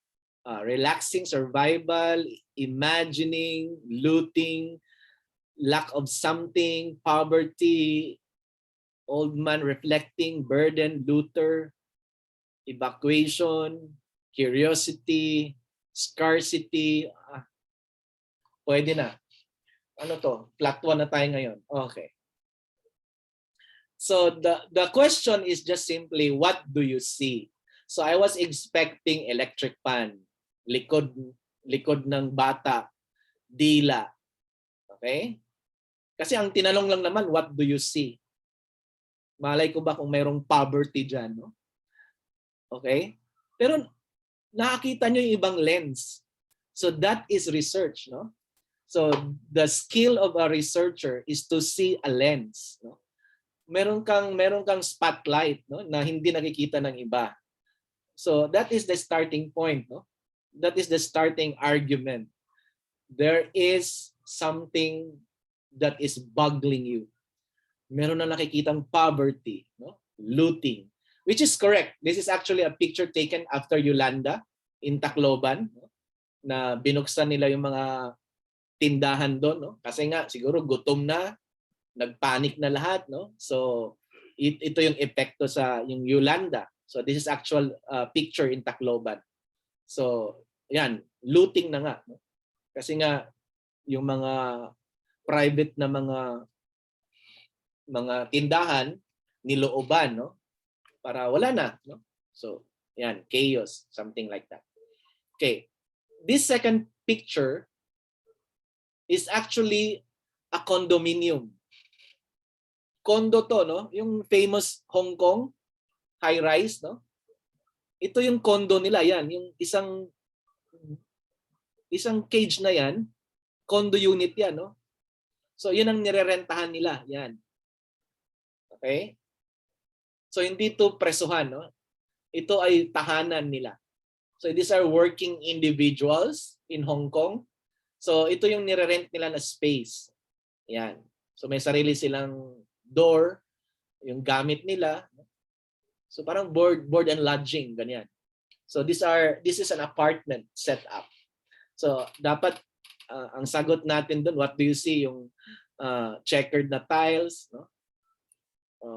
relaxing, survival, imagining, looting, lack of something, poverty, old man reflecting, burden, looter, evacuation, curiosity, scarcity. Pwede na. Ano to? Flat 1 na tayo ngayon. Okay. So the question is just simply, what do you see? So I was expecting electric fan, likod ng bata, dila. Okay? Kasi ang tinanong lang naman, what do you see? Malay ko ba kung mayroong poverty dyan, no? Okay? Pero nakakita nyo yung ibang lens. So that is research, no? So the skill of a researcher is to see a lens, no? Meron kang spotlight, no, na hindi nakikita ng iba. So that is the starting point, no? That is the starting argument. There is something that is boggling you. Meron na nakikitang poverty, no? Looting, which is correct. This is actually a picture taken after Yolanda in Tacloban, no? Na binuksan nila yung mga tindahan doon, no? Kasi nga siguro gutom na, nagpanic na lahat, no? So ito yung epekto sa yung Yolanda. So this is actual picture in Tacloban. So yan, looting na nga, no? Kasi nga yung mga private na mga tindahan nilooban, no? Para wala na, no? So yan, chaos, something like that. Okay. This second picture is actually a condominium. Condo to, no? Yung famous Hong Kong high-rise, no? Ito yung condo nila, yan. Yung isang cage na yan, condo unit yan, no? So, yun ang nirerentahan nila, yan. Okay? So, hindi to presuhan, no? Ito ay tahanan nila. So, these are working individuals in Hong Kong. So, ito yung nirerent nila na space. Yan. So, may sarili silang door, yung gamit nila. So parang board and lodging, ganyan. So this is an apartment setup. So dapat ang sagot natin doon, what do you see? Yung checkered na tiles, no?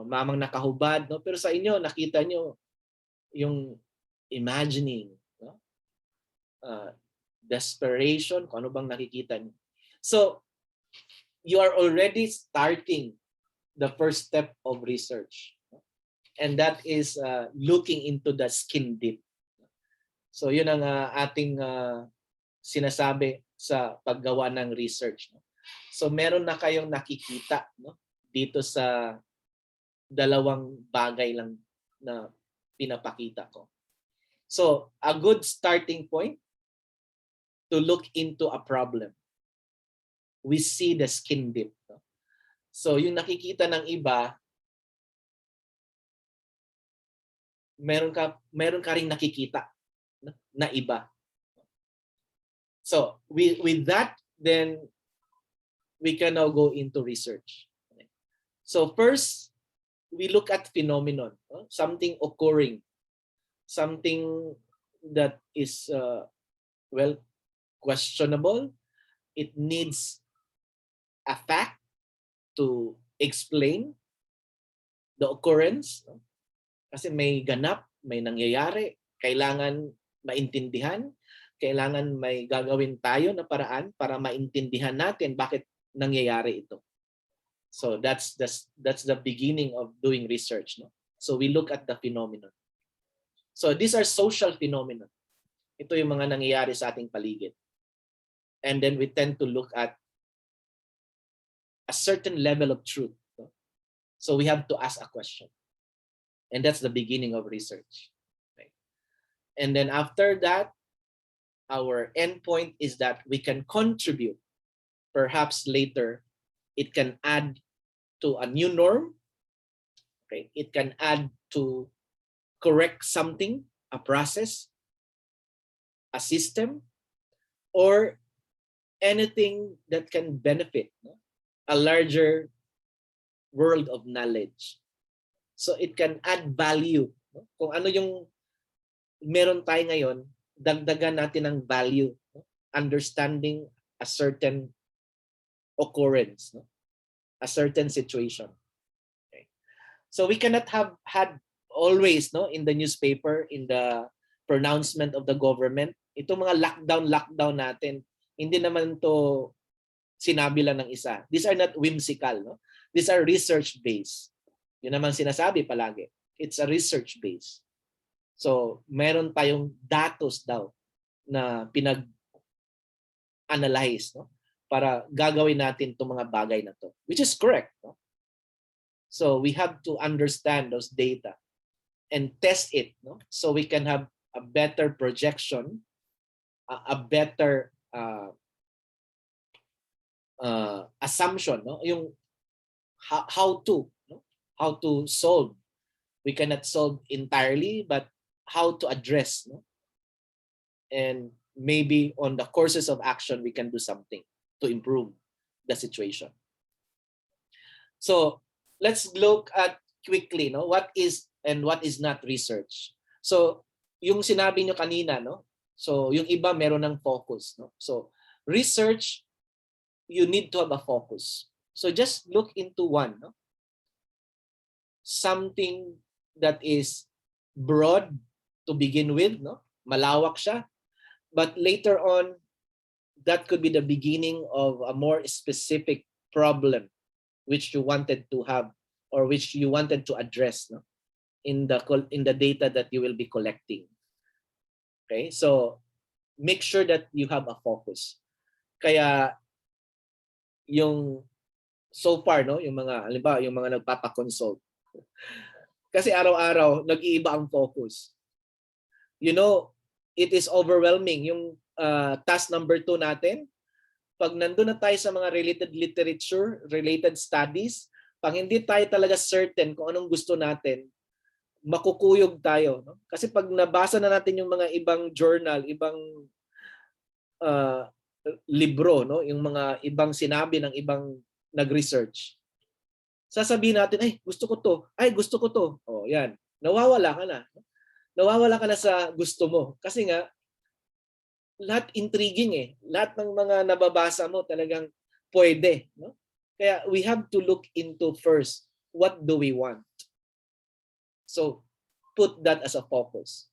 Mamang nakahubad, no? Pero sa inyo nakita nyo yung imagining, no? Desperation, kung ano bang nakikita nyo. So you are already starting the first step of research. And that is looking into the skin deep. So yun ang ating sinasabi sa paggawa ng research. So meron na kayong nakikita, no? Dito sa dalawang bagay lang na pinapakita ko. So a good starting point to look into a problem. We see the skin deep. No? So yung nakikita ng iba, meron ka ring nakikita na iba. So with that, then we can now go into research. Okay. So first, we look at phenomenon, something occurring, something that is well, questionable. It needs a fact to explain the occurrence. Kasi may ganap, may nangyayari, kailangan maintindihan, kailangan may gagawin tayo na paraan para maintindihan natin bakit nangyayari ito. So that's the beginning of doing research, no? So we look at the phenomenon. So these are social phenomena. Ito yung mga nangyayari sa ating paligid. And then we tend to look at a certain level of truth. No? So we have to ask a question. And that's the beginning of research. Right? And then after that, our endpoint is that we can contribute. Perhaps later, it can add to a new norm. Okay? It can add to correct something, a process, a system, or anything that can benefit, no? A larger world of knowledge. So it can add value. No? Kung ano yung meron tayo ngayon, dagdagan natin ng value, no? Understanding a certain occurrence, no? A certain situation. Okay. So we cannot have had always, no, in the newspaper, in the pronouncement of the government, itong mga lockdown natin, hindi naman to sinabi lang ng isa. These are not whimsical, no? These are research-based. Yun naman sinasabi palagi. It's a research-based. So, meron tayong datos daw na pinag-analyze, no? Para gagawin natin itong mga bagay na to, which is correct, no? So, we have to understand those data and test it, no? So we can have a better projection, a better assumption, no? Yung how to, no? How to solve. We cannot solve entirely, but how to address, no? And maybe on the courses of action, we can do something to improve the situation. So let's look at quickly, no? What is and what is not research. So yung sinabi nyo kanina, no? So yung iba meron ng focus, no? So research, you need to have a focus. So just look into one, no? Something that is broad to begin with, no? Malawak siya. But later on, that could be the beginning of a more specific problem which you wanted to have or which you wanted to address, no? In the data that you will be collecting. Okay? So make sure that you have a focus. Kaya yung so far, no, yung mga halimbawa yung mga nagpapa-consult. Kasi araw-araw nag-iiba ang focus. You know, it is overwhelming yung task number 2 natin. Pag nandun na tayo sa mga related literature, related studies, pag hindi tayo talaga certain kung anong gusto natin, makukuyog tayo, no? Kasi pag nabasa na natin yung mga ibang journal, ibang libro, no, yung mga ibang sinabi ng ibang nag-research, sasabihin natin, ay gusto ko to, ay gusto ko to. Oh, yan. Nawawala ka na. Nawawala ka na sa gusto mo. Kasi nga lahat intriguing eh. Lahat ng mga nababasa mo talagang pwede, no? Kaya we have to look into first, what do we want? So put that as a focus.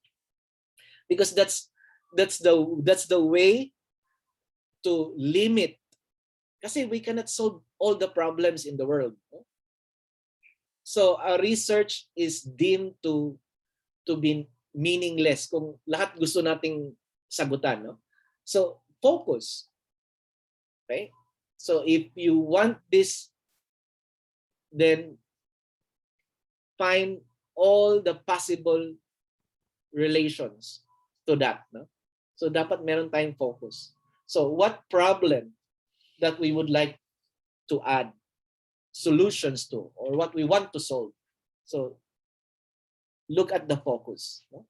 Because that's the way to limit, kasi we cannot solve all the problems in the world. No? So our research is deemed to be meaningless kung lahat gusto nating sagutan, no? So focus. Okay? So if you want this, then find all the possible relations to that, no? So dapat meron tayong focus. So what problem that we would like to add solutions to, or what we want to solve. So look at the focus, no?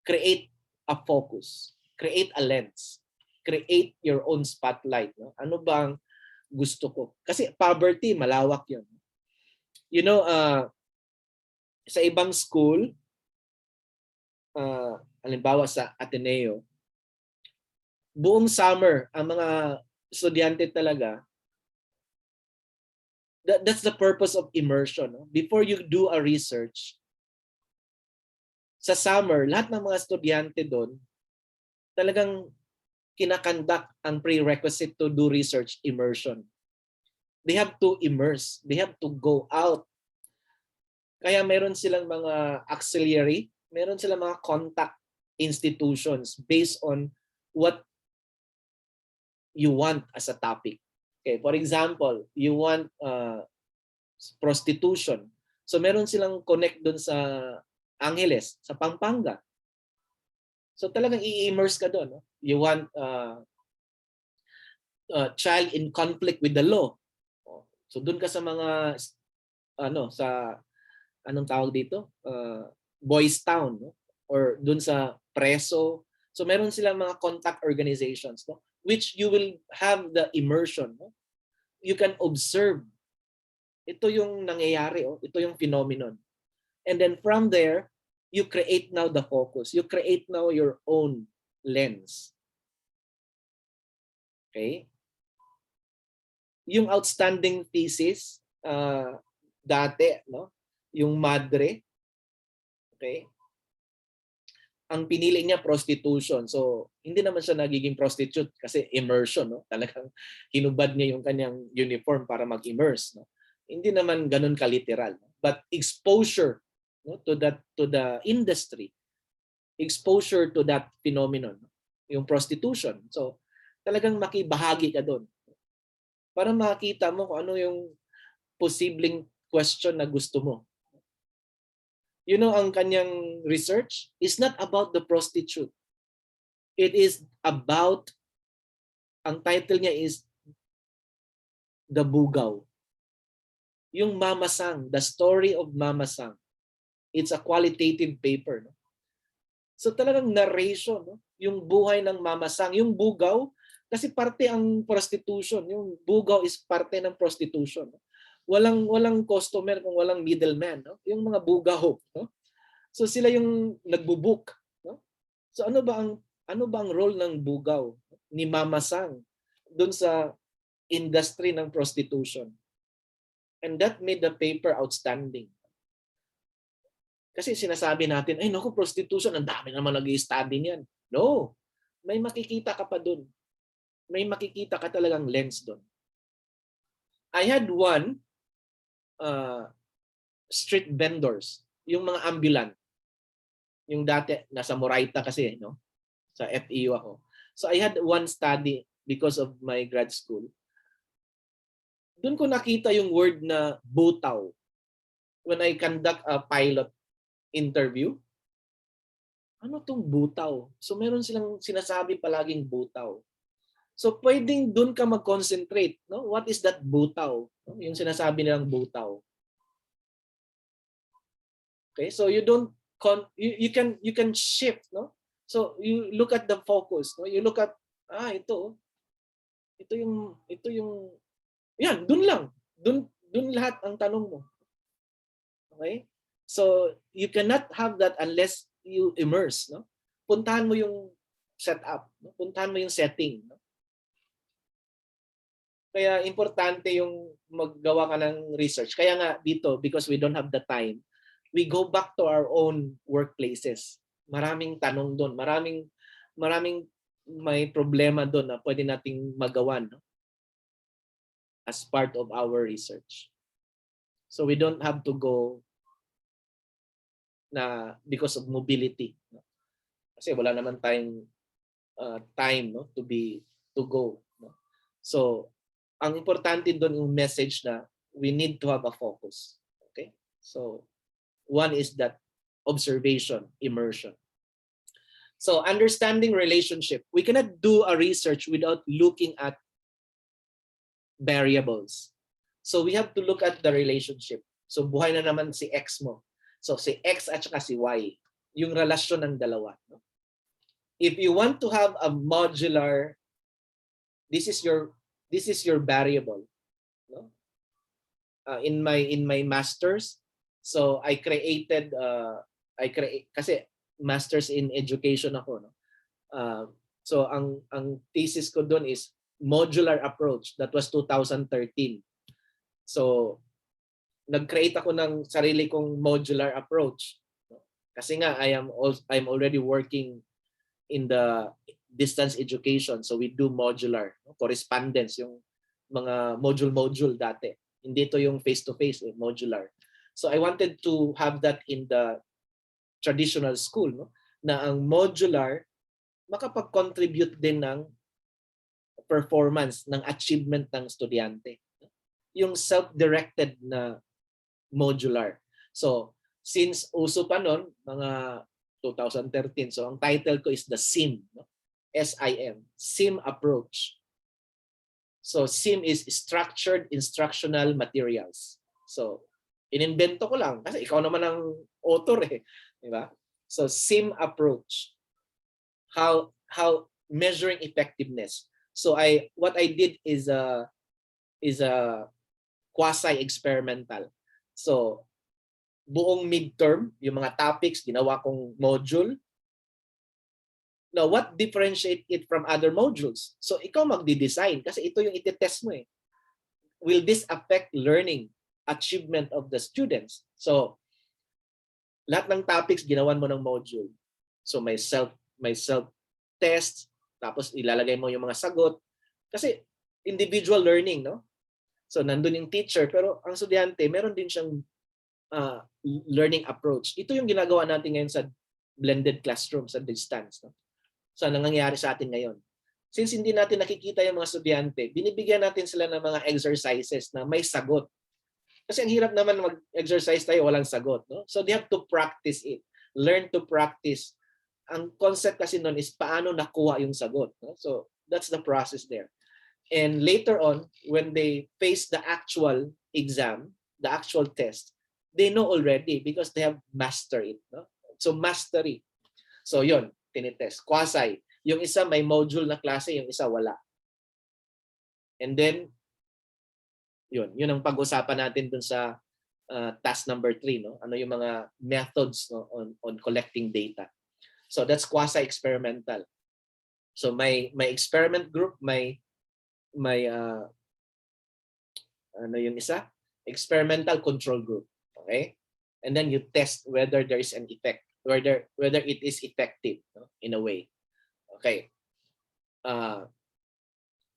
Create a focus, create a lens. create your own spotlight. No? Ano ba ang gusto ko? Kasi poverty, malawak yun. You know, sa ibang school, halimbawa sa Ateneo, buong summer, ang mga estudyante talaga, that's the purpose of immersion. No? Before you do a research, sa summer, lahat ng mga estudyante doon, talagang kinakandak ang prerequisite to do research immersion. They have to immerse. They have to go out. Kaya meron silang mga auxiliary, meron silang mga contact institutions based on what you want as a topic. Okay, for example, you want prostitution. So meron silang connect doon sa Angeles, sa Pampanga. So talagang i-immerse ka doon. No? You want child in conflict with the law. So doon ka sa mga sa anong tawag dito? Boys Town, no? Or doon sa preso. So meron silang mga contact organizations, no? Which you will have the immersion. No? You can observe. Ito yung nangyayari, ito yung phenomenon. And then from there, you create now the focus. You create now your own lens. Okay? Yung outstanding thesis, dati, no? Yung madre, okay? Ang pinili niya prostitution. So, hindi naman siya nagiging prostitute kasi immersion, no? Talagang hinubad niya yung kanyang uniform para mag-immerse, no? Hindi naman ganun kaliteral, no? But exposure, no, to the industry, exposure to that phenomenon, no? Yung prostitution. So, talagang makibahagi ka doon para makita mo kung ano yung posibleng question na gusto mo. You know, ang kanyang research is not about the prostitute. It is about, ang title niya is The Bugaw. Yung Mama Sang, the story of Mama Sang. It's a qualitative paper. No? So talagang narration, no? Yung buhay ng Mama Sang. Yung bugaw, kasi parte ang prostitution. Yung bugaw is parte ng prostitution. No? Walang customer kung walang middleman. No? Yung mga bugaw. No? So sila yung nagbubook. No? So ano ba ang role ng bugaw, no? Ni Mama Sang doon sa industry ng prostitution? And that made the paper outstanding. Kasi sinasabi natin, ay naku, prostitution, ang dami naman nag-i-study niyan. No, may makikita ka pa doon. May makikita ka talagang lens doon. I had one street vendors, yung mga ambulant. Yung dati, nasa Moraita kasi, no? Sa FEU ako. So I had one study because of my grad school. Doon ko nakita yung word na butaw. When I conduct a pilot interview, ano tong butaw? So meron silang sinasabi palaging butaw. So pwedeng doon ka mag-concentrate, no? What is that butaw? No? Yung sinasabi nilang butaw. Okay? So you don't you can shift, no? So you look at the focus, no? You look at ito yung yan, doon lang. Doon lahat ang tanong mo. Okay? So you cannot have that unless you immerse, no? Puntahan mo yung setup, no? Puntahan mo yung setting, no? Kaya importante yung maggawa ka ng research. Kaya nga dito, because we don't have the time, we go back to our own workplaces. Maraming tanong doon, maraming may problema doon na pwede nating magawa, no? As part of our research. So we don't have to go na because of mobility, no? Kasi wala naman tayong time, no, to go, no? So ang importante doon yung message na we need to have a focus. Okay? So one is that observation, immersion. So understanding relationship. We cannot do a research without looking at variables. So we have to look at the relationship. So buhay na naman si X mo. So si X at saka si Y. Yung relasyon ng dalawa. No? If you want to have a modular this is your variable, no? In my masters, so I created kasi masters in education ako, no? So ang thesis ko doon is modular approach. That was 2013. So nag-create ako ng sarili kong modular approach, no? Kasi nga I'm already working in the distance education, so we do modular, no? Correspondence, yung mga module dati. Hindi to yung face-to-face, modular. So I wanted to have that in the traditional school, no? Na ang modular makapag-contribute din ng performance, ng achievement ng estudyante. Yung self-directed na modular. So since uso pa nun, mga 2013, so ang title ko is the SIM, no? SIM, SIM approach. So SIM is Structured Instructional Materials. So inimbento ko lang kasi ikaw naman ang author eh, di ba? So SIM approach. How measuring effectiveness. So what I did is a quasi experimental. So buong midterm, yung mga topics ginawa kong module. Now, what differentiate it from other modules? So ikaw magdi-design kasi ito yung iti-test mo eh. Will this affect learning, achievement of the students? So lahat ng topics ginawan mo ng module. So may self test, tapos ilalagay mo yung mga sagot kasi individual learning, no? So nandun yung teacher pero ang estudyante meron din siyang learning approach. Ito yung ginagawa natin ngayon sa blended classroom, sa distance, no? So nangyayari sa atin ngayon. Since hindi natin nakikita yung mga estudyante, binibigyan natin sila ng mga exercises na may sagot. Kasi ang hirap naman mag-exercise tayo walang sagot, no? So they have to practice it. Learn to practice. Ang concept kasi nun is paano nakuha yung sagot, no? So that's the process there. And later on, when they face the actual exam, the actual test, they know already because they have mastered it, no? So mastery. So yon, tinitest. Quasi. Yung isa may module na klase, yung isa wala. And then, yun ang pag-usapan natin dun sa task number 3, no? Ano yung mga methods, no, on collecting data. So that's quasi-experimental. So may experiment group, may ano yung isa? Experimental control group. Okay? And then you test whether there is an effect, whether it is effective, no? In a way. Okay.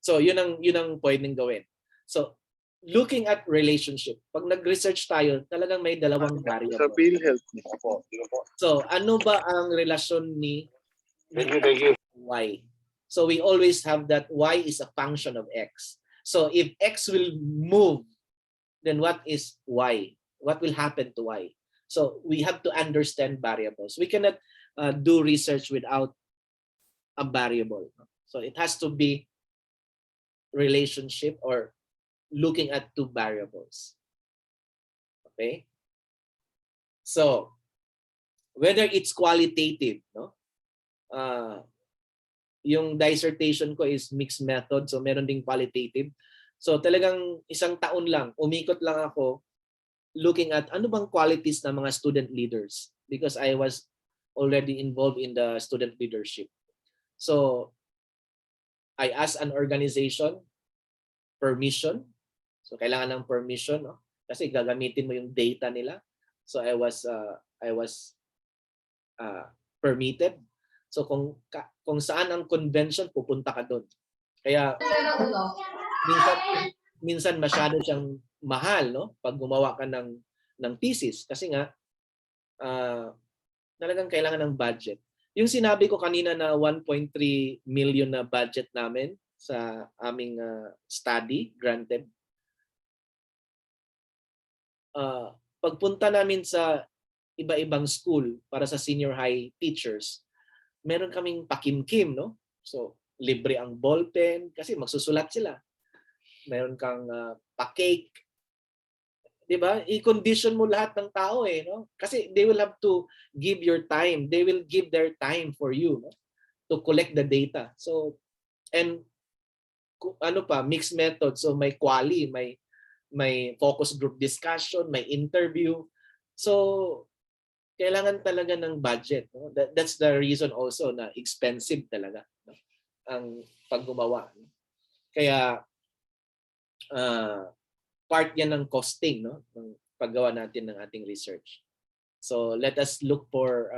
So yun ang pwedeng gawin. So looking at relationship. Pag nag-research tayo, talagang may dalawang variable. So ano ba ang relasyon ni y? So we always have that y is a function of x. So if x will move, then what is y? What will happen to y? So we have to understand variables. We cannot do research without a variable. So it has to be relationship or looking at two variables. Okay? So whether it's qualitative, no? Yung dissertation ko is mixed method, so meron ding qualitative. So talagang isang taon lang, umikot lang ako looking at ano bang qualities ng mga student leaders because I was already involved in the student leadership. So I asked an organization permission. So kailangan ng permission, no? Kasi gagamitin mo yung data nila. So I was permitted. So kung saan ang convention, pupunta ka doon. Kaya minsan masyado siyang mahal, no? Pag gumawa ka ng thesis kasi nga talagang kailangan ng budget. Yung sinabi ko kanina na 1.3 million na budget namin sa aming study granted. Pagpunta namin sa iba-ibang school para sa senior high teachers, meron kaming pakimkim, no? So, libre ang ballpen kasi magsusulat sila. Meron kang pa-cake. 'Di ba? I-condition mo lahat ng tao eh, no? Kasi they will have to give your time. They will give their time for you, no? To collect the data. So, and mixed method. So may quali, may focus group discussion, may interview. So kailangan talaga ng budget. No? That's the reason also na expensive talaga, no? Ang paggumawa. No? Kaya part yan ng costing, no? Ng paggawa natin ng ating research. So let us look for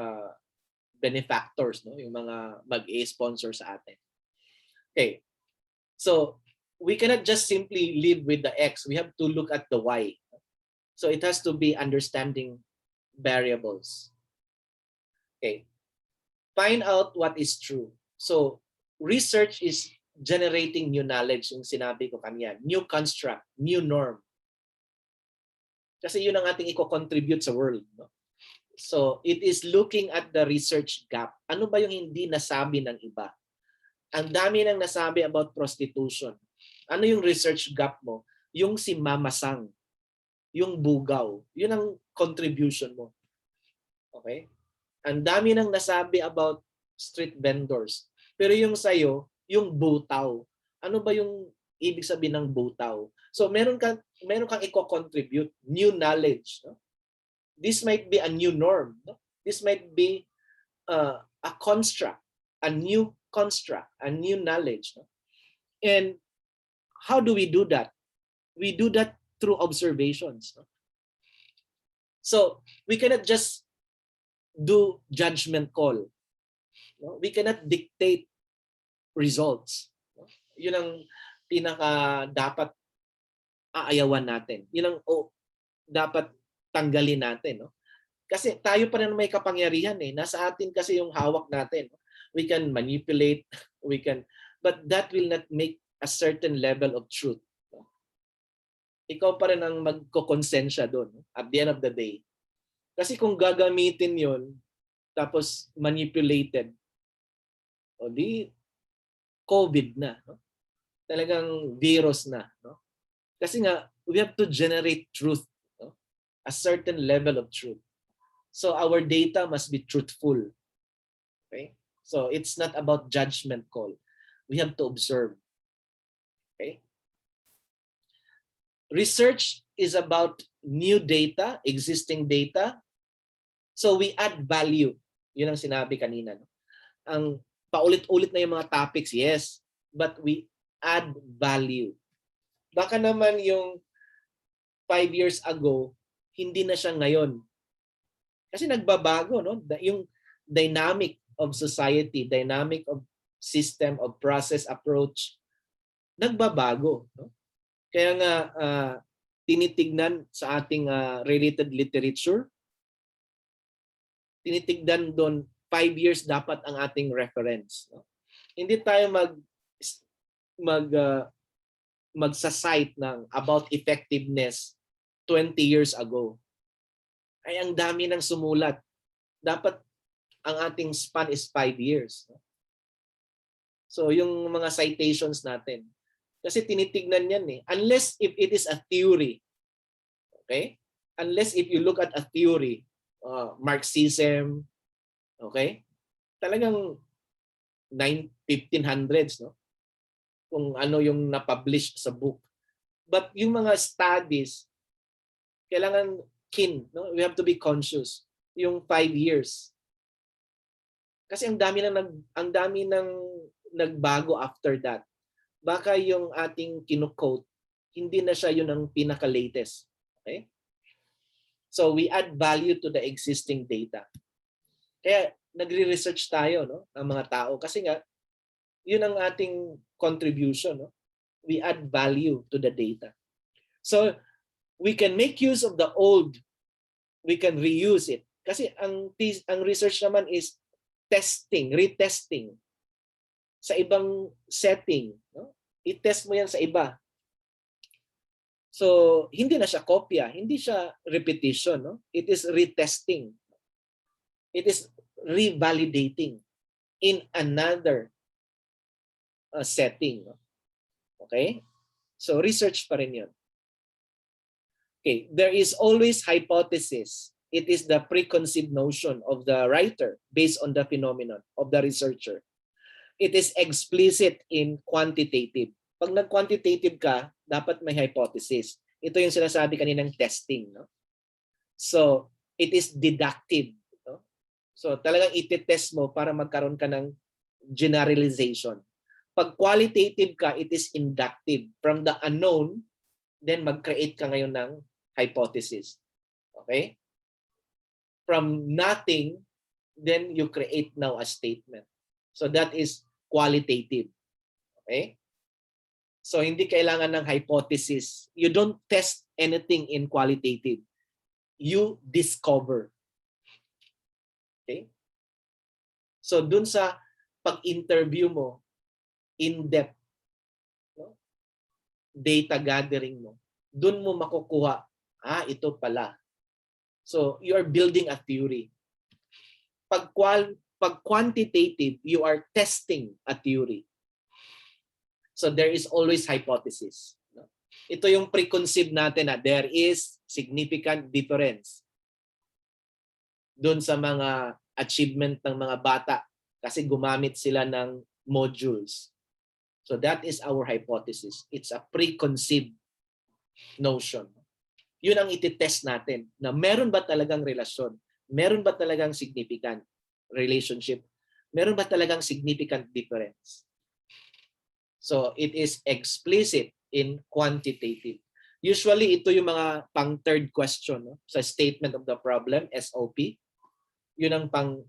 benefactors, no? Yung mga mag-sponsor sa atin. Okay. So we cannot just simply live with the X. We have to look at the Y. So it has to be understanding variables. Okay. Find out what is true. So research is generating new knowledge, yung sinabi ko kanina. New construct, new norm. Kasi yun ang ating i-contribute sa world. No? So it is looking at the research gap. Ano ba yung hindi nasabi ng iba? Ang dami nang nasabi about prostitution. Ano yung research gap mo? Yung si Mama Sang, yung bugaw. Yun ang contribution mo. Okay? Ang dami nang nasabi about street vendors. Pero yung sa'yo, yung butaw. Ano ba yung ibig sabihin ng butaw? So meron kang i-contribute new knowledge. No? This might be a new norm. No? This might be a construct, a new construct, a new knowledge. No? And how do we do that? We do that through observations. No? So we cannot just do judgment call. No? We cannot dictate results. No? Yun ang pinaka dapat aayawan natin. Yun ang dapat tanggalin natin. No? Kasi tayo pa rin may kapangyarihan eh. Nasa atin kasi yung hawak natin. No? We can manipulate, but that will not make a certain level of truth. No? Ikaw pa rin ang magkokonsensya doon, no? At the end of the day. Kasi kung gagamitin yon tapos manipulated, o di COVID na. No? Talagang virus na. No? Kasi nga, we have to generate truth. No? A certain level of truth. So our data must be truthful. Okay? So it's not about judgment call. We have to observe. Okay? Research is about new data, existing data. So we add value. Yun ang sinabi kanina. No? Ang paulit-ulit na yung mga topics, yes. But we add value. Baka naman yung 5 years ago, hindi na siya ngayon. Kasi nagbabago, no? Yung dynamic of society, dynamic of system, of process, approach, nagbabago. No? Kaya nga, tinitignan sa ating related literature, tinitignan doon 5 years dapat ang ating reference. No? Hindi tayo magsa-cite ng about effectiveness 20 years ago. Ay ang dami nang sumulat. Dapat ang ating span is 5 years. No? So yung mga citations natin. Kasi tinitignan yan eh. Unless if it is a theory. Okay? Unless if you look at a theory, Marxism, okay? Talagang 1500s, no? Kung ano yung na-publish sa book. But yung mga studies, kailangan no? We have to be conscious. Yung 5 years. Kasi ang dami nang nagbago after that. Baka yung ating kino-quote, hindi na siya yun ang pinaka-latest. Okay? So we add value to the existing data. Kaya nagre-research tayo, no, ng mga tao kasi nga yun ang ating contribution, no? We add value to the data. So we can make use of the old, we can reuse it. Kasi ang research naman is testing, retesting sa ibang setting, no? I-test mo yan sa iba. So, hindi na siya kopya, hindi siya repetition, no? It is retesting. It is revalidating in another setting, no? Okay? So, research pa rin yun. Okay, there is always hypothesis. It is the preconceived notion of the writer based on the phenomenon of the researcher. It is explicit in quantitative. Pag nag-quantitative ka, dapat may hypothesis. Ito yung sinasabi kaninang testing, no? So, it is deductive, no? So, talagang iti-test mo para magkaroon ka ng generalization. Pag qualitative ka, it is inductive. From the unknown, then mag-create ka ngayon ng hypothesis. Okay? From nothing, then you create now a statement. So that is qualitative. Okay? So hindi kailangan ng hypothesis. You don't test anything in qualitative. You discover. Okay? So dun sa pag-interview mo, in-depth, no? Data gathering mo, dun mo makukuha, ito pala. So you are building a theory. Pag quantitative, you are testing a theory. So there is always hypothesis. No? Ito yung preconceived natin na there is significant difference doon sa mga achievement ng mga bata kasi gumamit sila ng modules. So that is our hypothesis. It's a preconceived notion. Yun ang iti-test natin na meron ba talagang relasyon? Meron ba talagang significant relationship? Meron ba talagang significant difference? So it is explicit in quantitative. Usually ito yung mga pang third question, no? Sa statement of the problem, SOP. Yun ang pang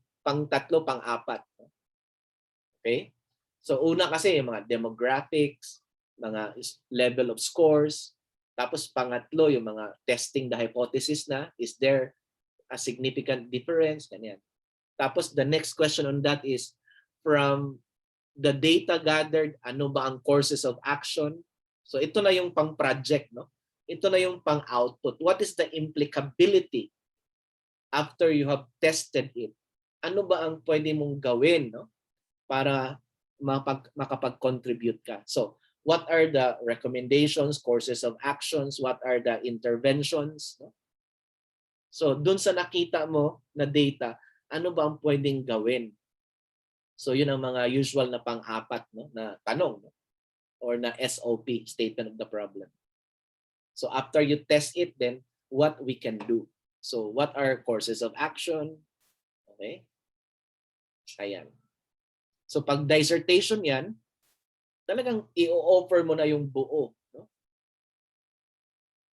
tatlo, pang apat. No? Okay? So una kasi yung mga demographics, mga level of scores. Tapos pangatlo yung mga testing the hypothesis na, is there a significant difference? Ganyan. Tapos the next question on that is, from the data gathered, ano ba ang courses of action? So ito na yung pang-project, no? Ito na yung pang-output. What is the implicability after you have tested it? Ano ba ang pwede mong gawin, no? Para makapag-contribute ka? So, what are the recommendations, courses of actions? What are the interventions? No? So, dun sa nakita mo na data, ano ba ang pwedeng gawin? So yun ang mga usual na pang-apat, no, na tanong, no? Or na SOP, statement of the problem. So after you test it, then what we can do. So what are courses of action? Okay? Ayan. So pag dissertation yan, talagang i-offer mo na yung buo, no?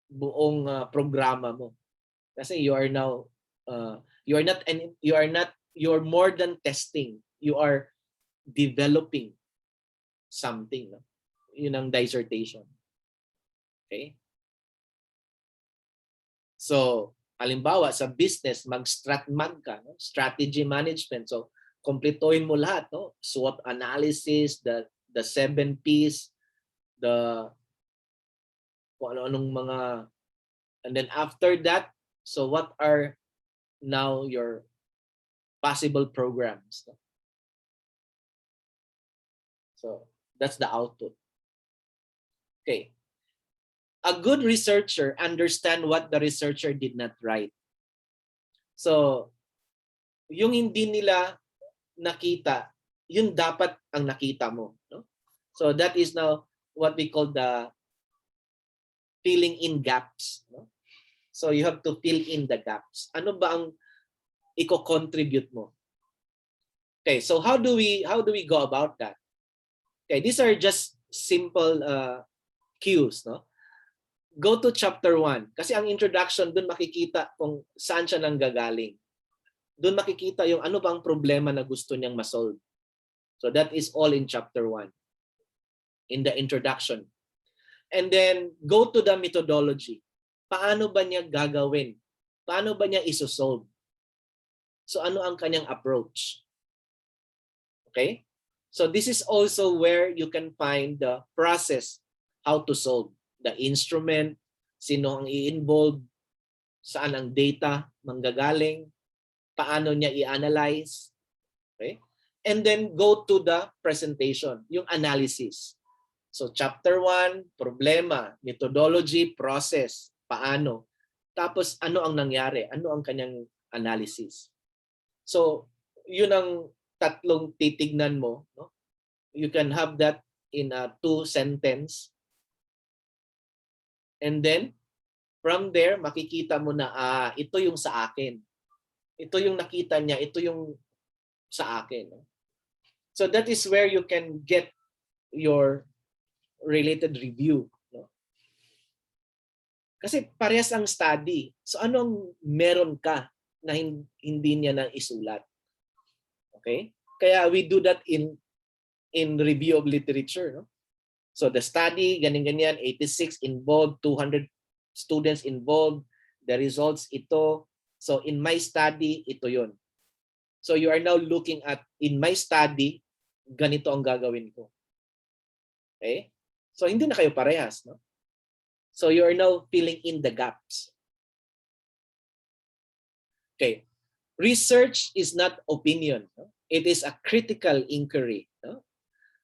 Buong programa mo. Kasi you are now you're more than testing. You are developing something. No? Yun ang dissertation. Okay? So, halimbawa sa business, mag-stratmag ka. No? Strategy management. So, kumpletuhin mo lahat. No? SWOT analysis, the 7 Ps, kung ano-anong mga... And then after that, so what are now your possible programs? No? So that's the output. Okay. A good researcher understands what the researcher did not write. So yung hindi nila nakita, yun dapat ang nakita mo. No? So that is now what we call the filling in gaps. No? So you have to fill in the gaps. Ano ba ang i-contribute mo? Okay, so how do we go about that? Okay, these are just simple cues, no? Go to chapter 1 kasi ang introduction doon makikita kung saan siya nanggagaling. Doon makikita yung ano bang problema na gusto niyang ma-solve. So that is all in chapter 1 in the introduction. And then go to the methodology. Paano ba niya gagawin? Paano ba niya isosolve? So ano ang kanyang approach? Okay? So this is also where you can find the process, how to solve. The instrument, sino ang i-involve, saan ang data manggagaling, paano niya i-analyze. Okay? And then go to the presentation, yung analysis. So chapter 1, problema, methodology, process, paano. Tapos ano ang nangyari? Ano ang kanyang analysis? So yun ang tatlong titignan mo, no? You can have that in a 2 sentence. And then from there makikita mo na ito yung sa akin. Ito yung nakita niya, ito yung sa akin. So that is where you can get your related review. No? Kasi parehas ang study. So anong meron ka na hindi niya na isulat? Okay? Kaya we do that in review of literature. No? So the study, ganyan-ganyan, 86 involved, 200 students involved, the results ito. So in my study, ito yon. So you are now looking at, in my study, ganito ang gagawin ko. Okay? So hindi na kayo parehas. No? So you are now filling in the gaps. Okay. Research is not opinion. No? It is a critical inquiry. No?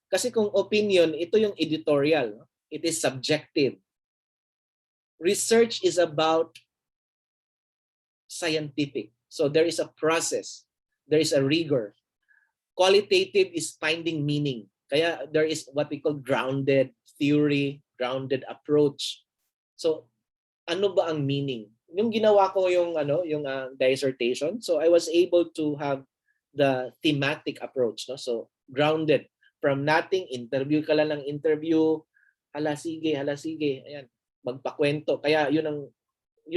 Kasi kung opinion, ito yung editorial. No? It is subjective. Research is about scientific. So there is a process. There is a rigor. Qualitative is finding meaning. Kaya there is what we call grounded theory, grounded approach. So ano ba ang meaning? Yung ginawa ko yung dissertation, so I was able to have the thematic approach, no? So grounded, from nothing, interview ka lang ng interview, hala sige, ayan, magpakwento. Kaya yun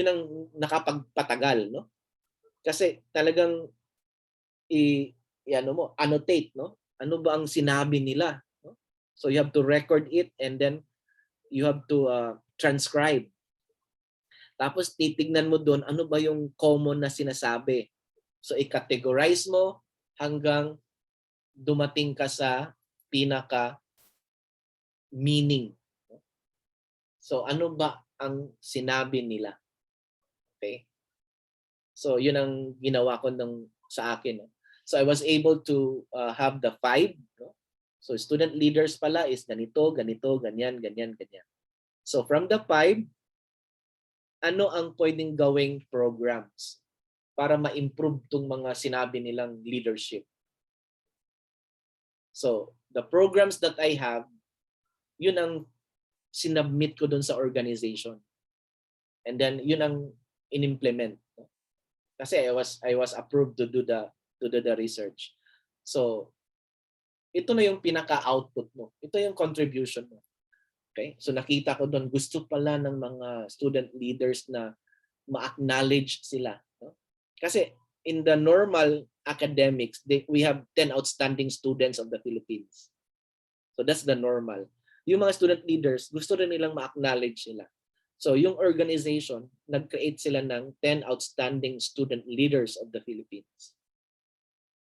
ang nakapagpatagal, no? Kasi talagang annotate, no? Ano ba ang sinabi nila, no? So you have to record it and then you have to transcribe. Tapos titignan mo doon ano ba yung common na sinasabi. So i-categorize mo hanggang dumating ka sa pinaka meaning. So ano ba ang sinabi nila? Okay? So yun ang ginawa ko sa akin. No? So I was able to have the 5. No? So student leaders pala is ganito, ganyan. So from the 5, ano ang pwedeng gawing programs para ma-improve tong mga sinabi nilang leadership? So the programs that I have, yun ang sinubmit ko dun sa organization. And then yun ang in-implement. Kasi I was approved to do the research. So ito na yung pinaka-output mo. Ito yung contribution mo. Okay? So nakita ko doon gusto pala ng mga student leaders na ma-acknowledge sila. No? Kasi in the normal academics, we have 10 outstanding students of the Philippines. So that's the normal. Yung mga student leaders, gusto rin nilang ma-acknowledge sila. So yung organization, nag-create sila ng 10 outstanding student leaders of the Philippines.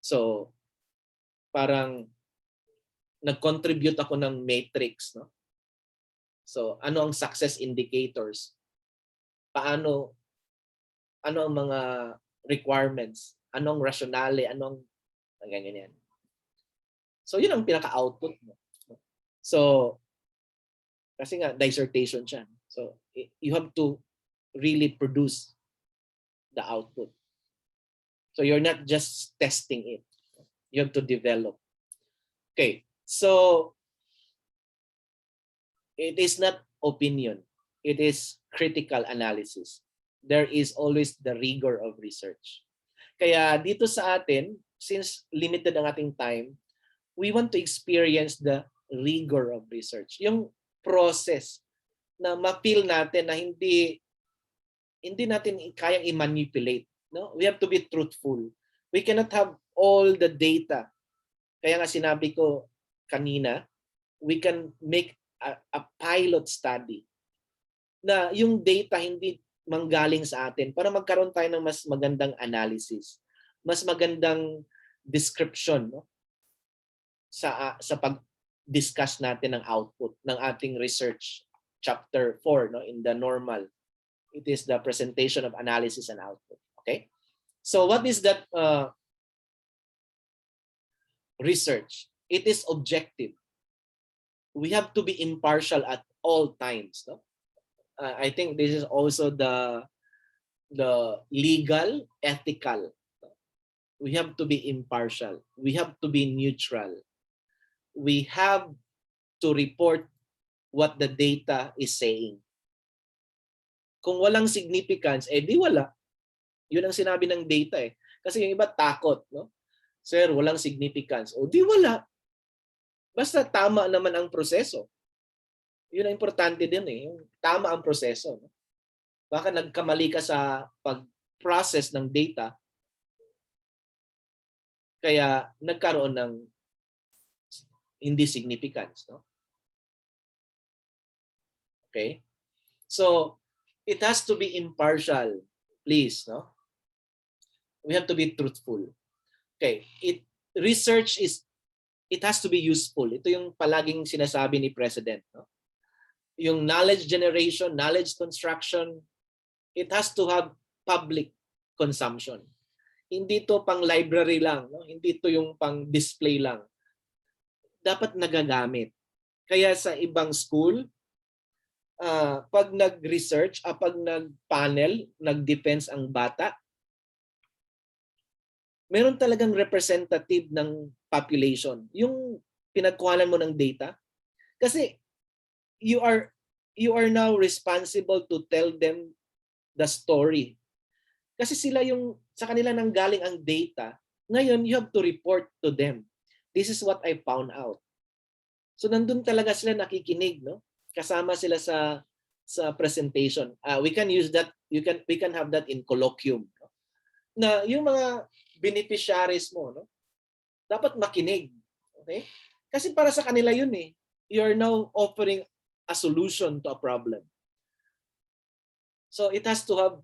So parang nag-contribute ako ng matrix, no? So ano ang success indicators? Ano ang mga requirements? Ano ang rationale? Ano ang ganyan. So yun ang pinaka-output mo. So kasi nga dissertation siya. So you have to really produce the output. So you're not just testing it. You have to develop. Okay. So it is not opinion. It is critical analysis. There is always the rigor of research. Kaya dito sa atin, since limited ang ating time, we want to experience the rigor of research. Yung process na ma-feel natin na hindi natin kayang i-manipulate. No? We have to be truthful. We cannot have all the data. Kaya nga sinabi ko kanina, we can make a pilot study na yung data hindi manggaling sa atin para magkaroon tayo ng mas magandang analysis, mas magandang description, no? sa pag-discuss natin ng output ng ating research chapter 4, no? In the normal, it is the presentation of analysis and output. Okay, so what is that research? It is objective. We have to be impartial at all times. No? I think this is also the legal, ethical. We have to be impartial. We have to be neutral. We have to report what the data is saying. Kung walang significance, di wala. Yun ang sinabi ng data eh. Kasi yung iba takot, no? Sir, walang significance. O di wala. Basta tama naman ang proseso. Yun ang importante din eh. Yung tama ang proseso. No? Baka nagkamali ka sa pag-process ng data, kaya nagkaroon ng hindi significance. No? Okay? So, it has to be impartial, please. No? We have to be truthful. Okay, research it has to be useful. Ito yung palaging sinasabi ni President. No? Yung knowledge generation, knowledge construction, it has to have public consumption. Hindi to pang library lang. No? Hindi to yung pang display lang. Dapat nagagamit. Kaya sa ibang school, pag nag-research, pag nag-panel, nag-defense ang bata, meron talagang representative ng population. Yung pinagkuhanan mo ng data. Kasi you are now responsible to tell them the story. Kasi sila yung, sa kanila nang galing ang data, ngayon you have to report to them. This is what I found out. So nandun talaga sila nakikinig, no? Kasama sila sa presentation. We can use that, we can have that in colloquium. No? Na yung mga beneficiaries mo, no? Dapat makinig. Okay? Kasi para sa kanila yun eh. You are now offering a solution to a problem. So it has to have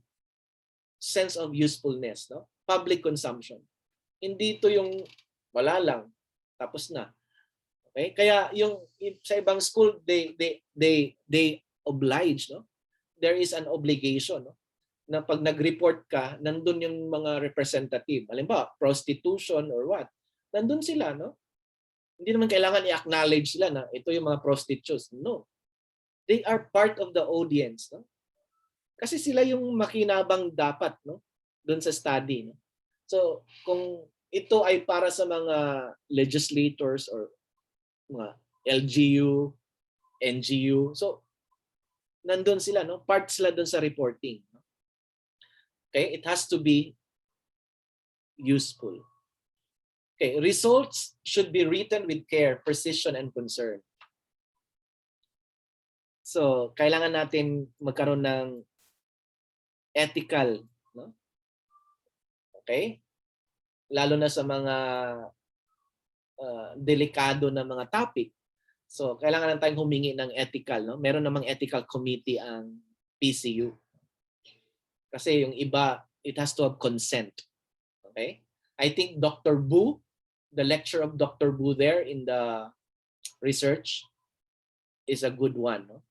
sense of usefulness, no? Public consumption. Hindi to yung wala lang tapos na. Okay? Kaya yung sa ibang school they oblige, no? There is an obligation, no? Na pag nag-report ka, nandun yung mga representative. Halimbawa, prostitution or what. Nandun sila, no? Hindi naman kailangan i-acknowledge sila na ito yung mga prostitutes. No. They are part of the audience, no? Kasi sila yung makinabang dapat, no? Doon sa study, no? So, kung ito ay para sa mga legislators or mga LGU, NGU, so nandun sila, no? Part sila doon sa reporting. Okay, it has to be useful. Okay, results should be written with care, precision, and concern. So, kailangan natin magkaroon ng ethical, no? Okay? Lalo na sa mga delikado na mga topic. So, kailangan lang tayong humingi ng ethical, no? Meron namang ethical committee ang PCU. Kasi yung iba, it has to have consent. Okay? I think Dr. Bu, the lecture of Dr. Bu there in the research is a good one. No?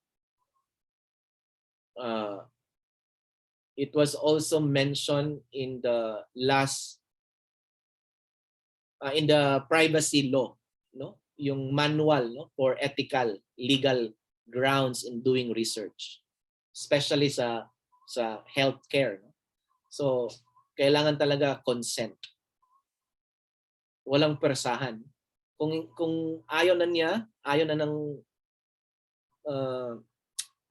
It was also mentioned in the last, in the privacy law, no? Yung manual, no? For ethical, legal grounds in doing research. Especially sa healthcare. No? So, kailangan talaga consent. Walang persahan. Kung ayaw na niya, ayaw na ng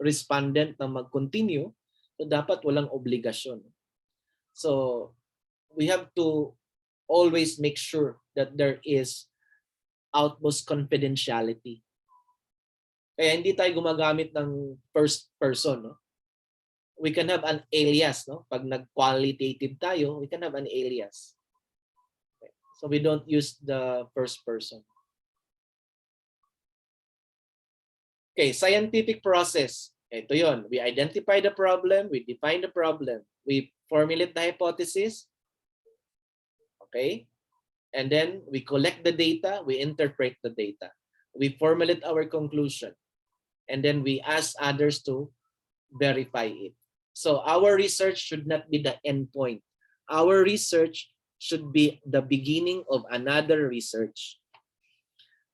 respondent na mag-continue, so dapat walang obligasyon. So, we have to always make sure that there is utmost confidentiality. Kaya hindi tayo gumagamit ng first person, no? We can have an alias, no? Pag nag-qualitative tayo, we can have an alias. Okay. So we don't use the first person. Okay, scientific process. Ito yon. We identify the problem, we define the problem, we formulate the hypothesis. Okay? And then we collect the data, we interpret the data. We formulate our conclusion. And then we ask others to verify it. So our research should not be the end point. Our research should be the beginning of another research.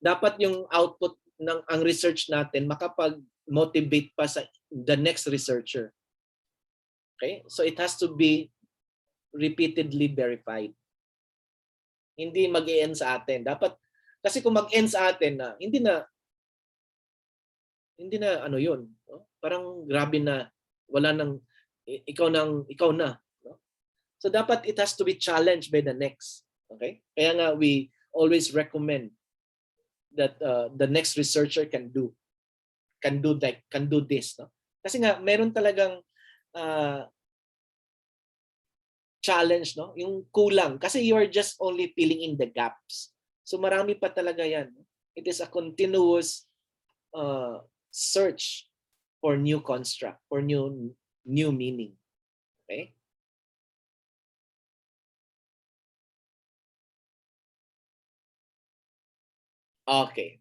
Dapat yung output ng ang research natin makapag-motivate pa sa the next researcher. Okay? So it has to be repeatedly verified. Hindi mag-e-end sa atin. Dapat kasi kung mag-end sa atin na hindi na Hindi na ano yun. No? Parang grabe na, wala nang, ikaw na. No? So dapat it has to be challenged by the next. Okay? Kaya nga we always recommend that the next researcher can do this. No? Kasi nga, meron talagang challenge, no? Yung kulang. Kasi you are just only filling in the gaps. So marami pa talaga yan. It is a continuous search for new construct, for new meaning. Okay? Okay.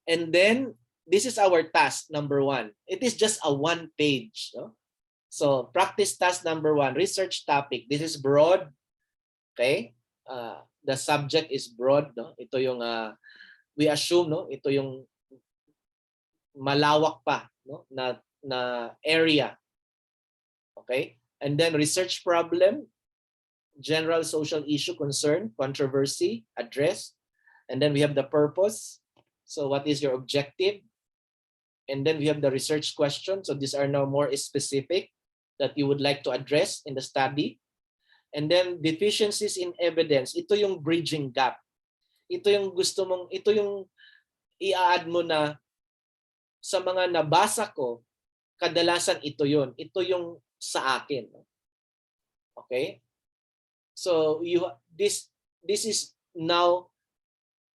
And then, this is our task number 1. It is just a 1 page. No? So, practice task number 1, research topic. This is broad. Okay? The subject is broad. No? Ito yung, we assume, no? Ito yung malawak pa, no? na area. Okay? And then, research problem, general social issue, concern, controversy, address. And then we have the purpose. So what is your objective? And then we have the research question. So these are now more specific that you would like to address in the study. And then deficiencies in evidence. Ito yung bridging gap. Ito yung gusto mong, ito yung i-add mo na sa mga nabasa ko, kadalasan ito yun. Ito yung sa akin. Okay? So this is now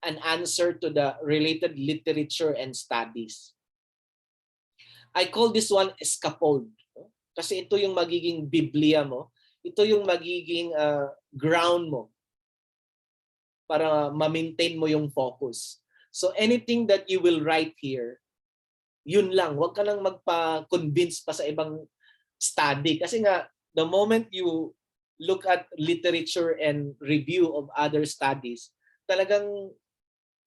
an answer to the related literature and studies. I call this one scaffold. Kasi ito yung magiging Biblia mo. Ito yung magiging ground mo para ma-maintain mo yung focus. So anything that you will write here, yun lang. Huwag ka nang magpa-convince pa sa ibang study. Kasi nga, the moment you look at literature and review of other studies, talagang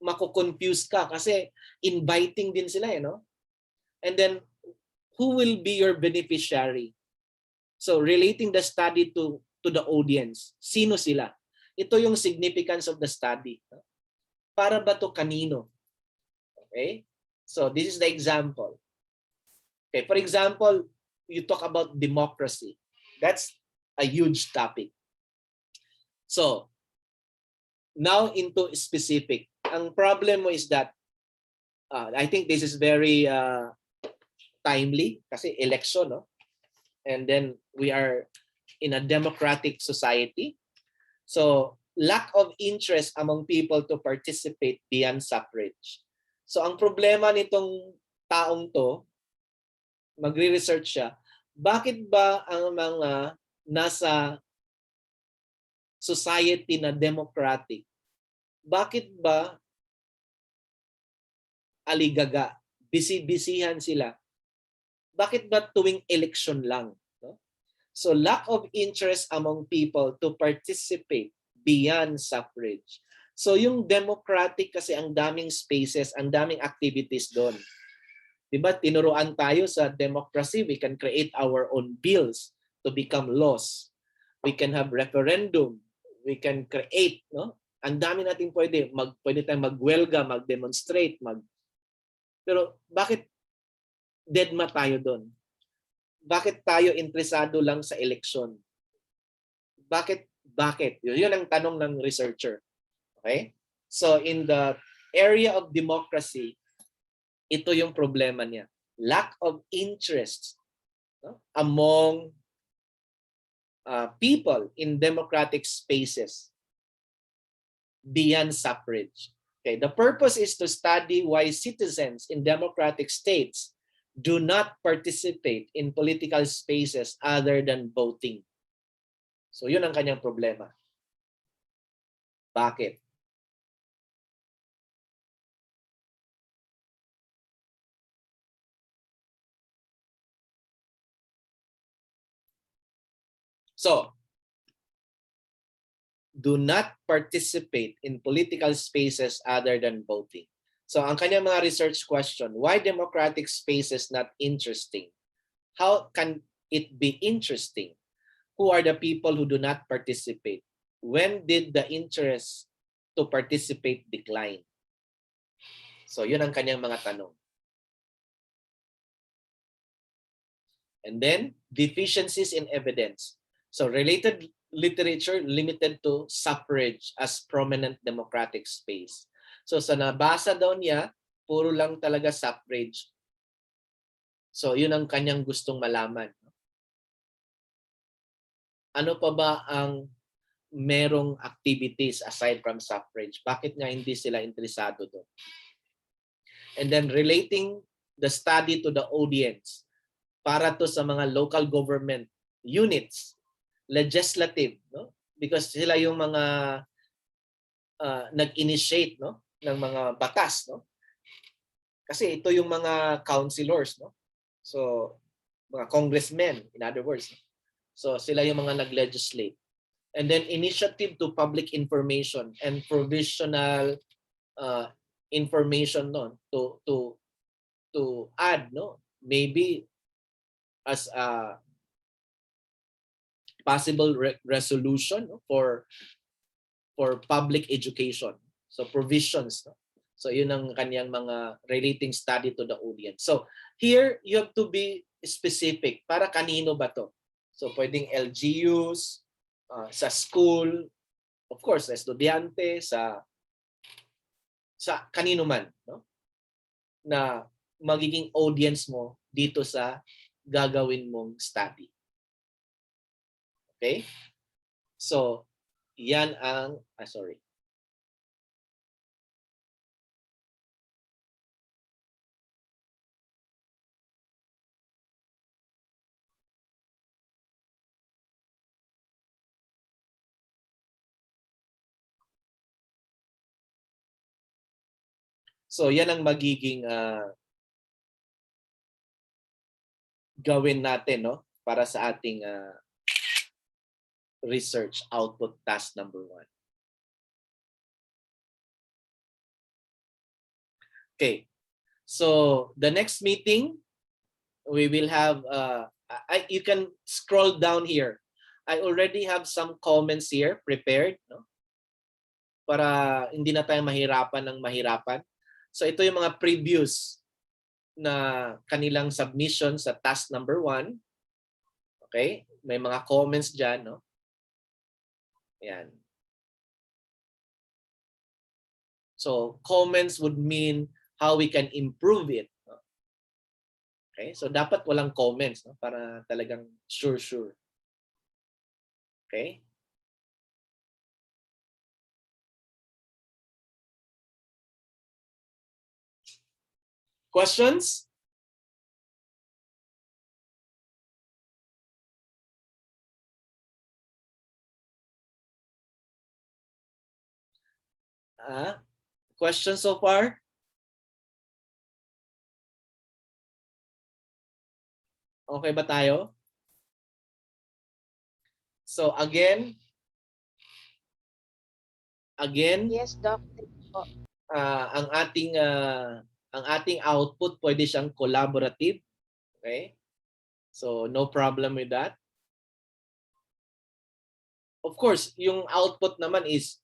mako-confuse ka kasi inviting din sila, no? And then, who will be your beneficiary? So, relating the study to the audience. Sino sila? Ito yung significance of the study. Para ba to kanino? Okay? So, this is the example. Okay, for example, you talk about democracy. That's a huge topic. So, now into specific. Ang problem mo is that I think this is very timely kasi election, no? And then we are in a democratic society. So, lack of interest among people to participate beyond suffrage. So, ang problema nitong taong to, magre-research siya, bakit ba ang mga nasa society na democratic, bakit ba aligaga, bisi-bisihan sila? Bakit ba tuwing election lang? No? So lack of interest among people to participate beyond suffrage. So yung democratic kasi ang daming spaces, ang daming activities doon. Diba? Tinuruan tayo sa democracy, we can create our own bills to become laws. We can have referendum. We can create, no? Ang dami nating pwede tayong magwelga, mag-demonstrate, Pero bakit deadma tayo doon? Bakit tayo interesado lang sa election? Bakit? Yun ang tanong ng researcher. Okay? So in the area of democracy, ito yung problema niya. Lack of interest, no? Among people in democratic spaces beyond suffrage. Okay, the purpose is to study why citizens in democratic states do not participate in political spaces other than voting. So yun ang kanyang problema. Bakit? So, do not participate in political spaces other than voting. So, ang kanyang mga research question, why democratic spaces not interesting? How can it be interesting? Who are the people who do not participate? When did the interest to participate decline? So, yun ang kanyang mga tanong. And then deficiencies in evidence. So related literature limited to suffrage as prominent democratic space. So sa nabasa daw niya, puro lang talaga suffrage. So yun ang kanyang gustong malaman. Ano pa ba ang merong activities aside from suffrage? Bakit nga hindi sila interesado doon? And then relating the study to the audience para to sa mga local government units, legislative, no? Because sila yung mga nag-initiate, no, ng mga batas, no? Kasi ito yung mga councilors, no? So mga congressmen, in other words. So sila yung mga nag-legislate. And then initiative to public information and provisional information, no, to add, no, maybe as a possible resolution, no, for public education. So provisions, no? So yun ang kanyang mga relating study to the audience. So here you have to be specific. Para kanino ba to? So pwedeng LGUs, sa school, of course, sa estudyante, sa kanino man, no? Na magiging audience mo dito sa gagawin mong study. Okay? So, yan ang, sorry. So, yan ang magiging gawin natin, no, para sa ating research output task number 1. Okay. So, the next meeting, we will have, you can scroll down here. I already have some comments here prepared, no? Para hindi na tayo mahirapan ng mahirapan. So, ito yung mga previews na kanilang submission sa task number 1. Okay? May mga comments dyan, no? Ayan. So, comments would mean how we can improve it. No? Okay? So, dapat walang comments, no? Para talagang sure. Okay? Questions? Questions so far? Okay ba tayo? So again, Yes, Doc. ang ating output pwede siyang collaborative. Okay? So no problem with that. Of course, yung output naman is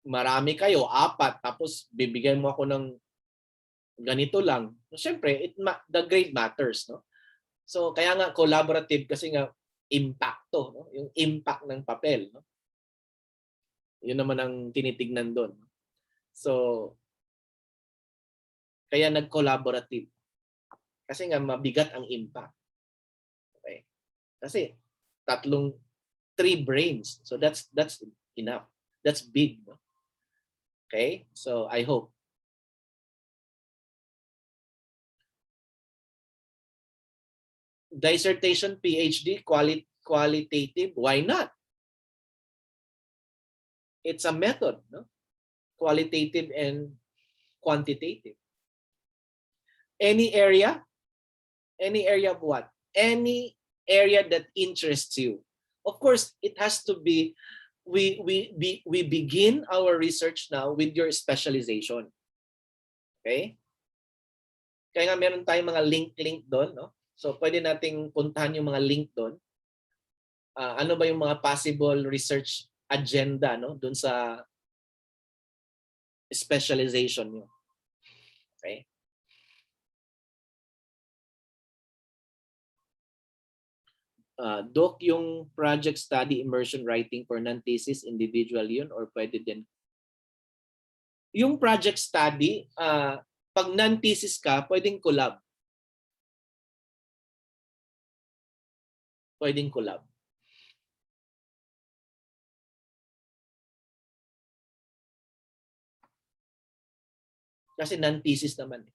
marami kayo, 4, tapos bibigyan mo ako ng ganito lang. So, syempre, the grade matters, no? So kaya nga collaborative kasi nga impacto, no? Yung impact ng papel, no? Yun naman ang tinitignan doon. So kaya nag-collaborative. Kasi nga mabigat ang impact. Okay? Kasi 3 brains. So that's enough. That's big, no? Okay? So I hope. Dissertation, PhD, qualitative, why not? It's a method, no? Qualitative and quantitative. Any area? Any area of what? Any area that interests you. Of course, it has to be, we begin our research now with your specialization. Okay? Kaya nga meron tayong mga link doon, no? So pwede nating puntahan yung mga link doon. Ano ba yung mga possible research agenda, no, doon sa specialization nyo. Okay? Doc, yung project study immersion writing for non-thesis, individual yun or pwede din? Yung project study, pag non-thesis ka, pwedeng collab. Pwedeng collab. Kasi non-thesis naman.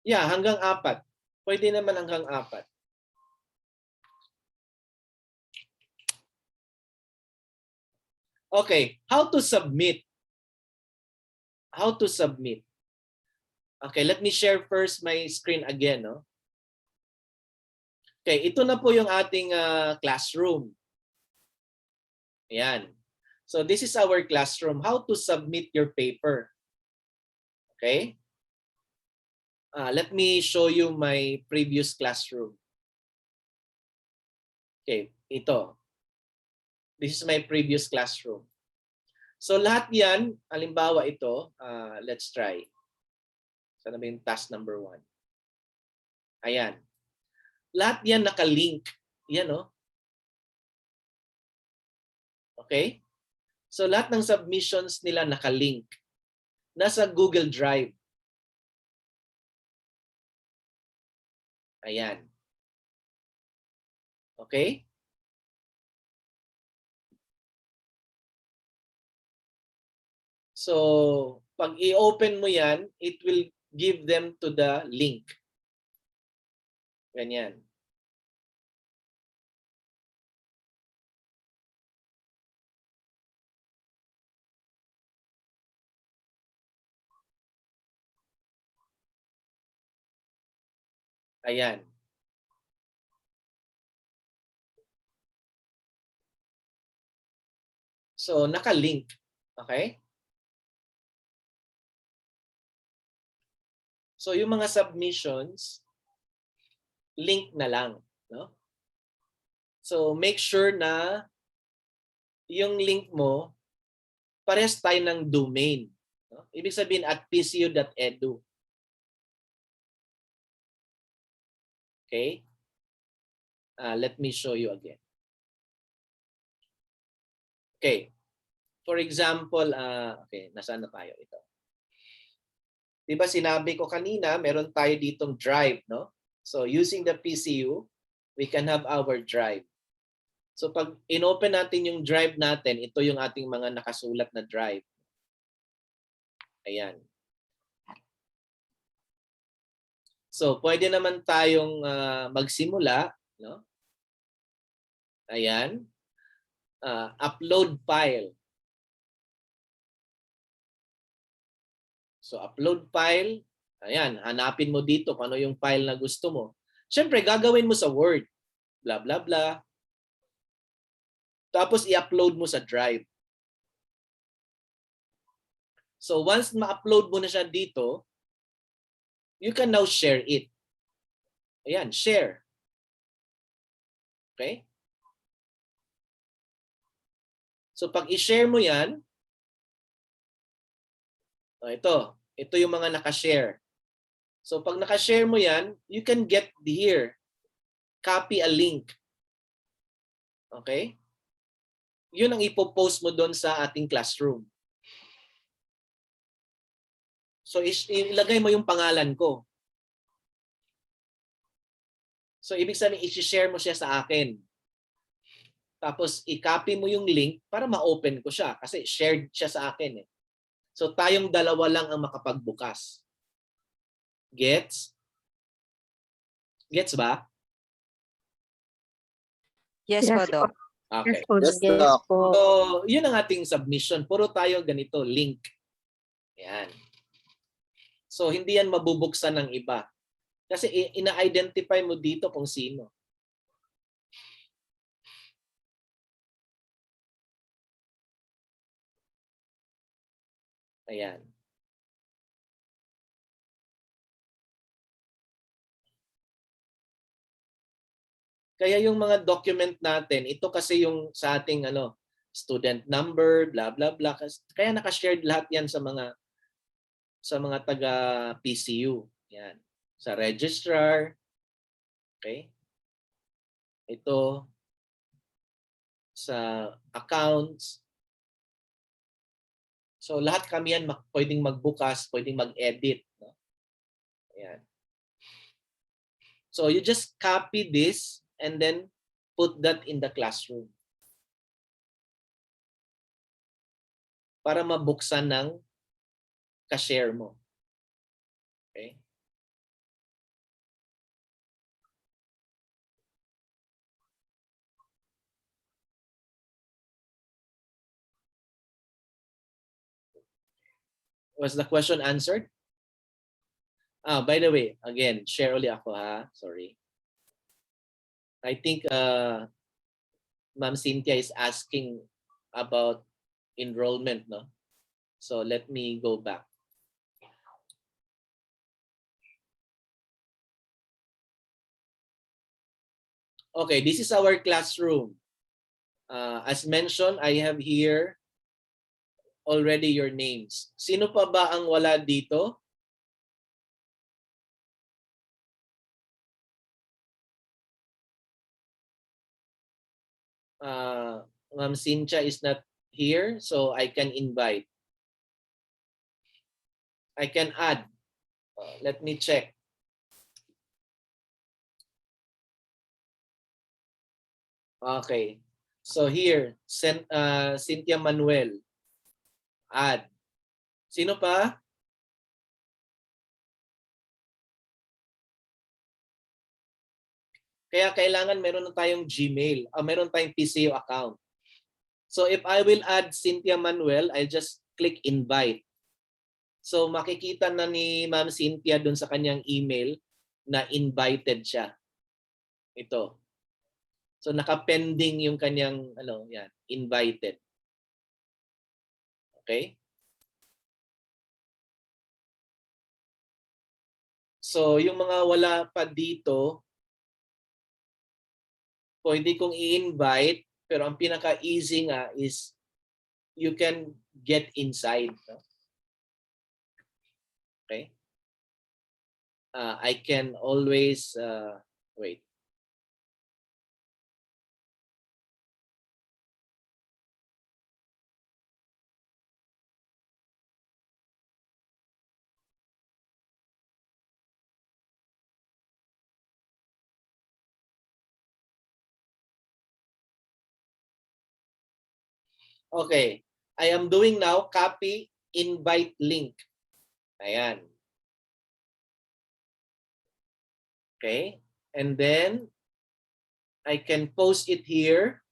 Yeah, hanggang 4. Pwede naman hanggang 4. Okay, how to submit? How to submit? Okay, let me share first my screen again. No? Okay, ito na po yung ating classroom. Ayan. So this is our classroom. How to submit your paper? Okay. Let me show you my previous classroom. Okay, ito. This is my previous classroom. So lahat yan, halimbawa ito, let's try. Sana ba yung task number 1? Ayan. Lahat yan nakalink. Yan, no? Okay? So lahat ng submissions nila nakalink. Nasa Google Drive. Ayan. Okay? So, pag i-open mo yan, it will give them to the link. Ganyan. Ayan. So, naka-link. Okay? So, yung mga submissions, link na lang. No? So, make sure na yung link mo, parehas tayo ng domain. No? Ibig sabihin at PCU.edu. Okay? Let me show you again. Okay. For example, okay, nasaan na tayo ito? Diba sinabi ko kanina, meron tayo ditong drive, no? So using the PCU, we can have our drive. So pag inopen natin yung drive natin, ito yung ating mga nakasulat na drive. Ayan. So pwede naman tayong magsimula, no? Ayan. Upload file. So upload file, ayan, hanapin mo dito kung ano yung file na gusto mo. Siyempre, gagawin mo sa Word. Blah, blah, blah. Tapos i-upload mo sa Drive. So once ma-upload mo na siya dito, you can now share it. Ayan, share. Okay? So pag i-share mo yan, ito yung mga naka-share. So pag naka-share mo yan, you can get here, copy a link. Okay? Yun ang ipopost mo doon sa ating classroom. So ilagay mo yung pangalan ko. So ibig sabihin, i-share mo siya sa akin. Tapos i-copy mo yung link para ma-open ko siya kasi shared siya sa akin eh. So tayong dalawa lang ang makapagbukas. Gets? Gets ba? Yes, po, Doc. Okay. Yes po. Yes, Doc. So, yun ang ating submission. Puro tayo ganito, link. Yan. So, hindi yan mabubuksan ng iba. Kasi ina-identify mo dito kung sino. Ayan. Kaya yung mga document natin, ito kasi yung sa ating student number, blah blah blah. Kaya naka-shared lahat yan sa mga sa mga taga PCU. Yan. Sa registrar. Okay? Ito sa accounts. So lahat kami yan pwedeng magbukas, pwedeng mag-edit. No? Ayan. So you just copy this and then put that in the classroom. Para mabuksan ng ka-share mo. Okay? Was the question answered? By the way, again, share ulit ako ha. Sorry. I think Ma'am Cynthia is asking about enrollment, no? So let me go back. Okay, this is our classroom. As mentioned, I have here already your names. Sino pa ba ang wala dito? Ma'am Cynthia is not here, so I can invite. I can add. Let me check. Okay. So here, Cynthia Manuel. Add. Sino pa? Kaya kailangan meron na tayong Gmail. Meron tayong PCU account. So if I will add Cynthia Manuel, I'll just click invite. So makikita na ni Ma'am Cynthia dun sa kanyang email na invited siya. Ito. So naka-pending yung kanyang yan, invited. Okay? So yung mga wala pa dito, pwede kong i-invite, pero ang pinaka-easy nga is you can get inside. No? Okay? I can always, wait. Okay. I am doing now copy invite link. Ayan. Okay. And then I can post it here.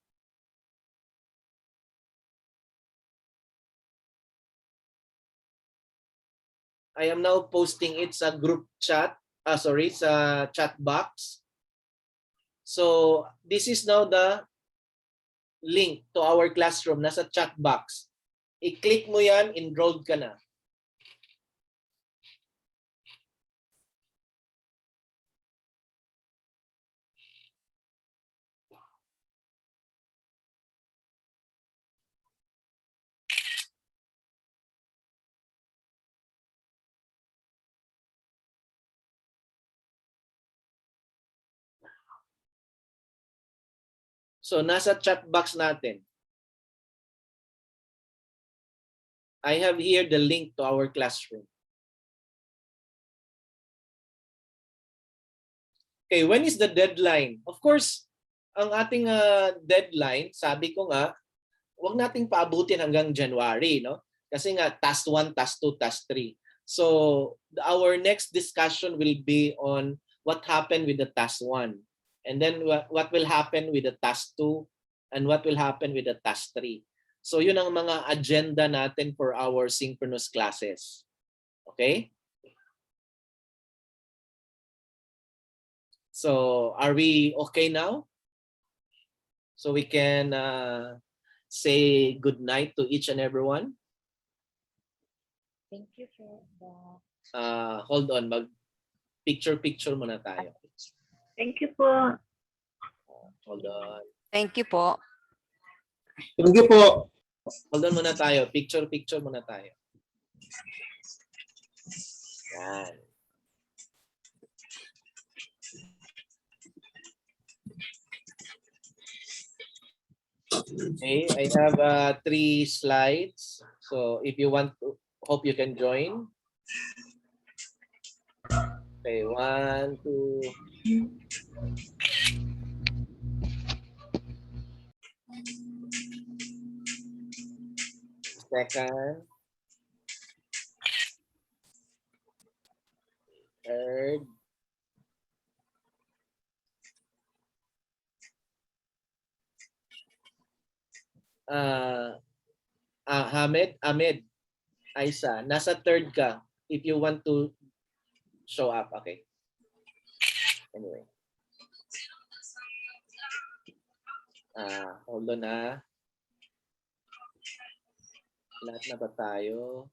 I am now posting it sa group chat. Sa chat box. So this is now the link to our classroom. Nasa chat box. I-click mo yan, enrolled ka na. So nasa chat box natin. I have here the link to our classroom. Okay, when is the deadline? Of course, ang ating deadline, sabi ko nga, wag nating paabutin hanggang January, no? Kasi nga task 1, task 2, task 3. So, our next discussion will be on what happened with the task 1. And then what will happen with the task 2 and what will happen with the task 3. So, yun ang mga agenda natin for our synchronous classes. Okay? So, are we okay now? So we can say good night to each and everyone. Thank you for Hold on, picture muna tayo. Thank you po. Hold on. Thank you po. Thank you po. Hold on muna tayo. Picture muna tayo. Yan. Okay, I have 3 slides. So if you want to, hope you can join. Okay, 1, 2. Second. Third. Ahmed, Aisa, nasa third ka if you want to show up. Okay. Anyway. Hold on ha. Lahat na ba tayo?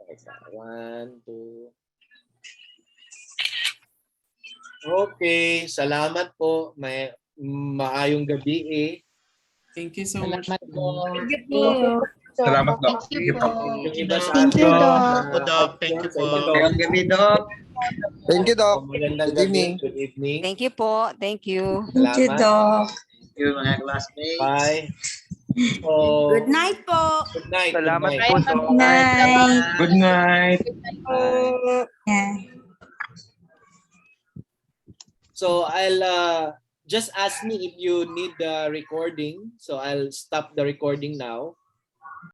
Okay, 1, 2. Okay, salamat po. May maayong gabi eh. Thank you so much. Salamat po. Thank you po. Salamat, Doc. Thank you po. Yung iba sa Thank you, atin, Doc. Doc. Thank you po. Magandang gabi, Doc. Thank you, Doc. Magandang Good gabi. evening. Good evening. Thank you po. Thank you. Salamat. Thank you, mga classmates. Bye. So, Good night po. good night. Salamat good po, night. Doc. Night. Good night. So I'll just ask me if you need the recording. So I'll stop the recording now.